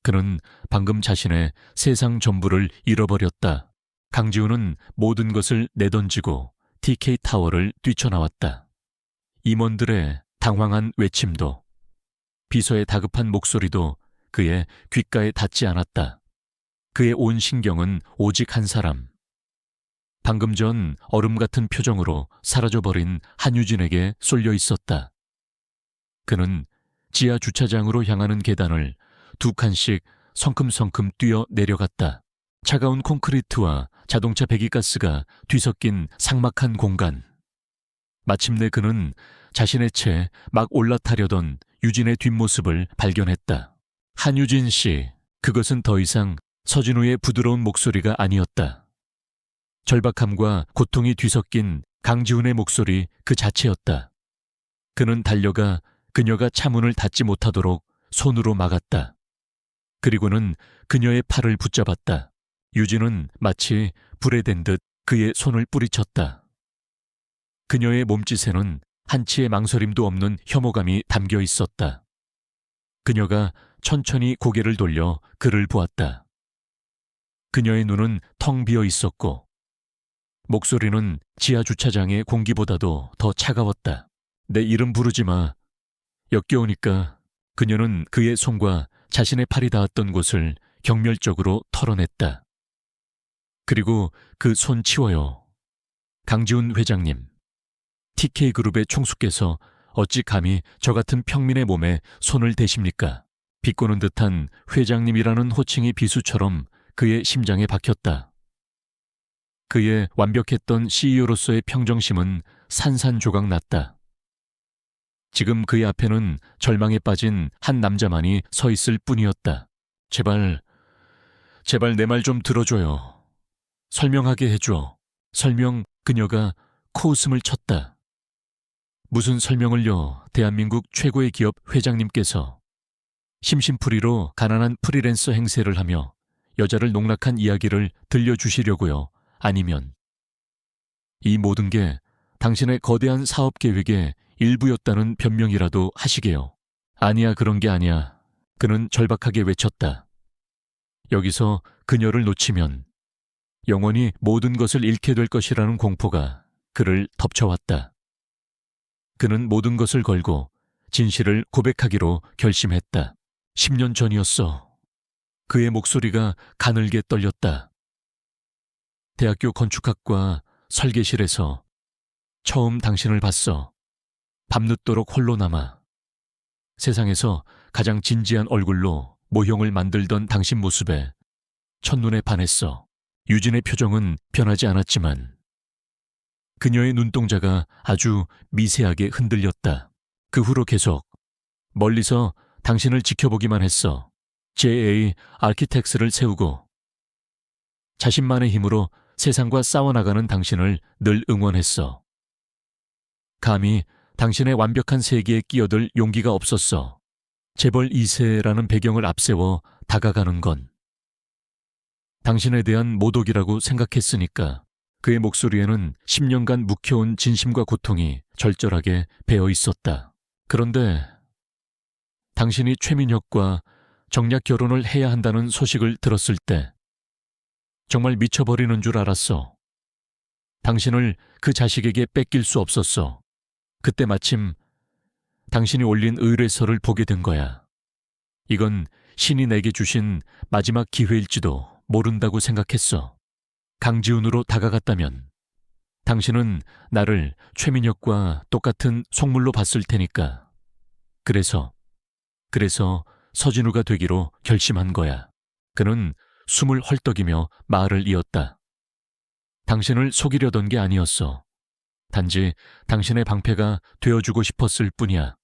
그는 방금 자신의 세상 전부를 잃어버렸다. 강지훈은 모든 것을 내던지고 TK타워를 뛰쳐나왔다. 임원들의 당황한 외침도 비서의 다급한 목소리도 그의 귓가에 닿지 않았다. 그의 온 신경은 오직 한 사람. 방금 전 얼음 같은 표정으로 사라져버린 한유진에게 쏠려 있었다. 그는 지하 주차장으로 향하는 계단을 두 칸씩 성큼성큼 뛰어 내려갔다. 차가운 콘크리트와 자동차 배기가스가 뒤섞인 삭막한 공간. 마침내 그는 자신의 채 막 올라타려던 유진의 뒷모습을 발견했다. 한유진 씨, 그것은 더 이상 서진우의 부드러운 목소리가 아니었다. 절박함과 고통이 뒤섞인 강지훈의 목소리 그 자체였다. 그는 달려가 그녀가 차문을 닫지 못하도록 손으로 막았다. 그리고는 그녀의 팔을 붙잡았다. 유진은 마치 불에 댄 듯 그의 손을 뿌리쳤다. 그녀의 몸짓에는 한치의 망설임도 없는 혐오감이 담겨 있었다. 그녀가 천천히 고개를 돌려 그를 보았다. 그녀의 눈은 텅 비어 있었고 목소리는 지하 주차장의 공기보다도 더 차가웠다. 내 이름 부르지 마. 역겨우니까. 그녀는 그의 손과 자신의 팔이 닿았던 곳을 경멸적으로 털어냈다. 그리고 그 손 치워요. 강지훈 회장님. TK그룹의 총수께서 어찌 감히 저 같은 평민의 몸에 손을 대십니까? 비꼬는 듯한 회장님이라는 호칭이 비수처럼 그의 심장에 박혔다. 그의 완벽했던 CEO로서의 평정심은 산산조각 났다. 지금 그의 앞에는 절망에 빠진 한 남자만이 서 있을 뿐이었다. 제발 내 말 좀 들어줘요. 설명하게 해줘. 설명. 그녀가 코웃음을 쳤다. 무슨 설명을요, 대한민국 최고의 기업 회장님께서. 심심풀이로 가난한 프리랜서 행세를 하며 여자를 농락한 이야기를 들려주시려고요. 아니면 이 모든 게 당신의 거대한 사업 계획의 일부였다는 변명이라도 하시게요. 아니야, 그런 게 아니야. 그는 절박하게 외쳤다. 여기서 그녀를 놓치면 영원히 모든 것을 잃게 될 것이라는 공포가 그를 덮쳐왔다. 그는 모든 것을 걸고 진실을 고백하기로 결심했다. 10년 전이었어. 그의 목소리가 가늘게 떨렸다. 대학교 건축학과 설계실에서 처음 당신을 봤어. 밤늦도록 홀로 남아. 세상에서 가장 진지한 얼굴로 모형을 만들던 당신 모습에 첫눈에 반했어. 유진의 표정은 변하지 않았지만 그녀의 눈동자가 아주 미세하게 흔들렸다. 그 후로 계속 멀리서 당신을 지켜보기만 했어. JA 아키텍스를 세우고 자신만의 힘으로 세상과 싸워나가는 당신을 늘 응원했어. 감히 당신의 완벽한 세계에 끼어들 용기가 없었어. 재벌 2세라는 배경을 앞세워 다가가는 건 당신에 대한 모독이라고 생각했으니까. 그의 목소리에는 10년간 묵혀온 진심과 고통이 절절하게 배어 있었다. 그런데 당신이 최민혁과 정략 결혼을 해야 한다는 소식을 들었을 때 정말 미쳐버리는 줄 알았어. 당신을 그 자식에게 뺏길 수 없었어. 그때 마침 당신이 올린 의뢰서를 보게 된 거야. 이건 신이 내게 주신 마지막 기회일지도 모른다고 생각했어. 강지훈으로 다가갔다면 당신은 나를 최민혁과 똑같은 속물로 봤을 테니까. 그래서 서진우가 되기로 결심한 거야. 그는 숨을 헐떡이며 말을 이었다. 당신을 속이려던 게 아니었어. 단지 당신의 방패가 되어주고 싶었을 뿐이야.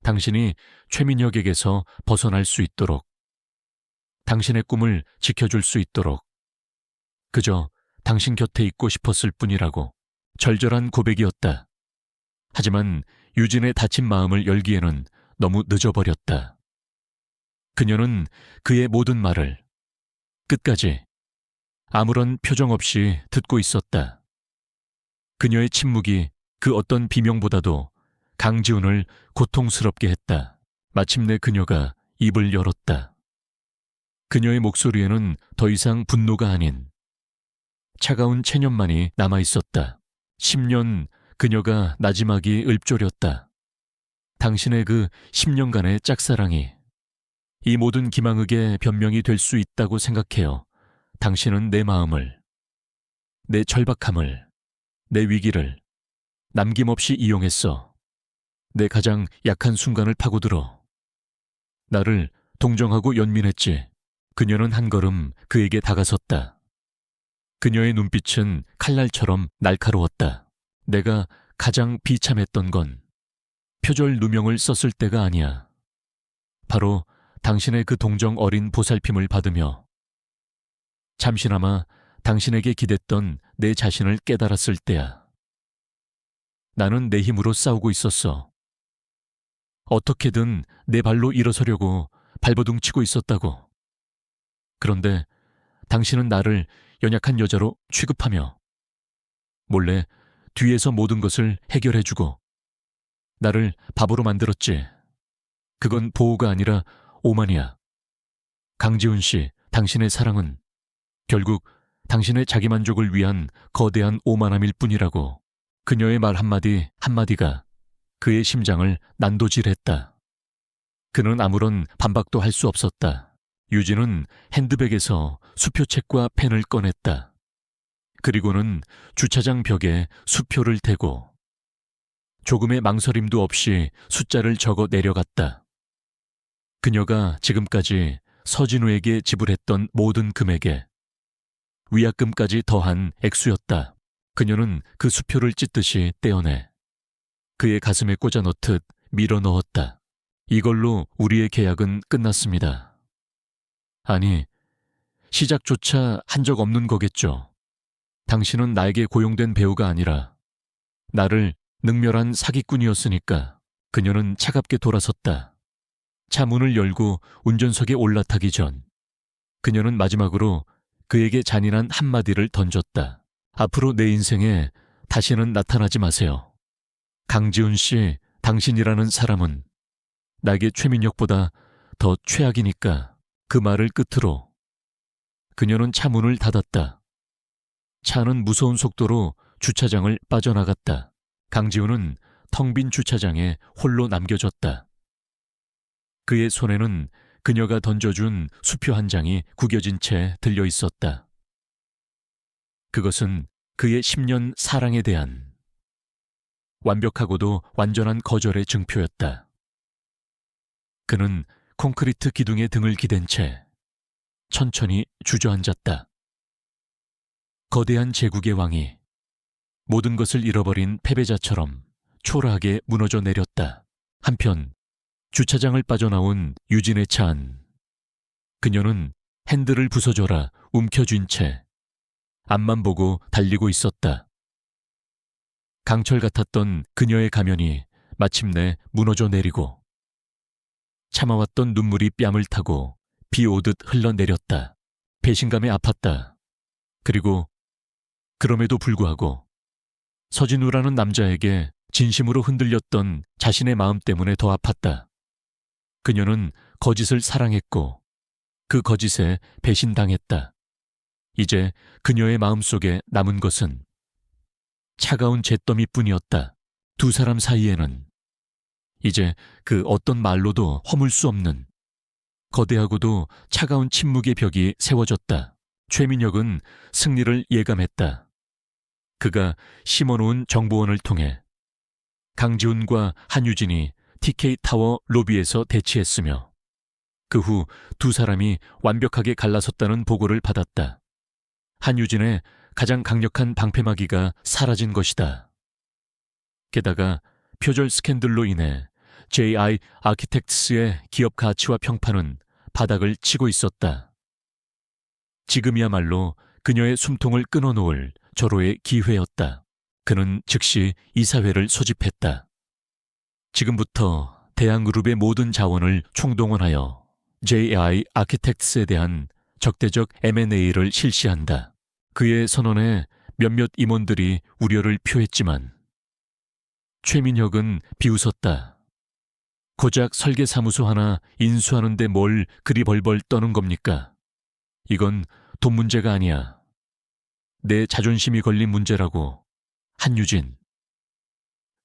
당신이 최민혁에게서 벗어날 수 있도록, 당신의 꿈을 지켜줄 수 있도록 그저 당신 곁에 있고 싶었을 뿐이라고. 절절한 고백이었다. 하지만 유진의 다친 마음을 열기에는 너무 늦어버렸다. 그녀는 그의 모든 말을 끝까지 아무런 표정 없이 듣고 있었다. 그녀의 침묵이 그 어떤 비명보다도 강지훈을 고통스럽게 했다. 마침내 그녀가 입을 열었다. 그녀의 목소리에는 더 이상 분노가 아닌 차가운 체념만이 남아있었다. 10년 그녀가 나지막이 읊조렸다. 당신의 그 10년간의 짝사랑이 이 모든 기망흑의 변명이 될 수 있다고 생각해요. 당신은 내 마음을, 내 절박함을, 내 위기를 남김없이 이용했어. 내 가장 약한 순간을 파고들어 나를 동정하고 연민했지. 그녀는 한 걸음 그에게 다가섰다. 그녀의 눈빛은 칼날처럼 날카로웠다. 내가 가장 비참했던 건 표절 누명을 썼을 때가 아니야. 바로 당신의 그 동정 어린 보살핌을 받으며 잠시나마 당신에게 기댔던 내 자신을 깨달았을 때야. 나는 내 힘으로 싸우고 있었어. 어떻게든 내 발로 일어서려고 발버둥치고 있었다고. 그런데 당신은 나를 연약한 여자로 취급하며 몰래 뒤에서 모든 것을 해결해주고 나를 바보로 만들었지. 그건 보호가 아니라 오만이야. 강지훈 씨, 당신의 사랑은 결국 당신의 자기만족을 위한 거대한 오만함일 뿐이라고. 그녀의 말 한마디 한마디가 그의 심장을 난도질했다. 그는 아무런 반박도 할 수 없었다. 유진은 핸드백에서 수표책과 펜을 꺼냈다. 그리고는 주차장 벽에 수표를 대고 조금의 망설임도 없이 숫자를 적어 내려갔다. 그녀가 지금까지 서진우에게 지불했던 모든 금액에 위약금까지 더한 액수였다. 그녀는 그 수표를 찢듯이 떼어내 그의 가슴에 꽂아 넣듯 밀어 넣었다. 이걸로 우리의 계약은 끝났습니다. 아니, 시작조차 한 적 없는 거겠죠. 당신은 나에게 고용된 배우가 아니라 나를 능멸한 사기꾼이었으니까. 그녀는 차갑게 돌아섰다. 차 문을 열고 운전석에 올라타기 전 그녀는 마지막으로 그에게 잔인한 한마디를 던졌다. 앞으로 내 인생에 다시는 나타나지 마세요. 강지훈 씨, 당신이라는 사람은 나에게 최민혁보다 더 최악이니까. 그 말을 끝으로 그녀는 차 문을 닫았다. 차는 무서운 속도로 주차장을 빠져나갔다. 강지훈은 텅 빈 주차장에 홀로 남겨졌다. 그의 손에는 그녀가 던져준 수표 한 장이 구겨진 채 들려 있었다. 그것은 그의 10년 사랑에 대한 완벽하고도 완전한 거절의 증표였다. 그는 콘크리트 기둥에 등을 기댄 채 천천히 주저앉았다. 거대한 제국의 왕이 모든 것을 잃어버린 패배자처럼 초라하게 무너져 내렸다. 한편 주차장을 빠져나온 유진의 차 안. 그녀는 핸들을 부숴줘라 움켜쥔 채 앞만 보고 달리고 있었다. 강철 같았던 그녀의 가면이 마침내 무너져 내리고 참아왔던 눈물이 뺨을 타고 비 오듯 흘러내렸다. 배신감에 아팠다. 그리고 그럼에도 불구하고 서진우라는 남자에게 진심으로 흔들렸던 자신의 마음 때문에 더 아팠다. 그녀는 거짓을 사랑했고 그 거짓에 배신당했다. 이제 그녀의 마음속에 남은 것은 차가운 잿더미뿐이었다. 두 사람 사이에는 이제 그 어떤 말로도 허물 수 없는 거대하고도 차가운 침묵의 벽이 세워졌다. 최민혁은 승리를 예감했다. 그가 심어놓은 정보원을 통해 강지훈과 한유진이 TK타워 로비에서 대치했으며 그 후 두 사람이 완벽하게 갈라섰다는 보고를 받았다. 한유진의 가장 강력한 방패막이가 사라진 것이다. 게다가 표절 스캔들로 인해 JI 아키텍트스의 기업 가치와 평판은 바닥을 치고 있었다. 지금이야말로 그녀의 숨통을 끊어놓을 절호의 기회였다. 그는 즉시 이사회를 소집했다. 지금부터 대한그룹의 모든 자원을 총동원하여 JI 아키텍트스에 대한 적대적 M&A를 실시한다. 그의 선언에 몇몇 임원들이 우려를 표했지만 최민혁은 비웃었다. 고작 설계사무소 하나 인수하는데 뭘 그리 벌벌 떠는 겁니까? 이건 돈 문제가 아니야. 내 자존심이 걸린 문제라고. 한유진.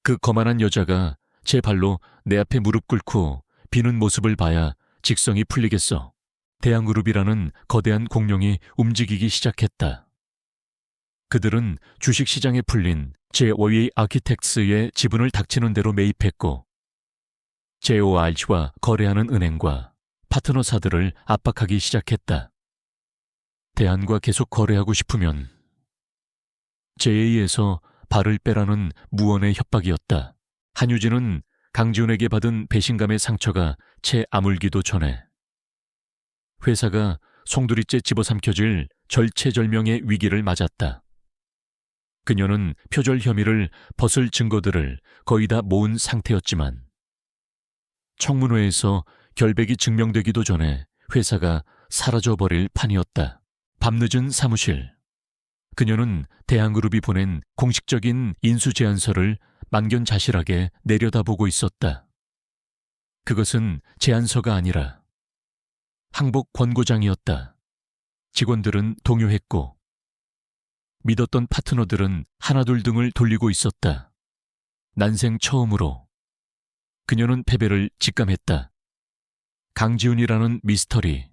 그 거만한 여자가 제 발로 내 앞에 무릎 꿇고 비는 모습을 봐야 직성이 풀리겠어. 대한그룹이라는 거대한 공룡이 움직이기 시작했다. 그들은 주식시장에 풀린 제5위 아키텍스의 지분을 닥치는 대로 매입했고 JOR와 거래하는 은행과 파트너사들을 압박하기 시작했다. 대한과 계속 거래하고 싶으면 JA에서 발을 빼라는 무언의 협박이었다. 한유진은 강지훈에게 받은 배신감의 상처가 채 아물기도 전에 회사가 송두리째 집어삼켜질 절체절명의 위기를 맞았다. 그녀는 표절 혐의를 벗을 증거들을 거의 다 모은 상태였지만 청문회에서 결백이 증명되기도 전에 회사가 사라져버릴 판이었다. 밤늦은 사무실. 그녀는 대한그룹이 보낸 공식적인 인수제안서를 만견자실하게 내려다보고 있었다. 그것은 제안서가 아니라 항복 권고장이었다. 직원들은 동요했고 믿었던 파트너들은 하나둘 등을 돌리고 있었다. 난생 처음으로 그녀는 패배를 직감했다. 강지훈이라는 미스터리,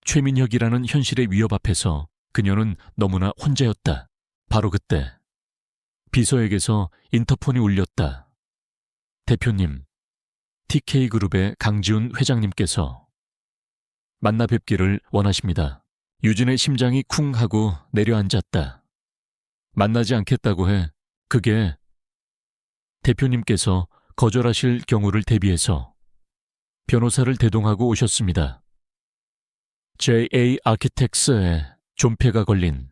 최민혁이라는 현실의 위협 앞에서 그녀는 너무나 혼자였다. 바로 그때 비서에게서 인터폰이 울렸다. 대표님, TK그룹의 강지훈 회장님께서 만나 뵙기를 원하십니다. 유진의 심장이 쿵 하고 내려앉았다. 만나지 않겠다고 해. 그게 대표님께서 거절하실 경우를 대비해서 변호사를 대동하고 오셨습니다. JA 아키텍스에 존폐가 걸린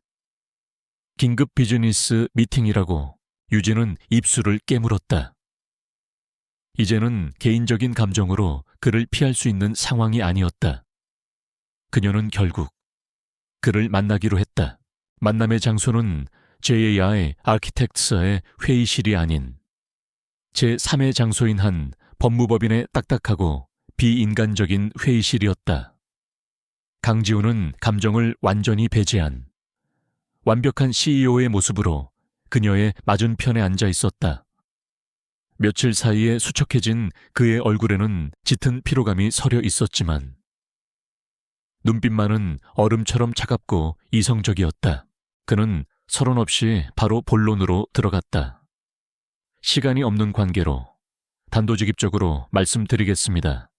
긴급 비즈니스 미팅이라고 유진은 입술을 깨물었다. 이제는 개인적인 감정으로 그를 피할 수 있는 상황이 아니었다. 그녀는 결국 그를 만나기로 했다. 만남의 장소는 JAI 아키텍트사의 회의실이 아닌 제3의 장소인 한 법무법인의 딱딱하고 비인간적인 회의실이었다. 강지훈은 감정을 완전히 배제한 완벽한 CEO의 모습으로 그녀의 맞은편에 앉아 있었다. 며칠 사이에 수척해진 그의 얼굴에는 짙은 피로감이 서려 있었지만 눈빛만은 얼음처럼 차갑고 이성적이었다. 그는 서론 없이 바로 본론으로 들어갔다. 시간이 없는 관계로 단도직입적으로 말씀드리겠습니다.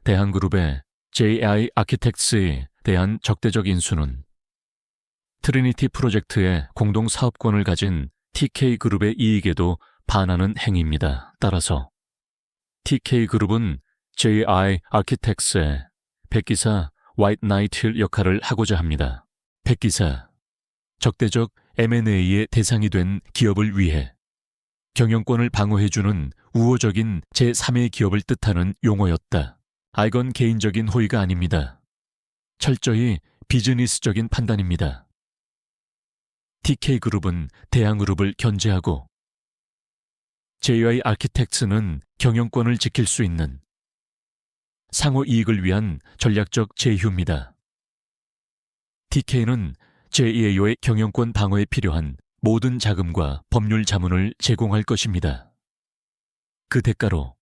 대한그룹의 JI 아키텍스에 대한 적대적 인수는 트리니티 프로젝트의 공동 사업권을 가진 TK그룹의 이익에도 반하는 행위입니다. 따라서 TK그룹은 JI 아키텍스의 백기사 화이트 나이트 역할을 하고자 합니다. 백기사, 적대적 M&A의 대상이 된 기업을 위해 경영권을 방어해주는 우호적인 제3의 기업을 뜻하는 용어였다. 이건 개인적인 호의가 아닙니다. 철저히 비즈니스적인 판단입니다. TK그룹은 대한그룹을 견제하고 JI 아키텍트는 경영권을 지킬 수 있는 상호 이익을 위한 전략적 제휴입니다. TK는 JAO의 경영권 방어에 필요한 모든 자금과 법률 자문을 제공할 것입니다. 그 대가로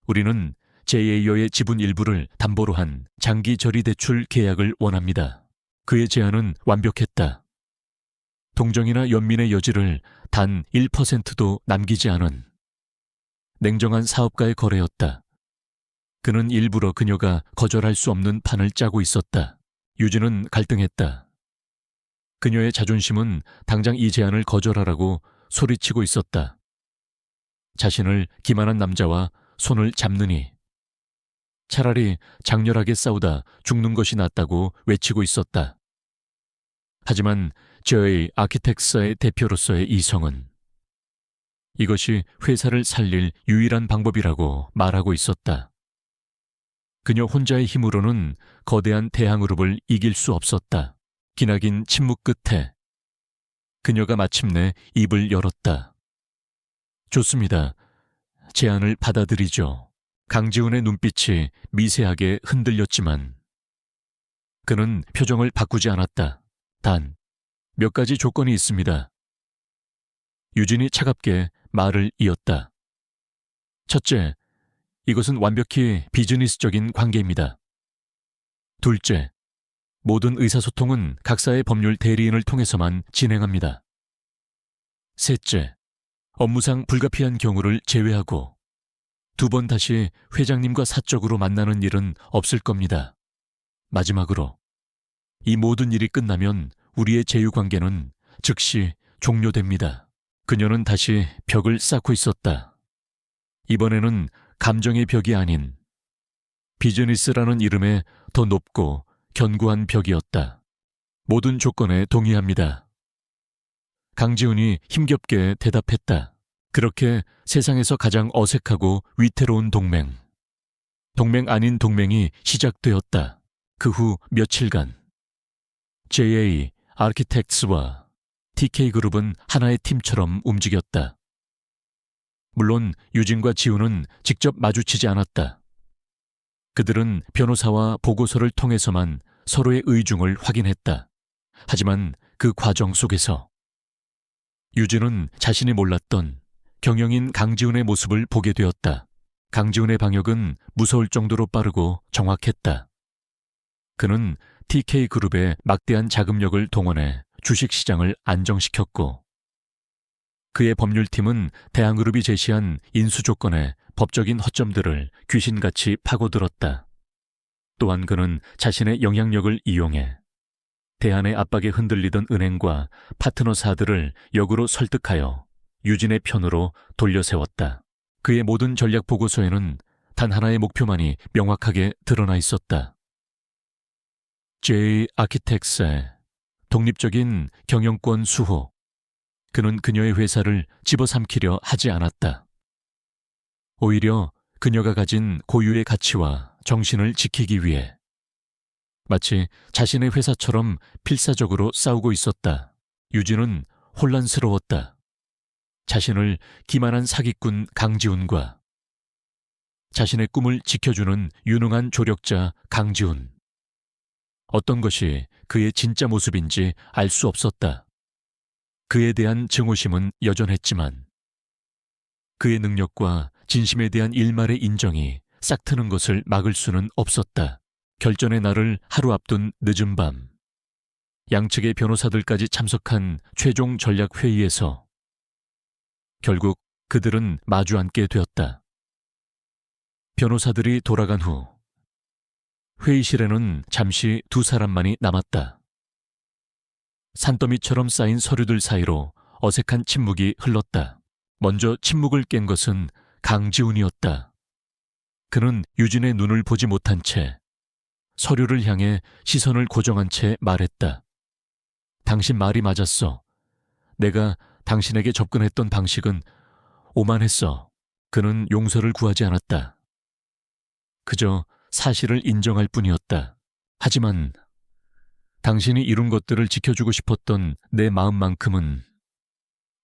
우리는 JAO의 지분 일부를 담보로 한 장기 저리 대출 계약을 원합니다. 그의 제안은 완벽했다. 동정이나 연민의 여지를 단 1%도 남기지 않은 냉정한 사업가의 거래였다. 그는 일부러 그녀가 거절할 수 없는 판을 짜고 있었다. 유진은 갈등했다. 그녀의 자존심은 당장 이 제안을 거절하라고 소리치고 있었다. 자신을 기만한 남자와 손을 잡느니 차라리 장렬하게 싸우다 죽는 것이 낫다고 외치고 있었다. 하지만 저의 아키텍사의 대표로서의 이성은 이것이 회사를 살릴 유일한 방법이라고 말하고 있었다. 그녀 혼자의 힘으로는 거대한 대항그룹을 이길 수 없었다. 기나긴 침묵 끝에 그녀가 마침내 입을 열었다. 좋습니다. 제안을 받아들이죠. 강지훈의 눈빛이 미세하게 흔들렸지만 그는 표정을 바꾸지 않았다. 단 몇 가지 조건이 있습니다. 유진이 차갑게 말을 이었다. 첫째, 이것은 완벽히 비즈니스적인 관계입니다. 둘째, 모든 의사소통은 각사의 법률 대리인을 통해서만 진행합니다. 셋째, 업무상 불가피한 경우를 제외하고 2번 다시 회장님과 사적으로 만나는 일은 없을 겁니다. 마지막으로, 이 모든 일이 끝나면 우리의 제휴관계는 즉시 종료됩니다. 그녀는 다시 벽을 쌓고 있었다. 이번에는 감정의 벽이 아닌 비즈니스라는 이름의 더 높고 견고한 벽이었다. 모든 조건에 동의합니다. 강지훈이 힘겹게 대답했다. 그렇게 세상에서 가장 어색하고 위태로운 동맹 아닌 동맹이 시작되었다. 그 후 며칠간 JA 아키텍스와 TK그룹은 하나의 팀처럼 움직였다. 물론 유진과 지훈은 직접 마주치지 않았다. 그들은 변호사와 보고서를 통해서만 서로의 의중을 확인했다. 하지만 그 과정 속에서 유진은 자신이 몰랐던 경영인 강지훈의 모습을 보게 되었다. 강지훈의 방역은 무서울 정도로 빠르고 정확했다. 그는 TK그룹의 막대한 자금력을 동원해 주식시장을 안정시켰고 그의 법률팀은 대한그룹이 제시한 인수조건의 법적인 허점들을 귀신같이 파고들었다. 또한 그는 자신의 영향력을 이용해 대한의 압박에 흔들리던 은행과 파트너사들을 역으로 설득하여 유진의 편으로 돌려세웠다. 그의 모든 전략 보고서에는 단 하나의 목표만이 명확하게 드러나 있었다. J 아키텍스의 독립적인 경영권 수호. 그는 그녀의 회사를 집어삼키려 하지 않았다. 오히려 그녀가 가진 고유의 가치와 정신을 지키기 위해 마치 자신의 회사처럼 필사적으로 싸우고 있었다. 유진은 혼란스러웠다. 자신을 기만한 사기꾼 강지훈과 자신의 꿈을 지켜주는 유능한 조력자 강지훈. 어떤 것이 그의 진짜 모습인지 알 수 없었다. 그에 대한 증오심은 여전했지만 그의 능력과 진심에 대한 일말의 인정이 싹트는 것을 막을 수는 없었다. 결전의 날을 하루 앞둔 늦은 밤, 양측의 변호사들까지 참석한 최종 전략 회의에서 결국 그들은 마주 앉게 되었다. 변호사들이 돌아간 후 회의실에는 잠시 두 사람만이 남았다. 산더미처럼 쌓인 서류들 사이로 어색한 침묵이 흘렀다. 먼저 침묵을 깬 것은 강지훈이었다. 그는 유진의 눈을 보지 못한 채 서류를 향해 시선을 고정한 채 말했다. 당신 말이 맞았어. 내가 당신에게 접근했던 방식은 오만했어. 그는 용서를 구하지 않았다. 그저 사실을 인정할 뿐이었다. 하지만 당신이 이룬 것들을 지켜주고 싶었던 내 마음만큼은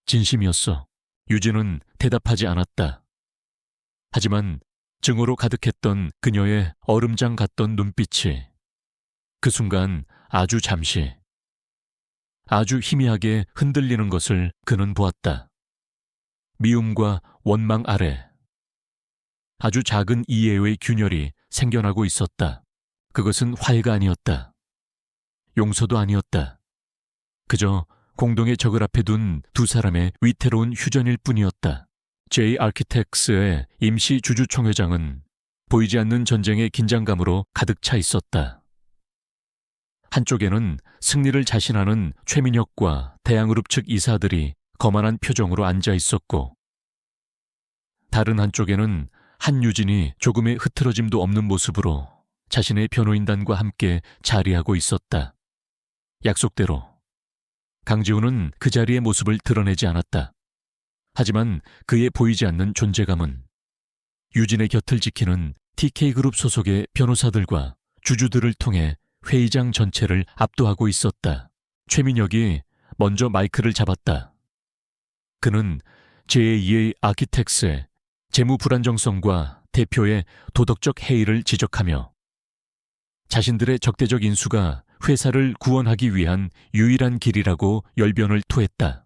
진심이었어. 유진은 대답하지 않았다. 하지만 증오로 가득했던 그녀의 얼음장 같던 눈빛이 그 순간 아주 잠시, 아주 희미하게 흔들리는 것을 그는 보았다. 미움과 원망 아래 아주 작은 이해의 균열이 생겨나고 있었다. 그것은 화해가 아니었다. 용서도 아니었다. 그저 공동의 적을 앞에 둔 두 사람의 위태로운 휴전일 뿐이었다. J 아키텍스의 임시 주주총회장은 보이지 않는 전쟁의 긴장감으로 가득 차 있었다. 한쪽에는 승리를 자신하는 최민혁과 대양그룹 측 이사들이 거만한 표정으로 앉아 있었고, 다른 한쪽에는 한유진이 조금의 흐트러짐도 없는 모습으로 자신의 변호인단과 함께 자리하고 있었다. 약속대로 강지훈은 그 자리의 모습을 드러내지 않았다. 하지만 그의 보이지 않는 존재감은 유진의 곁을 지키는 TK그룹 소속의 변호사들과 주주들을 통해 회의장 전체를 압도하고 있었다. 최민혁이 먼저 마이크를 잡았다. 그는 제2의 아키텍스의 재무 불안정성과 대표의 도덕적 해이를 지적하며 자신들의 적대적 인수가 회사를 구원하기 위한 유일한 길이라고 열변을 토했다.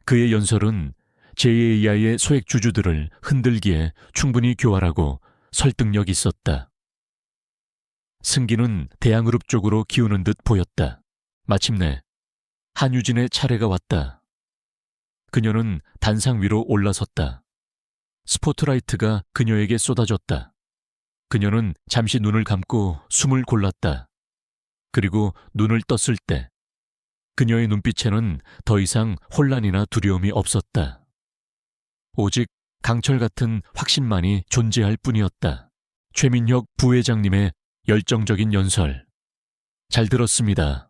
그의 연설은 JAI의 소액 주주들을 흔들기에 충분히 교활하고 설득력 있었다. 승기는 대양그룹 쪽으로 기우는 듯 보였다. 마침내 한유진의 차례가 왔다. 그녀는 단상 위로 올라섰다. 스포트라이트가 그녀에게 쏟아졌다. 그녀는 잠시 눈을 감고 숨을 골랐다. 그리고 눈을 떴을 때 그녀의 눈빛에는 더 이상 혼란이나 두려움이 없었다. 오직 강철 같은 확신만이 존재할 뿐이었다. 최민혁 부회장님의 열정적인 연설. 잘 들었습니다.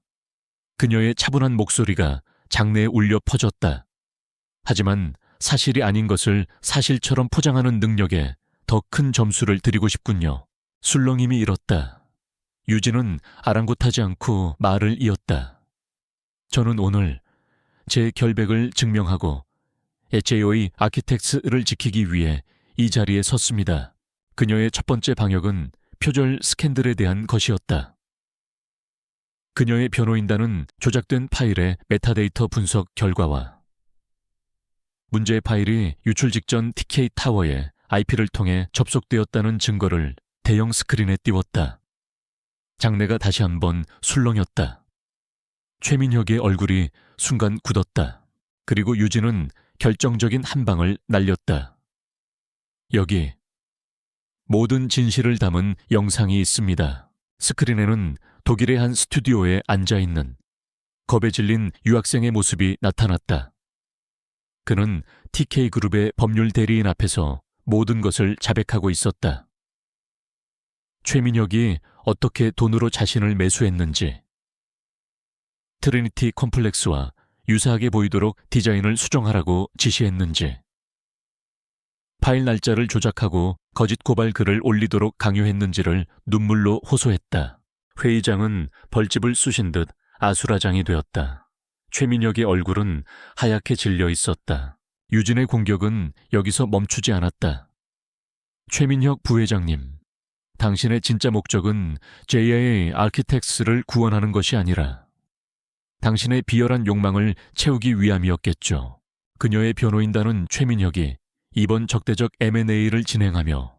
그녀의 차분한 목소리가 장내에 울려 퍼졌다. 하지만 사실이 아닌 것을 사실처럼 포장하는 능력에 더 큰 점수를 드리고 싶군요. 술렁임이 일었다. 유진은 아랑곳하지 않고 말을 이었다. 저는 오늘 제 결백을 증명하고 HAO의 아키텍스를 지키기 위해 이 자리에 섰습니다. 그녀의 첫 번째 방역은 표절 스캔들에 대한 것이었다. 그녀의 변호인단은 조작된 파일의 메타데이터 분석 결과와 문제의 파일이 유출 직전 TK타워에 IP를 통해 접속되었다는 증거를 대형 스크린에 띄웠다. 장내가 다시 한번 술렁였다. 최민혁의 얼굴이 순간 굳었다. 그리고 유진은 결정적인 한 방을 날렸다. 여기 모든 진실을 담은 영상이 있습니다. 스크린에는 독일의 한 스튜디오에 앉아있는 겁에 질린 유학생의 모습이 나타났다. 그는 TK그룹의 법률 대리인 앞에서 모든 것을 자백하고 있었다. 최민혁이 어떻게 돈으로 자신을 매수했는지, 트리니티 컴플렉스와 유사하게 보이도록 디자인을 수정하라고 지시했는지, 파일 날짜를 조작하고 거짓 고발 글을 올리도록 강요했는지를 눈물로 호소했다. 회의장은 벌집을 쑤신 듯 아수라장이 되었다. 최민혁의 얼굴은 하얗게 질려 있었다. 유진의 공격은 여기서 멈추지 않았다. 최민혁 부회장님, 당신의 진짜 목적은 JIA 아키텍스를 구원하는 것이 아니라 당신의 비열한 욕망을 채우기 위함이었겠죠. 그녀의 변호인단은 최민혁이 이번 적대적 M&A를 진행하며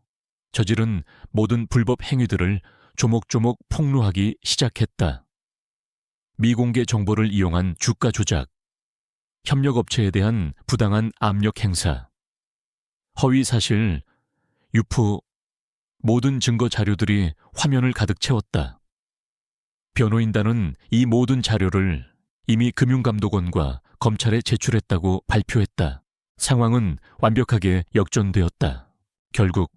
저지른 모든 불법 행위들을 조목조목 폭로하기 시작했다. 미공개 정보를 이용한 주가 조작, 협력업체에 대한 부당한 압력 행사, 허위 사실, 유포, 모든 증거 자료들이 화면을 가득 채웠다. 변호인단은 이 모든 자료를 이미 금융감독원과 검찰에 제출했다고 발표했다. 상황은 완벽하게 역전되었다. 결국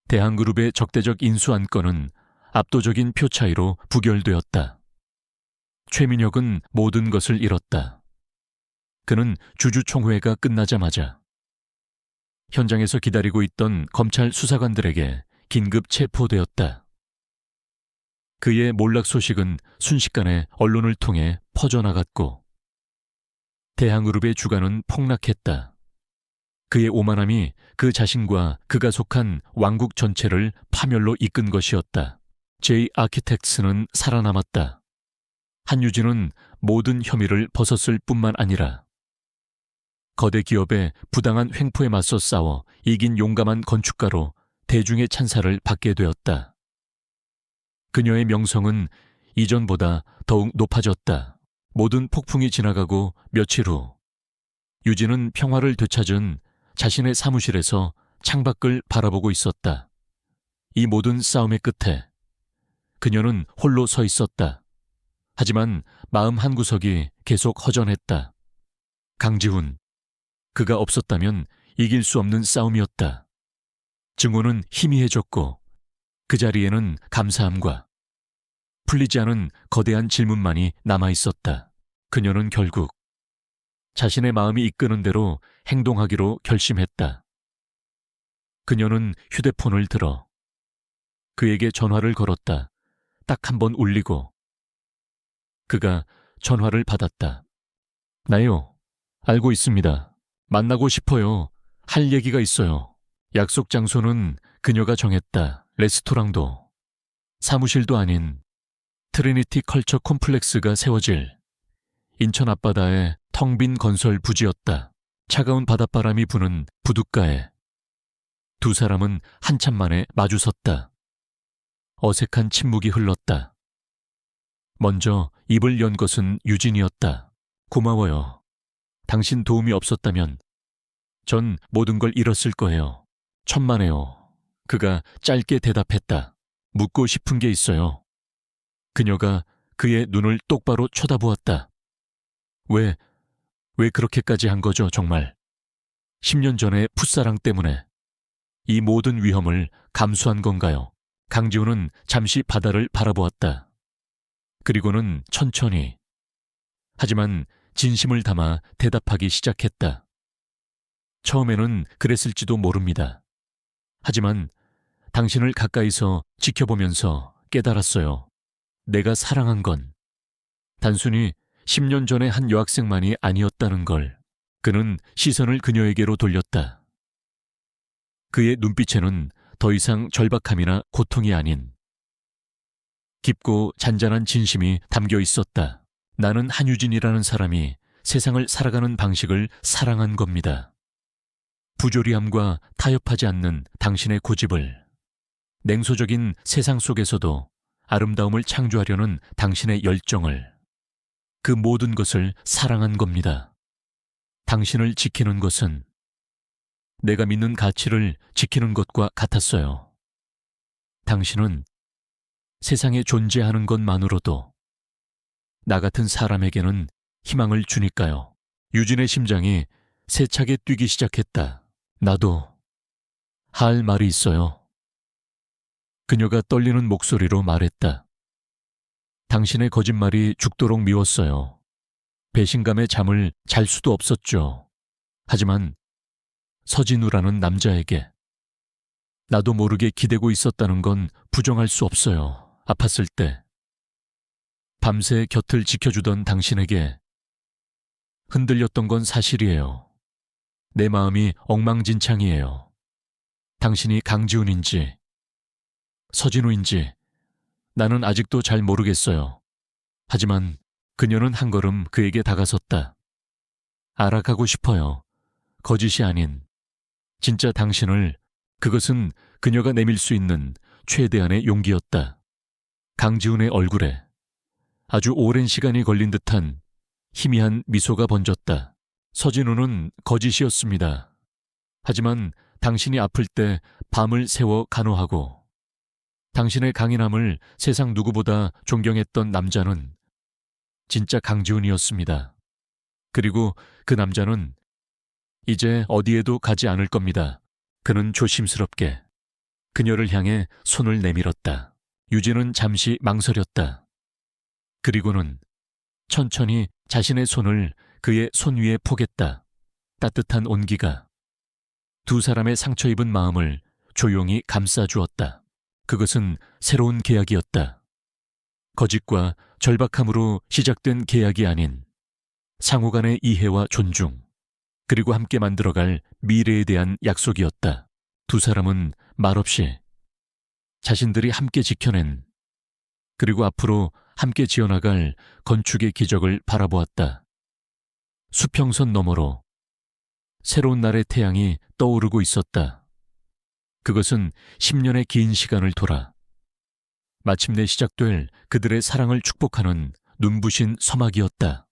대한그룹의 적대적 인수 안건은 압도적인 표 차이로 부결되었다. 최민혁은 모든 것을 잃었다. 그는 주주총회가 끝나자마자 현장에서 기다리고 있던 검찰 수사관들에게 긴급 체포되었다. 그의 몰락 소식은 순식간에 언론을 통해 퍼져나갔고 대한그룹의 주가는 폭락했다. 그의 오만함이 그 자신과 그가 속한 왕국 전체를 파멸로 이끈 것이었다. J-아키텍스는 살아남았다. 한유진은 모든 혐의를 벗었을 뿐만 아니라 거대 기업의 부당한 횡포에 맞서 싸워 이긴 용감한 건축가로 대중의 찬사를 받게 되었다. 그녀의 명성은 이전보다 더욱 높아졌다. 모든 폭풍이 지나가고 며칠 후 유진은 평화를 되찾은 자신의 사무실에서 창밖을 바라보고 있었다. 이 모든 싸움의 끝에 그녀는 홀로 서 있었다. 하지만 마음 한구석이 계속 허전했다. 강지훈, 그가 없었다면 이길 수 없는 싸움이었다. 증오는 희미해졌고 그 자리에는 감사함과 풀리지 않은 거대한 질문만이 남아있었다. 그녀는 결국 자신의 마음이 이끄는 대로 행동하기로 결심했다. 그녀는 휴대폰을 들어 그에게 전화를 걸었다. 딱 한 번 울리고 그가 전화를 받았다. 나요. 알고 있습니다. 만나고 싶어요. 할 얘기가 있어요. 약속 장소는 그녀가 정했다. 레스토랑도 사무실도 아닌 트리니티 컬처 콤플렉스가 세워질 인천 앞바다의 텅 빈 건설 부지였다. 차가운 바닷바람이 부는 부둣가에 두 사람은 한참 만에 마주섰다. 어색한 침묵이 흘렀다. 먼저 입을 연 것은 유진이었다. 고마워요. 당신 도움이 없었다면 전 모든 걸 잃었을 거예요. 천만에요. 그가 짧게 대답했다. 묻고 싶은 게 있어요. 그녀가 그의 눈을 똑바로 쳐다보았다. 왜 그렇게까지 한 거죠, 정말? 10년 전의 풋사랑 때문에 이 모든 위험을 감수한 건가요? 강지훈은 잠시 바다를 바라보았다. 그리고는 천천히, 하지만 진심을 담아 대답하기 시작했다. 처음에는 그랬을지도 모릅니다. 하지만 당신을 가까이서 지켜보면서 깨달았어요. 내가 사랑한 건 단순히 10년 전의 한 여학생만이 아니었다는 걸. 그는 시선을 그녀에게로 돌렸다. 그의 눈빛에는 더 이상 절박함이나 고통이 아닌 깊고 잔잔한 진심이 담겨 있었다. 나는 한유진이라는 사람이 세상을 살아가는 방식을 사랑한 겁니다. 부조리함과 타협하지 않는 당신의 고집을, 냉소적인 세상 속에서도 아름다움을 창조하려는 당신의 열정을, 그 모든 것을 사랑한 겁니다. 당신을 지키는 것은 내가 믿는 가치를 지키는 것과 같았어요. 당신은 세상에 존재하는 것만으로도 나 같은 사람에게는 희망을 주니까요. 유진의 심장이 세차게 뛰기 시작했다. 나도 할 말이 있어요. 그녀가 떨리는 목소리로 말했다. 당신의 거짓말이 죽도록 미웠어요. 배신감에 잠을 잘 수도 없었죠. 하지만 서진우라는 남자에게 나도 모르게 기대고 있었다는 건 부정할 수 없어요. 아팠을 때 밤새 곁을 지켜주던 당신에게 흔들렸던 건 사실이에요. 내 마음이 엉망진창이에요. 당신이 강지훈인지 서진우인지 나는 아직도 잘 모르겠어요. 하지만 그녀는 한 걸음 그에게 다가섰다. 알아가고 싶어요. 거짓이 아닌. 진짜 당신을, 그것은 그녀가 내밀 수 있는 최대한의 용기였다. 강지훈의 얼굴에 아주 오랜 시간이 걸린 듯한 희미한 미소가 번졌다. 서진우는 거짓이었습니다. 하지만 당신이 아플 때 밤을 새워 간호하고 당신의 강인함을 세상 누구보다 존경했던 남자는 진짜 강지훈이었습니다. 그리고 그 남자는 이제 어디에도 가지 않을 겁니다. 그는 조심스럽게 그녀를 향해 손을 내밀었다. 유진은 잠시 망설였다. 그리고는 천천히 자신의 손을 그의 손 위에 포겠다. 따뜻한 온기가 두 사람의 상처 입은 마음을 조용히 감싸주었다. 그것은 새로운 계약이었다. 거짓과 절박함으로 시작된 계약이 아닌 상호 간의 이해와 존중, 그리고 함께 만들어갈 미래에 대한 약속이었다. 두 사람은 말없이 자신들이 함께 지켜낸, 그리고 앞으로 함께 지어나갈 건축의 기적을 바라보았다. 수평선 너머로 새로운 날의 태양이 떠오르고 있었다. 그것은 10년의 긴 시간을 돌아 마침내 시작될 그들의 사랑을 축복하는 눈부신 서막이었다.